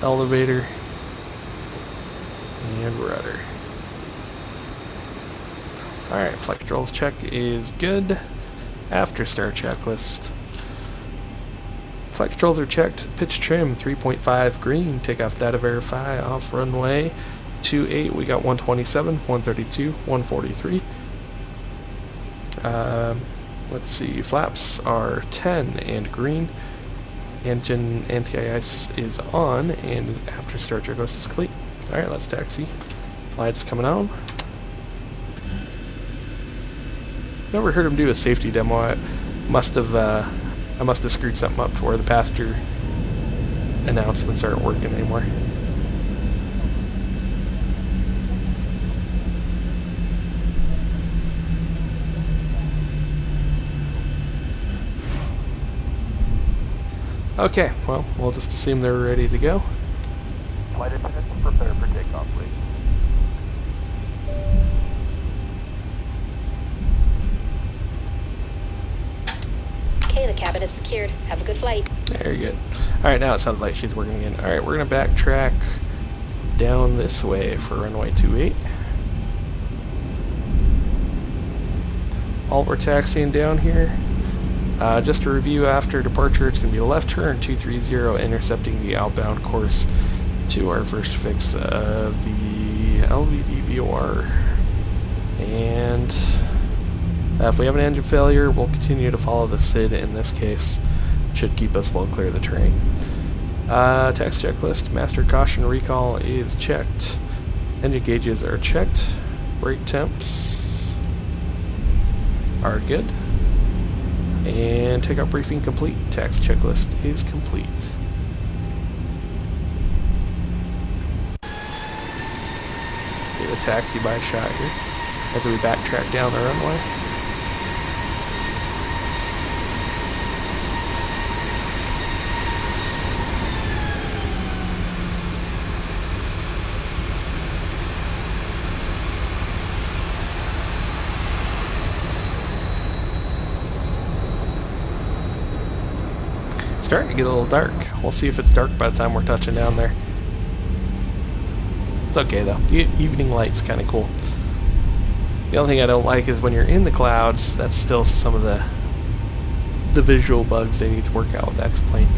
elevator, and rudder. Alright, flight controls check is good. After start checklist. Flight controls are checked. Pitch trim 3.5 green. Takeoff data verify off runway 28. We got 127, 132, 143. Let's see, flaps are 10 and green. Engine anti-ice is on, and after start checklist is complete. Alright, let's taxi. Flight's coming on. Never heard him do a safety demo. I must have screwed something up to where the passenger announcements aren't working anymore. Okay, well, we'll just assume they're ready to go. Flight attendants, prepare for takeoff, please. Okay, the cabin is secured. Have a good flight. Very good. Alright, now it sounds like she's working again. Alright, we're going to backtrack down this way for runway 28. While we're taxiing down here, just to review, after departure, it's going to be a left turn 230, intercepting the outbound course to our first fix of the LVD VOR. And if we have an engine failure, we'll continue to follow the SID in this case. Should keep us well clear of the terrain. Tax checklist, master caution recall is checked. Engine gauges are checked. Brake temps are good. And takeoff briefing complete. Tax checklist is complete. Get a taxi by shot here as we backtrack down the runway. Starting to get a little dark. We'll see if it's dark by the time we're touching down there. It's okay though. The evening light's kind of cool. The only thing I don't like is when you're in the clouds, that's still some of the visual bugs they need to work out with X-Plane.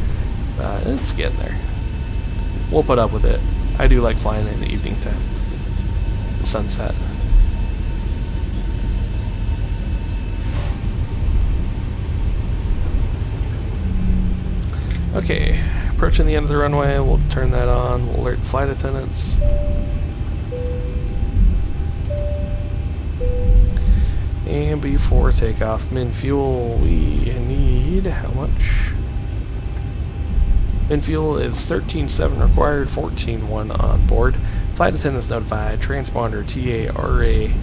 It's getting there. We'll put up with it. I do like flying in the evening time. The sunset. Okay, approaching the end of the runway, we'll turn that on, we'll alert the flight attendants. And before takeoff, min fuel, we need how much? Min fuel is 13.7 required, 14.1 on board. Flight attendants notified, transponder TARA.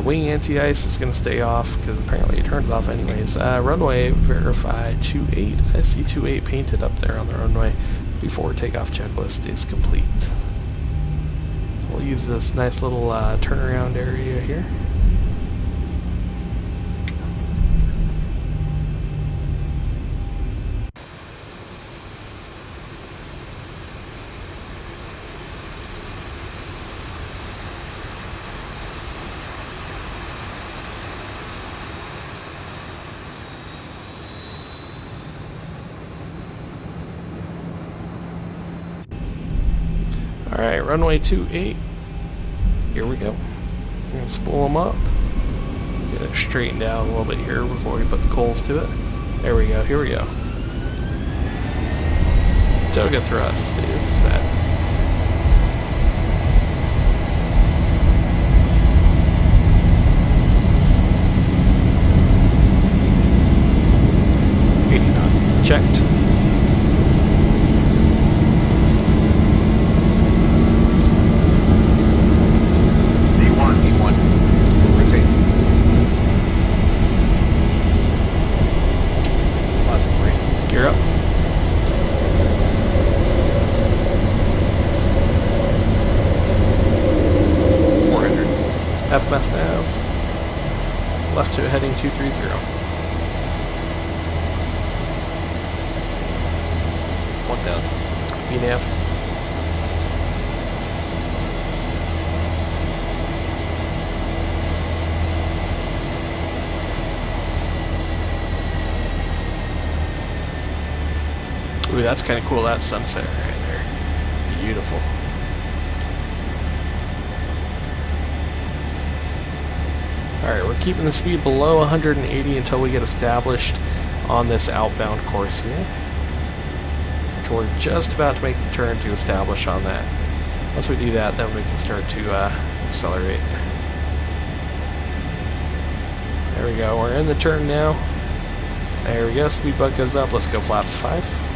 Wing anti-ice is going to stay off because apparently it turns off anyways. Runway verify 28. I see 28 painted up there on the runway. Before takeoff checklist is complete. We'll use this nice little turnaround area here. Alright, runway 28. Here we go. I'm gonna spool them up. Get it straightened out a little bit here before we put the coals to it. There we go, here we go. Toga thrust is set. Checked. D1. Rotate. Positive brake. You're up. FMS nav. Left to heading 230. 1000. VNAV. Ooh, that's kind of cool, that sunset right there. Beautiful. Alright, we're keeping the speed below 180 until we get established on this outbound course here. Which we're just about to make the turn to establish on that. Once we do that, then we can start to accelerate. There we go, we're in the turn now. There we go, speed bug goes up, let's go flaps 5.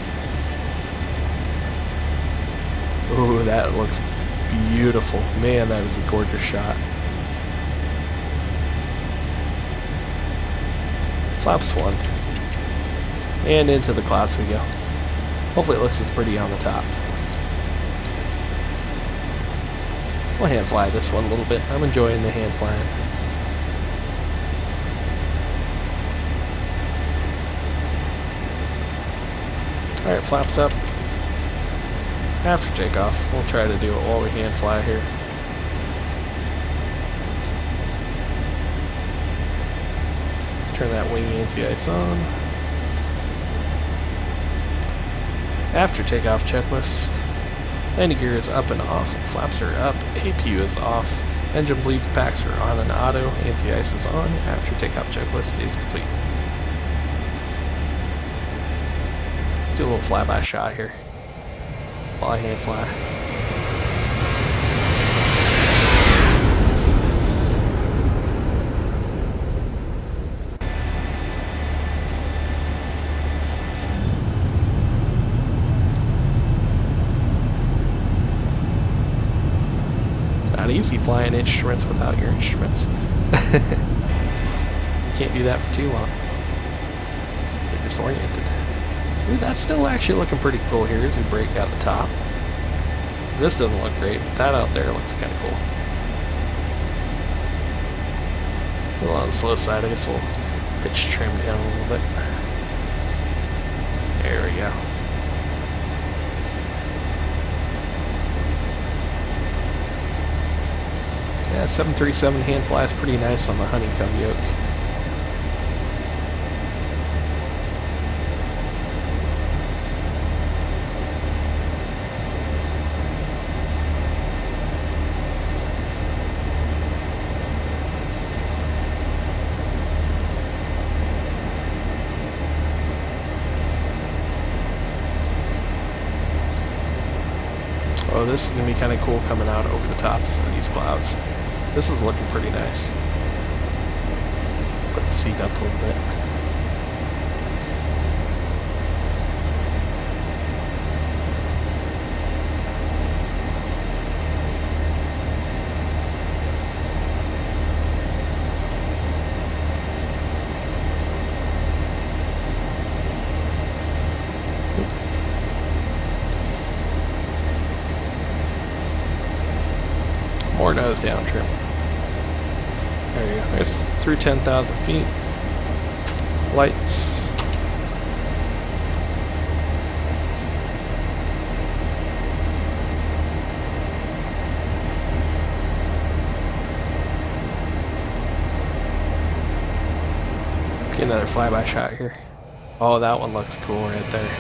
Ooh, that looks beautiful. Man, that is a gorgeous shot. Flaps 1. And into the clouds we go. Hopefully it looks as pretty on the top. We'll hand fly this one a little bit. I'm enjoying the hand flying. Alright, flaps up. After takeoff, we'll try to do it while we hand fly here. Turn that wing anti-ice on. After takeoff checklist, landing gear is up and off, flaps are up, APU is off, engine bleeds packs are on and auto, anti-ice is on, after takeoff checklist is complete. Let's do a little flyby shot here while I hand fly. Easy flying instruments without your instruments. Can't do that for too long. Get disoriented. Ooh, that's still actually looking pretty cool here as we break out the top. This doesn't look great, but that out there looks kind of cool. A little on the slow side, I guess we'll pitch trim down a little bit. There we go. Yeah, 737 hand flies pretty nice on the honeycomb yoke. Oh, this is going to be kind of cool coming out over the tops of these clouds. This is looking pretty nice. Put the seat up a little bit. More nose down trim. There you go. There's through 10,000 feet. Lights. Let's get another flyby shot here. Oh, that one looks cool right there.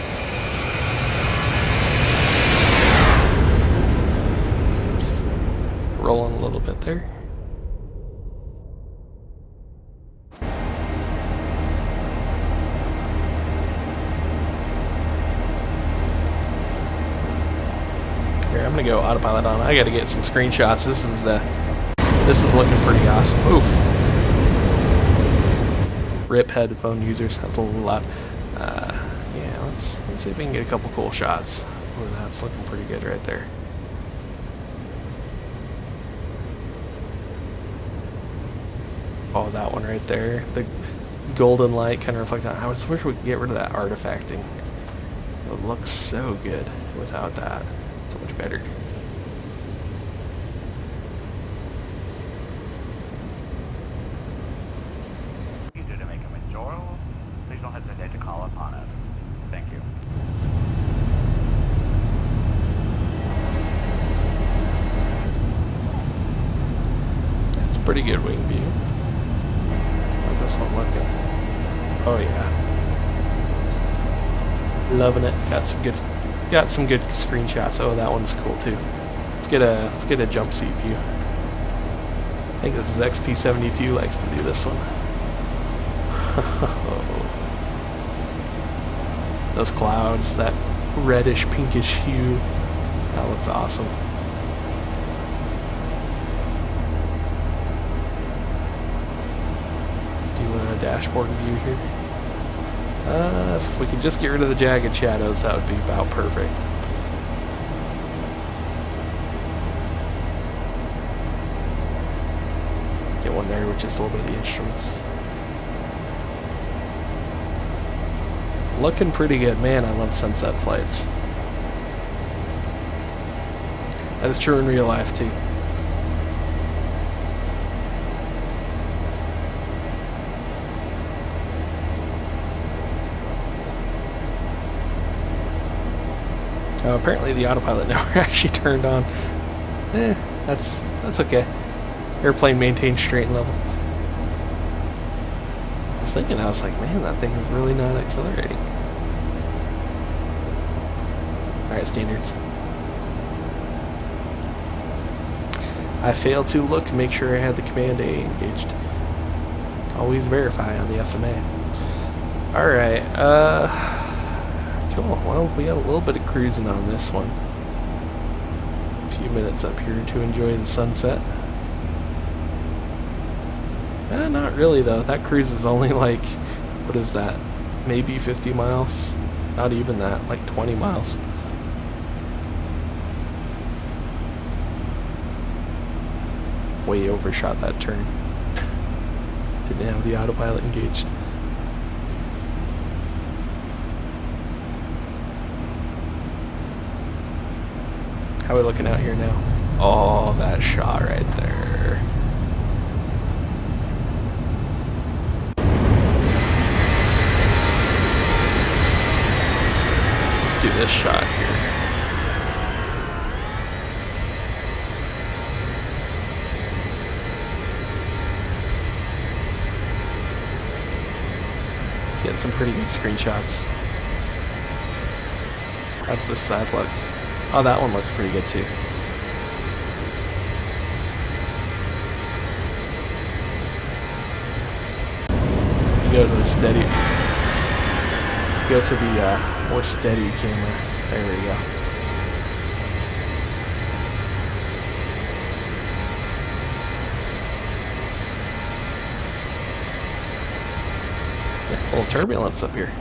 rolling a little bit there. Here, I'm gonna go autopilot on. I gotta get some screenshots. This is looking pretty awesome. Oof. RIP headphone users. That's a little loud. Yeah, let's see if we can get a couple cool shots. Ooh, that's looking pretty good right there. Oh, that one right there. The golden light kind of reflects on. I wish we could get rid of that artifacting. It looks so good without that. So much better. You do to make them enjoyable. Please don't hesitate to call upon us. Thank you. That's a pretty good wing view. How's this one looking? Oh yeah. Loving it. Got some good screenshots. Oh, that one's cool too. Let's get a jump seat view. I think this is XP72 likes to do this one. Those clouds, that reddish pinkish hue. That looks awesome. Do a dashboard view here. If we could just get rid of the jagged shadows, that would be about perfect. Get one there with just a little bit of the instruments. Looking pretty good. Man, I love sunset flights. That is true in real life, too. Apparently the autopilot never actually turned on. That's okay. Airplane maintains straight and level. I was thinking, I was like, man, that thing is really not accelerating. Alright, standards. I failed to look, make sure I had the command A engaged. Always verify on the FMA. Alright, cool. Well, we got a little bit of cruising on this one. A few minutes up here to enjoy the sunset. Not really, though. That cruise is only like, what is that? Maybe 50 miles? Not even that, like 20 miles. Way overshot that turn. Didn't have the autopilot engaged. How are we looking out here now? Oh, that shot right there. Let's do this shot here. Getting some pretty good screenshots. That's the side look. Oh, that one looks pretty good too. You go to the steady. Go to the more steady camera. There we go. Yeah, a little turbulence up here.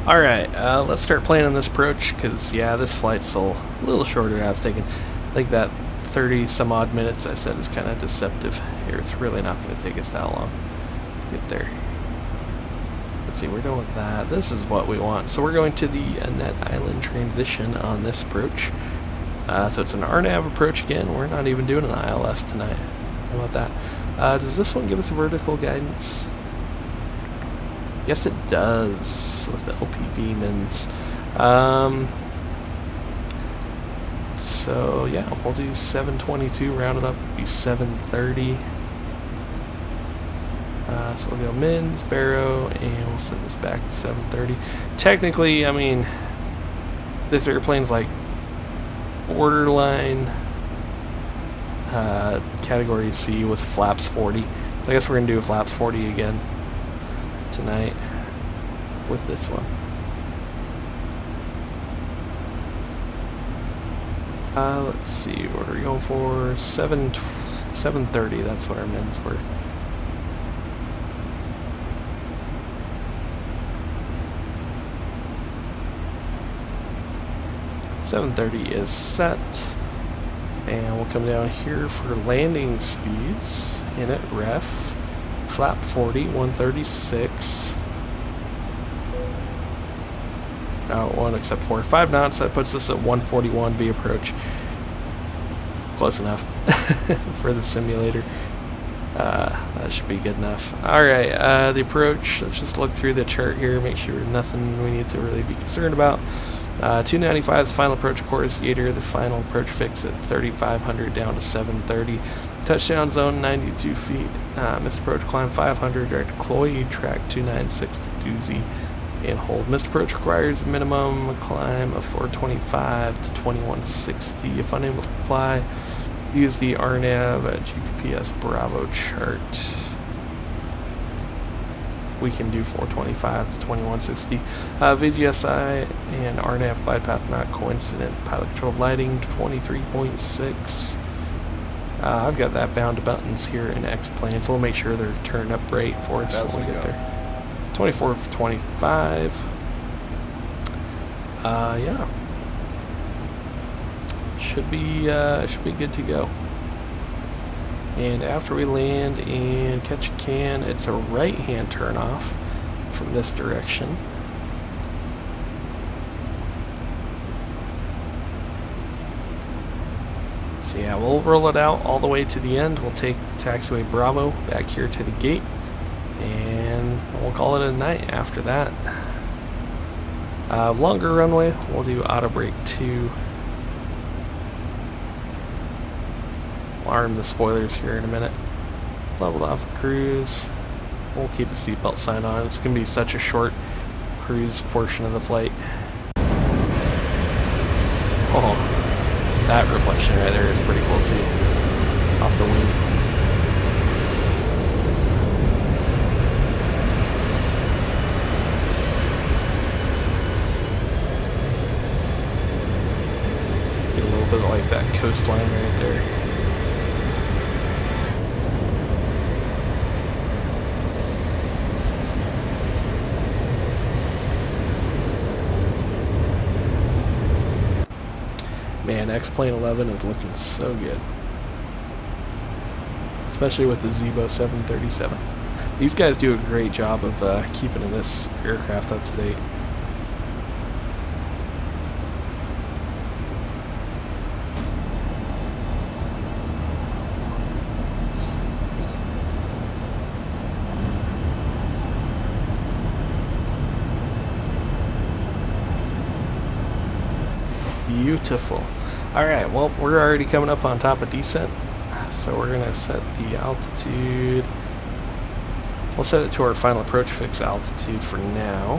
Alright, let's start planning this approach, because, yeah, this flight's a little shorter than I was thinking. I think that 30 some odd minutes I said is kind of deceptive here. It's really not going to take us that long to get there. Let's see, we're done with that. This is what we want. So we're going to the Annette Island transition on this approach. So it's an RNAV approach again. We're not even doing an ILS tonight. How about that? Does this one give us vertical guidance? Yes, it does, with the LPV mins. So, yeah, we'll do 722, round it up, be 730. So we'll go mins, barrow, and we'll set this back to 730. Technically, I mean, this airplane's like borderline category C with flaps 40. So I guess we're going to do flaps 40 again tonight with this one. Let's see, what are we going for? 730, that's what our mins were. $730 is set, and we'll come down here for landing speeds. In it, ref, flap 40, 136. One except for 5 knots. That puts us at 141 V approach. Close enough for the simulator. That should be good enough. Alright, the approach. Let's just look through the chart here, make sure nothing we need to really be concerned about. 295 is the final approach course gator. The final approach fix at 3,500 down to 730. Touchdown zone 92 feet. Missed approach climb 500. Direct Cloyd track 296 to Doozy. And hold. Missed approach requires a minimum climb of 425 to 2160. If unable to comply, use the RNAV GPS Bravo chart. We can do 425 to 2160. VGSI and RNAV glide path not coincident. Pilot controlled lighting 23.6. I've got that bound to buttons here in X-Plane, so we'll make sure they're turned up right for us when we get there. 24 for 25. Yeah. Should be good to go. And after we land in Ketchikan, it's a right-hand turnoff from this direction. So yeah, we'll roll it out all the way to the end. We'll take taxiway Bravo back here to the gate, and we'll call it a night after that. Longer runway, we'll do auto brake 2. We'll arm the spoilers here in a minute. Leveled off cruise. We'll keep the seatbelt sign on. It's going to be such a short cruise portion of the flight. Oh, that reflection right there is pretty cool too, off the wing. Get a little bit of like that coastline right there. Man, X-Plane 11 is looking so good. Especially with the Zibo 737. These guys do a great job of keeping this aircraft up to date. Beautiful. Alright, well, we're already coming up on top of descent, so we're going to set the altitude. We'll set it to our final approach fix altitude for now,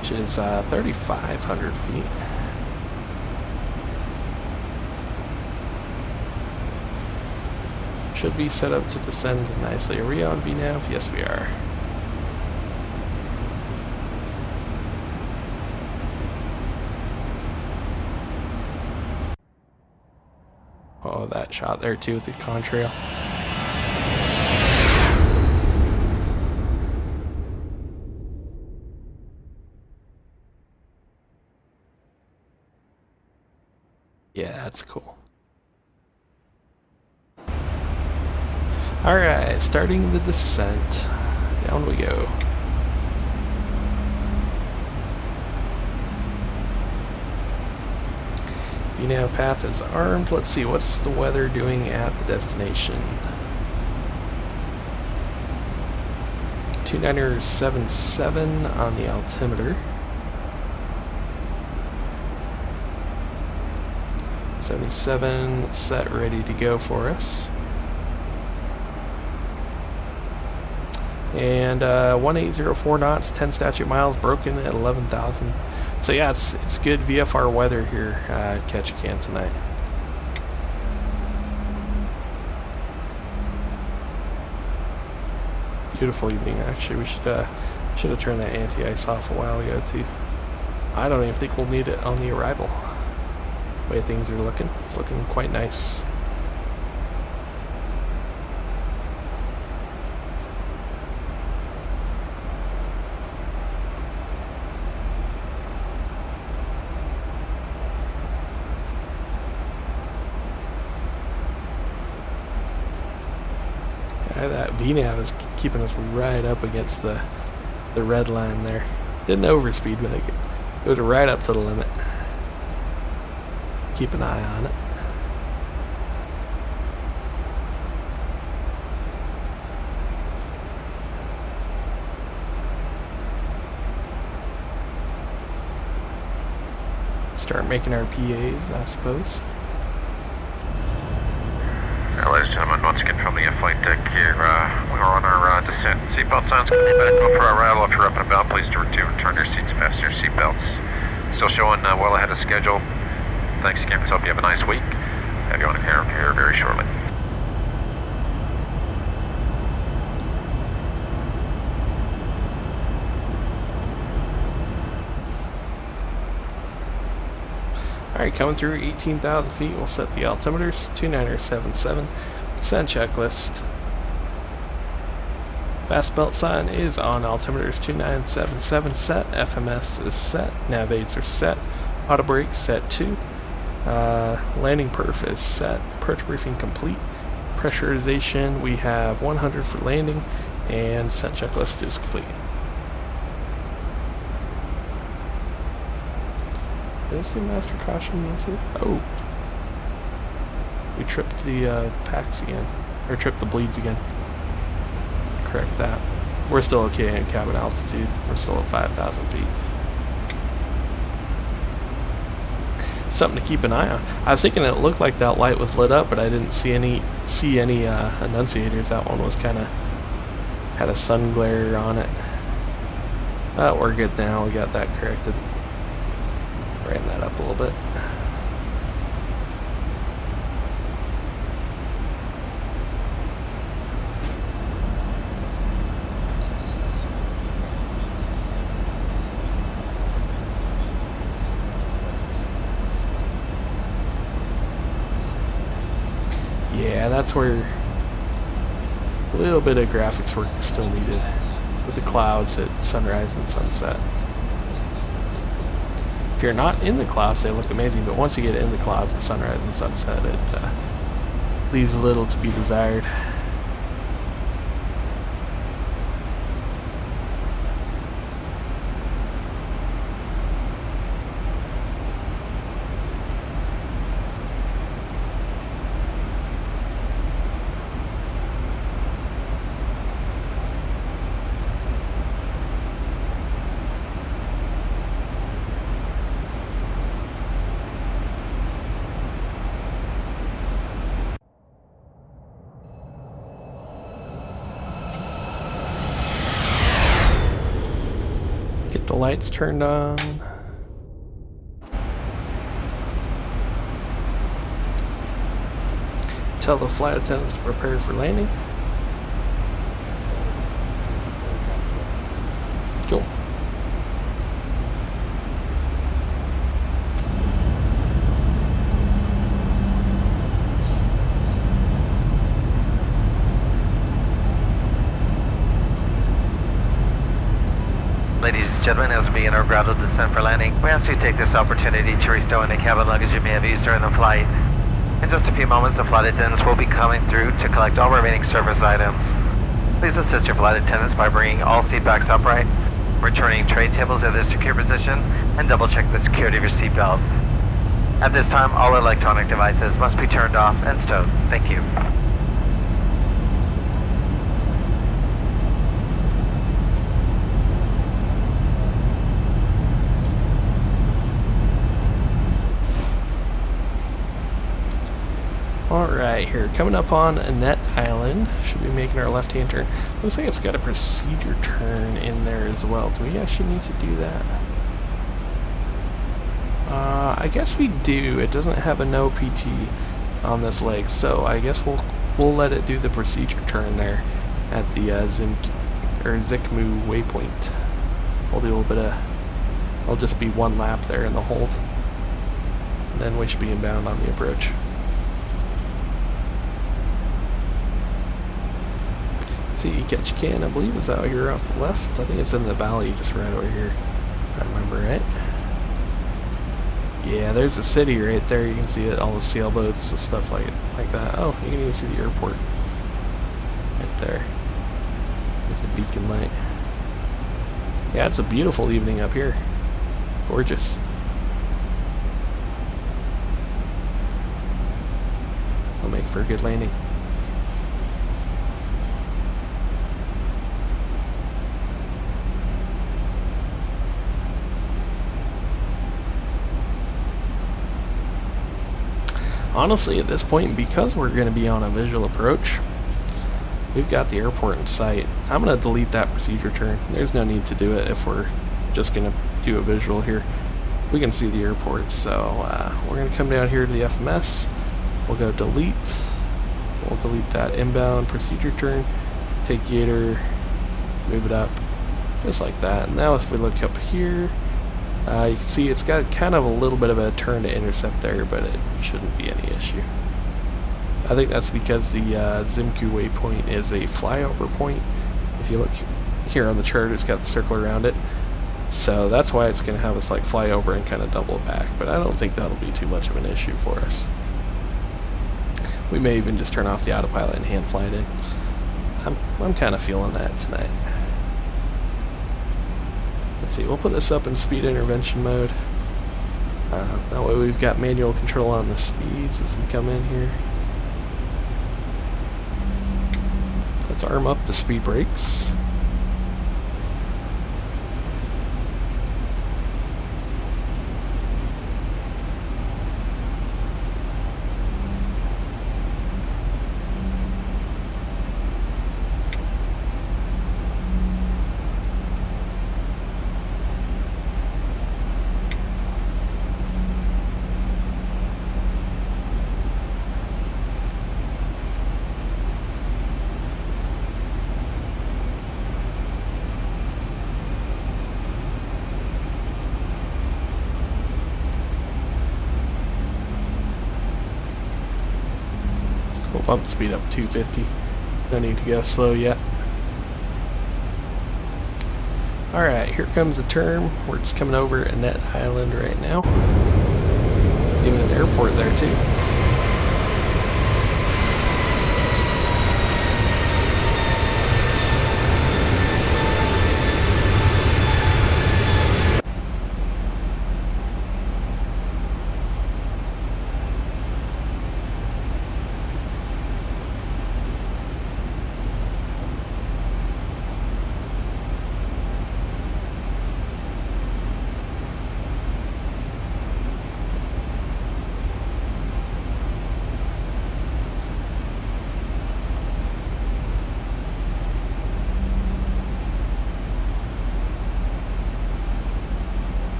which is 3,500 feet. Should be set up to descend nicely. Are we on VNAV? Yes, we are. Oh, that shot there too with the contrail. Yeah, that's cool. Alright, starting the descent. Down we go. VNAV path is armed. Let's see, what's the weather doing at the destination? 2977 on the altimeter. 77 set, ready to go for us. And 1804 knots, 10 statute miles, broken at 11,000 So yeah, it's good VFR weather here at Ketchikan tonight. Beautiful evening. Actually, we should have turned that anti-ice off a while ago too. I don't even think we'll need it on the arrival. The way things are looking, it's looking quite nice. That VNAV is keeping us right up against the red line there. Didn't overspeed, but it was right up to the limit. Keep an eye on it. Start making our PAs, I suppose. Ladies and gentlemen, once again from the flight deck here, we are on our descent. Seatbelt signs coming back up for our rattle. If you're up and about, please to return your seats, fasten your seatbelts. Still showing well ahead of schedule. Thanks again. Hope you have a nice week. Have you on here very shortly. Alright, coming through 18,000 feet, we'll set the altimeters, 2977, descent checklist. Fast belt sign is on, altimeters 2977 set, FMS is set, nav aids are set, auto brake set 2, landing perf is set, approach briefing complete, pressurization we have 100 for landing, and descent checklist is complete. Is the master caution answer? Oh. We tripped the packs again. Or tripped the bleeds again. Correct that. We're still okay at cabin altitude. We're still at 5,000 feet. Something to keep an eye on. I was thinking it looked like that light was lit up, but I didn't see any annunciators. That one was kind of had a sun glare on it. But we're good now. We got that corrected. Ran that up a little bit. Yeah, that's where a little bit of graphics work still needed with the clouds at sunrise and sunset. If you're not in the clouds, they look amazing, but once you get in the clouds at sunrise and sunset, it leaves little to be desired. Get the lights turned on. Tell the flight attendants to prepare for landing. Cool. Ladies and gentlemen, as we begin our gradual descent for landing, we ask you to take this opportunity to restore any cabin luggage you may have used during the flight. In just a few moments, the flight attendants will be coming through to collect all remaining service items. Please assist your flight attendants by bringing all seat backs upright, returning tray tables at their secure position, and double check the security of your seatbelt. At this time, all electronic devices must be turned off and stowed. Thank you. Alright, here, coming up on Annette Island. Should be making our left-hand turn. Looks like it's got a procedure turn in there as well. Do we actually need to do that? I guess we do. It doesn't have a no PT on this leg, so I guess we'll let it do the procedure turn there at the Zikmu waypoint. We'll do a little bit of. It'll just be one lap there in the hold, and then we should be inbound on the approach. See, Ketchikan, I believe, is out here off the left. I think it's in the valley just right over here, if I remember right. Yeah, there's a city right there. You can see it, all the sailboats and stuff like that. Oh, you can even see the airport right there. There's the beacon light. Yeah, it's a beautiful evening up here. Gorgeous. It'll make for a good landing. Honestly, at this point, because we're going to be on a visual approach, we've got the airport in sight. I'm going to delete that procedure turn. There's no need to do it if we're just going to do a visual here. We can see the airport, so we're going to come down here to the FMS. We'll go delete. We'll delete that inbound procedure turn. Take Gator, move it up, just like that. And now if we look up here, you can see it's got kind of a little bit of a turn to intercept there, but it shouldn't be any issue. I think that's because the Zimku waypoint is a flyover point. If you look here on the chart, it's got the circle around it. So that's why it's going to have us like fly over and kind of double it back. But I don't think that'll be too much of an issue for us. We may even just turn off the autopilot and hand fly it in. I'm kind of feeling that tonight. Let's see, we'll put this up in speed intervention mode. That way we've got manual control on the speeds as we come in here. Let's arm up the speed brakes. We'll bump the speed up to 250. No need to go slow yet. Alright, here comes the turn. We're just coming over Annette Island right now. There's even an airport there too.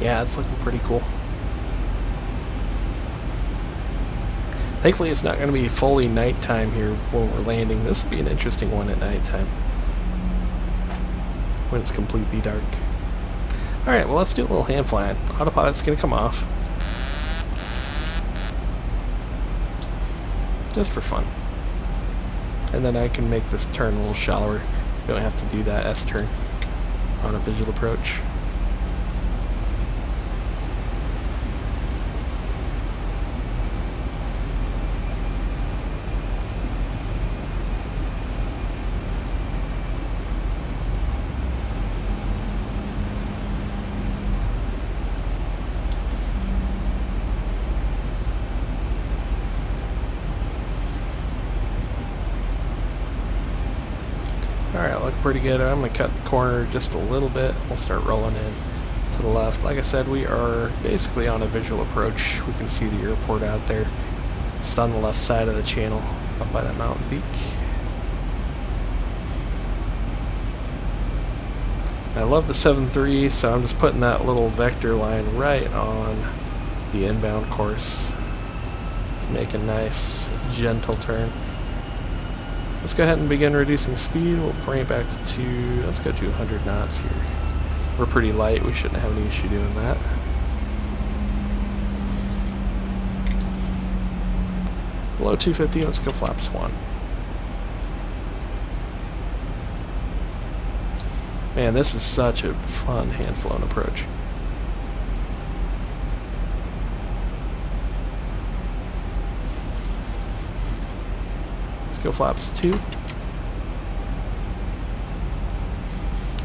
Yeah, it's looking pretty cool. Thankfully, it's not going to be fully nighttime here when we're landing. This will be an interesting one at nighttime, when it's completely dark. Alright, well, let's do a little hand flying. Autopilot's going to come off. Just for fun. And then I can make this turn a little shallower. You don't have to do that S-turn on a visual approach. Alright, look pretty good. I'm going to cut the corner just a little bit. We'll start rolling in to the left. Like I said, we are basically on a visual approach. We can see the airport out there. Just on the left side of the channel, up by that mountain peak. I love the 7.3, so I'm just putting that little vector line right on the inbound course. Make a nice, gentle turn. Let's go ahead and begin reducing speed. We'll bring it back to 2. Let's go 200 knots here. We're pretty light. We shouldn't have any issue doing that. Below 250, let's go flaps 1. Man, this is such a fun hand-flown approach. Let's go flaps 2.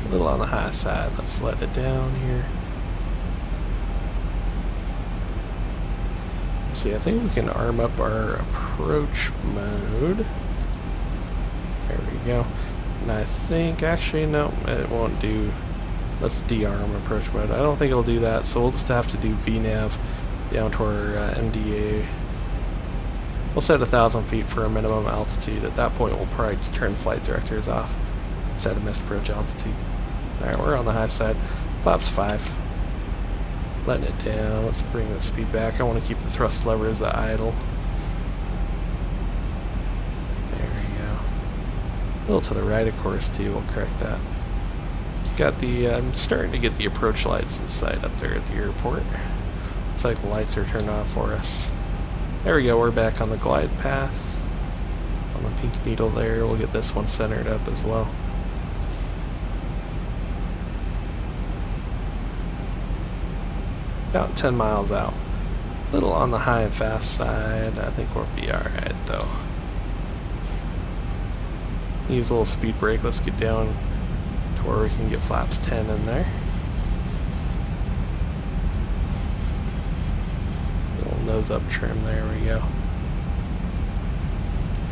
A little on the high side. Let's let it down here. See, I think we can arm up our approach mode. There we go. And I think, actually, no, it won't do. Let's de-arm approach mode. I don't think it'll do that, so we'll just have to do VNAV down to our MDA. We'll set 1,000 feet for a minimum altitude. At that point, we'll probably just turn flight directors off. Set a missed approach altitude. Alright, we're on the high side. Flaps 5. Letting it down. Let's bring the speed back. I want to keep the thrust levers idle. There we go. A little to the right, of course, too. We'll correct that. Got the, I'm starting to get the approach lights in sight up there at the airport. Looks like the lights are turned off for us. There we go, we're back on the glide path. On the pink needle there, we'll get this one centered up as well. About 10 miles out. A little on the high and fast side. I think we'll be alright though. Use a little speed brake. Let's get down to where we can get flaps 10 in there. Little nose up trim, there we go.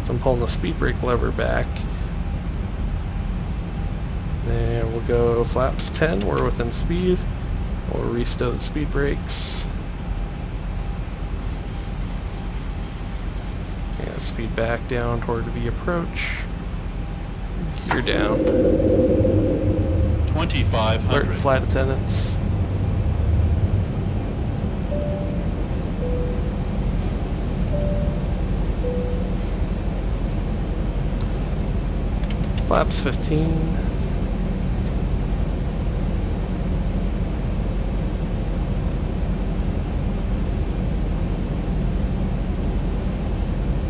So I'm pulling the speed brake lever back. Then we'll go flaps 10, we're within speed. We'll restow the speed brakes. Yeah, speed back down toward the approach. Gear down. 2,500. Alert flight attendants. Flaps 15.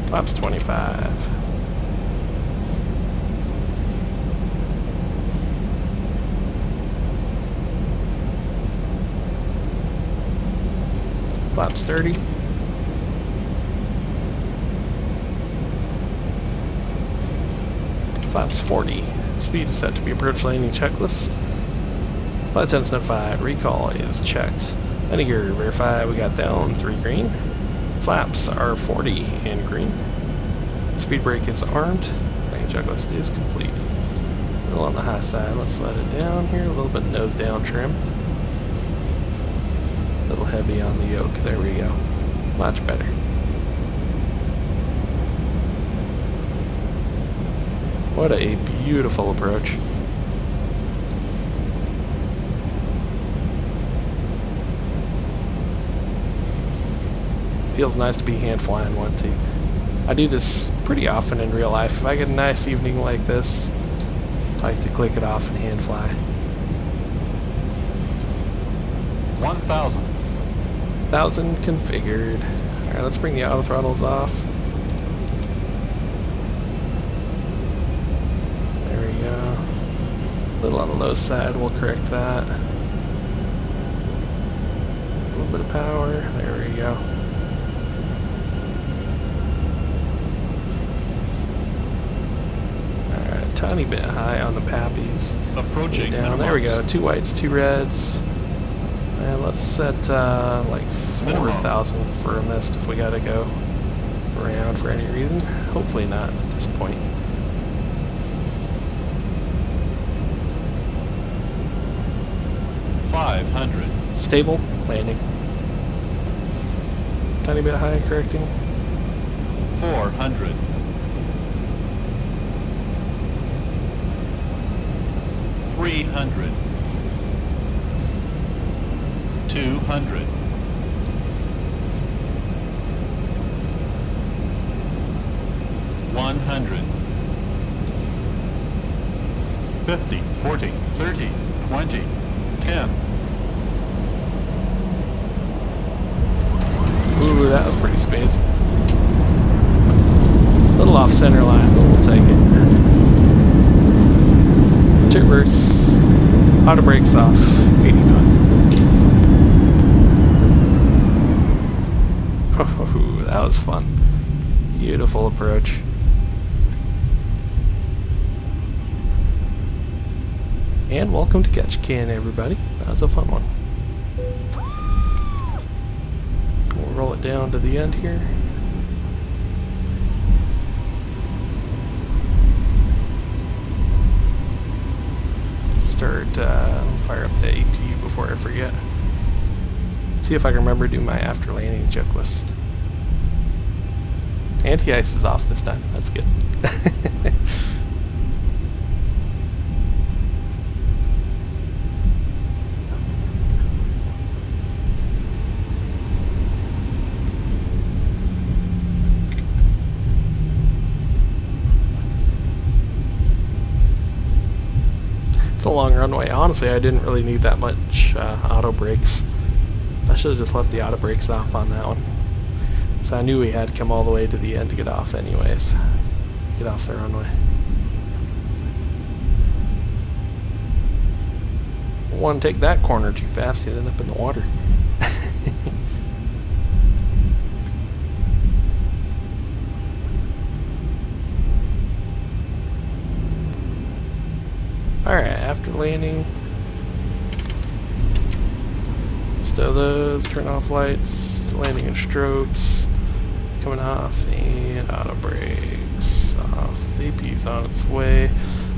Flaps 25. Flaps 30. Flaps 40. Speed is set to the approach landing checklist. Flight attendants notified. Recall is checked. Landing gear verified. We got down 3 green. Flaps are 40 and green. Speed brake is armed. Landing checklist is complete. A little on the high side. Let's let it down here. A little bit nose down trim. A little heavy on the yoke. There we go. Much better. What a beautiful approach. Feels nice to be hand flying one too. I do this pretty often in real life. If I get a nice evening like this, I like to click it off and hand fly. 1,000. 1,000 configured. Alright, let's bring the auto throttles off. There we go. A little on the low side, we'll correct that. A little bit of power, there we go. Alright, tiny bit high on the pappies. Approaching. Down, there we go, 2 whites, 2 reds. And let's set like 4,000 for a mist if we gotta go around for any reason. Hopefully not at this point. $500. Stable landing. Tiny bit high correcting. 400. 300. 200. 100. 50, 40, 30, 20, 10. Ooh, that was pretty smooth. A little off center line, but we'll take it. Reverse. Auto brakes off. 80 knots. Oh, that was fun. Beautiful approach. And welcome to Ketchikan, everybody. That was a fun one. We'll roll it down to the end here. Start, fire up the AP before I forget. See if I can remember to do my after landing checklist. Anti-ice is off this time. That's good. It's a long runway. Honestly, I didn't really need that much auto brakes. I should have just left the auto brakes off on that one. So I knew we had to come all the way to the end to get off anyways. Get off the runway. Don't want to take that corner too fast, you'd end up in the water. Alright, after landing, stow those, turn off lights, landing and strobes, coming off, and auto brakes off. AP's on its way.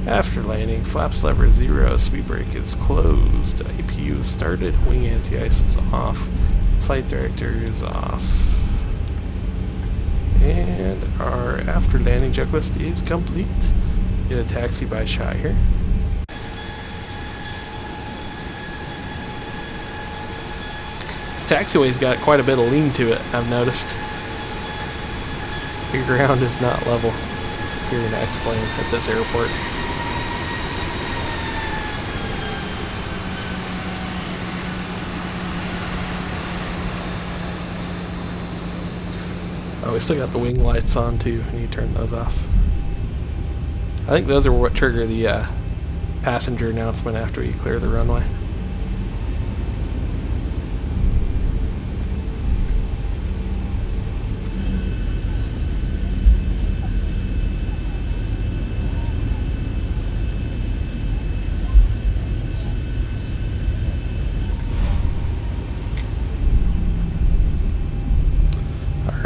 After landing, flaps lever 0, speed brake is closed, APU is started, wing anti-ice is off, flight director is off. And our after landing checklist is complete. Get a taxi by shot here. This taxiway's got quite a bit of lean to it, I've noticed. Your ground is not level here in X-Plane at this airport. Oh, we still got the wing lights on too. I need to turn those off. I think those are what trigger the passenger announcement after you clear the runway.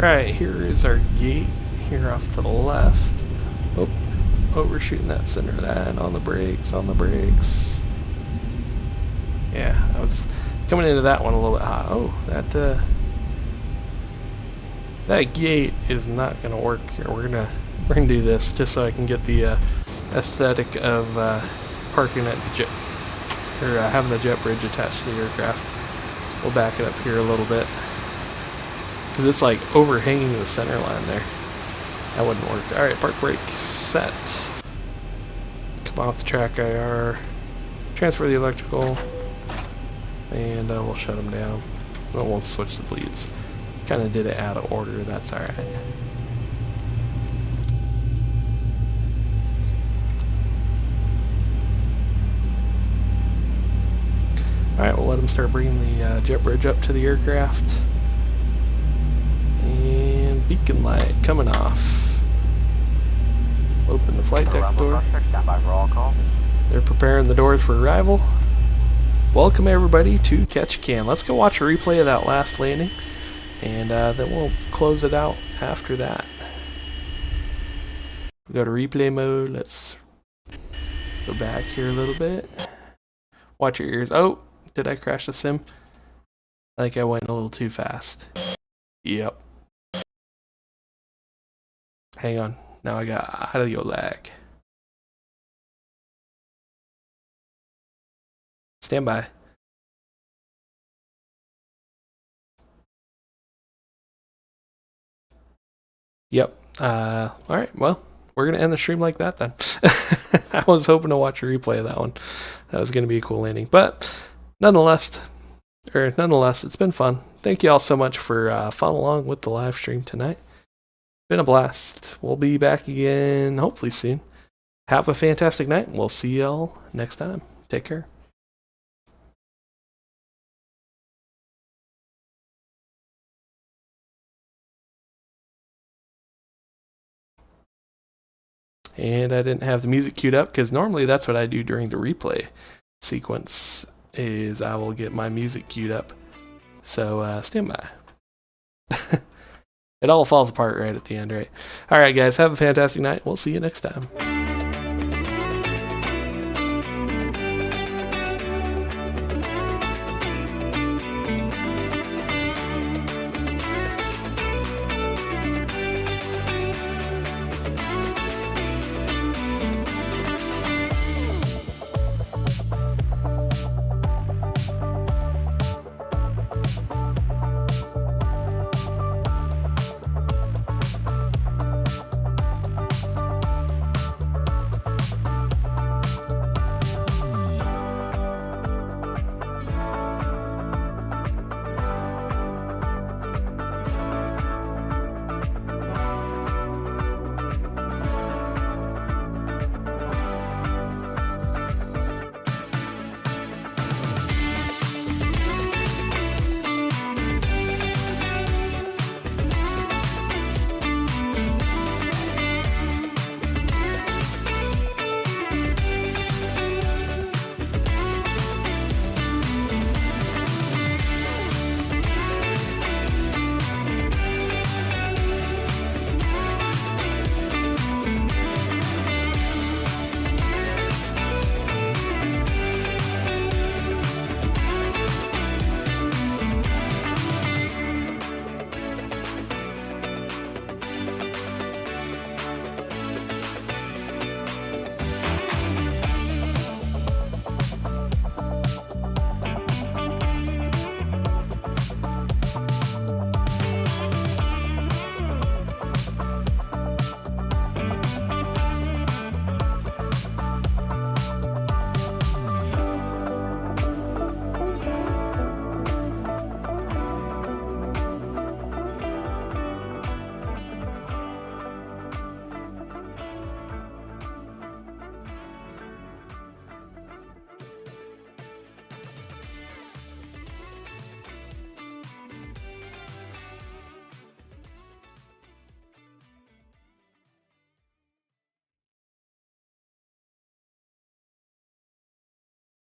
Alright, here is our gate, here off to the left. Oh, we're shooting that center line on the brakes, Yeah, I was coming into that one a little bit hot. Oh, that gate is not gonna work here. We're gonna do this just so I can get the aesthetic of parking at the jet, or having the jet bridge attached to the aircraft. We'll back it up here a little bit. Because it's like overhanging the center line there. That wouldn't work. Alright, park brake set. Come off the track IR. Transfer the electrical. And we'll shut them down. Then we'll switch the bleeds. Kind of did it out of order. That's alright. Alright, we'll let them start bringing the jet bridge up to the aircraft. And beacon light coming off. Open the flight deck door. They're preparing the doors for arrival. Welcome everybody to Ketchikan. Let's go watch a replay of that last landing, and then we'll close it out after that. We go to replay mode. Let's go back here a little bit. Watch your ears. Oh, did I crash the sim? I think I went a little too fast. Yep. Hang on. Now I got audio lag. Stand by. Yep. Alright, well, we're going to end the stream like that then. I was hoping to watch a replay of that one. That was going to be a cool landing. But nonetheless, it's been fun. Thank you all so much for following along with the live stream tonight. Been a blast. We'll be back again hopefully soon. Have a fantastic night. We'll see y'all next time. Take care. And I didn't have the music queued up because normally that's what I do during the replay sequence is I will get my music queued up. So stand by. It all falls apart right at the end, right? All right, guys, have a fantastic night. We'll see you next time.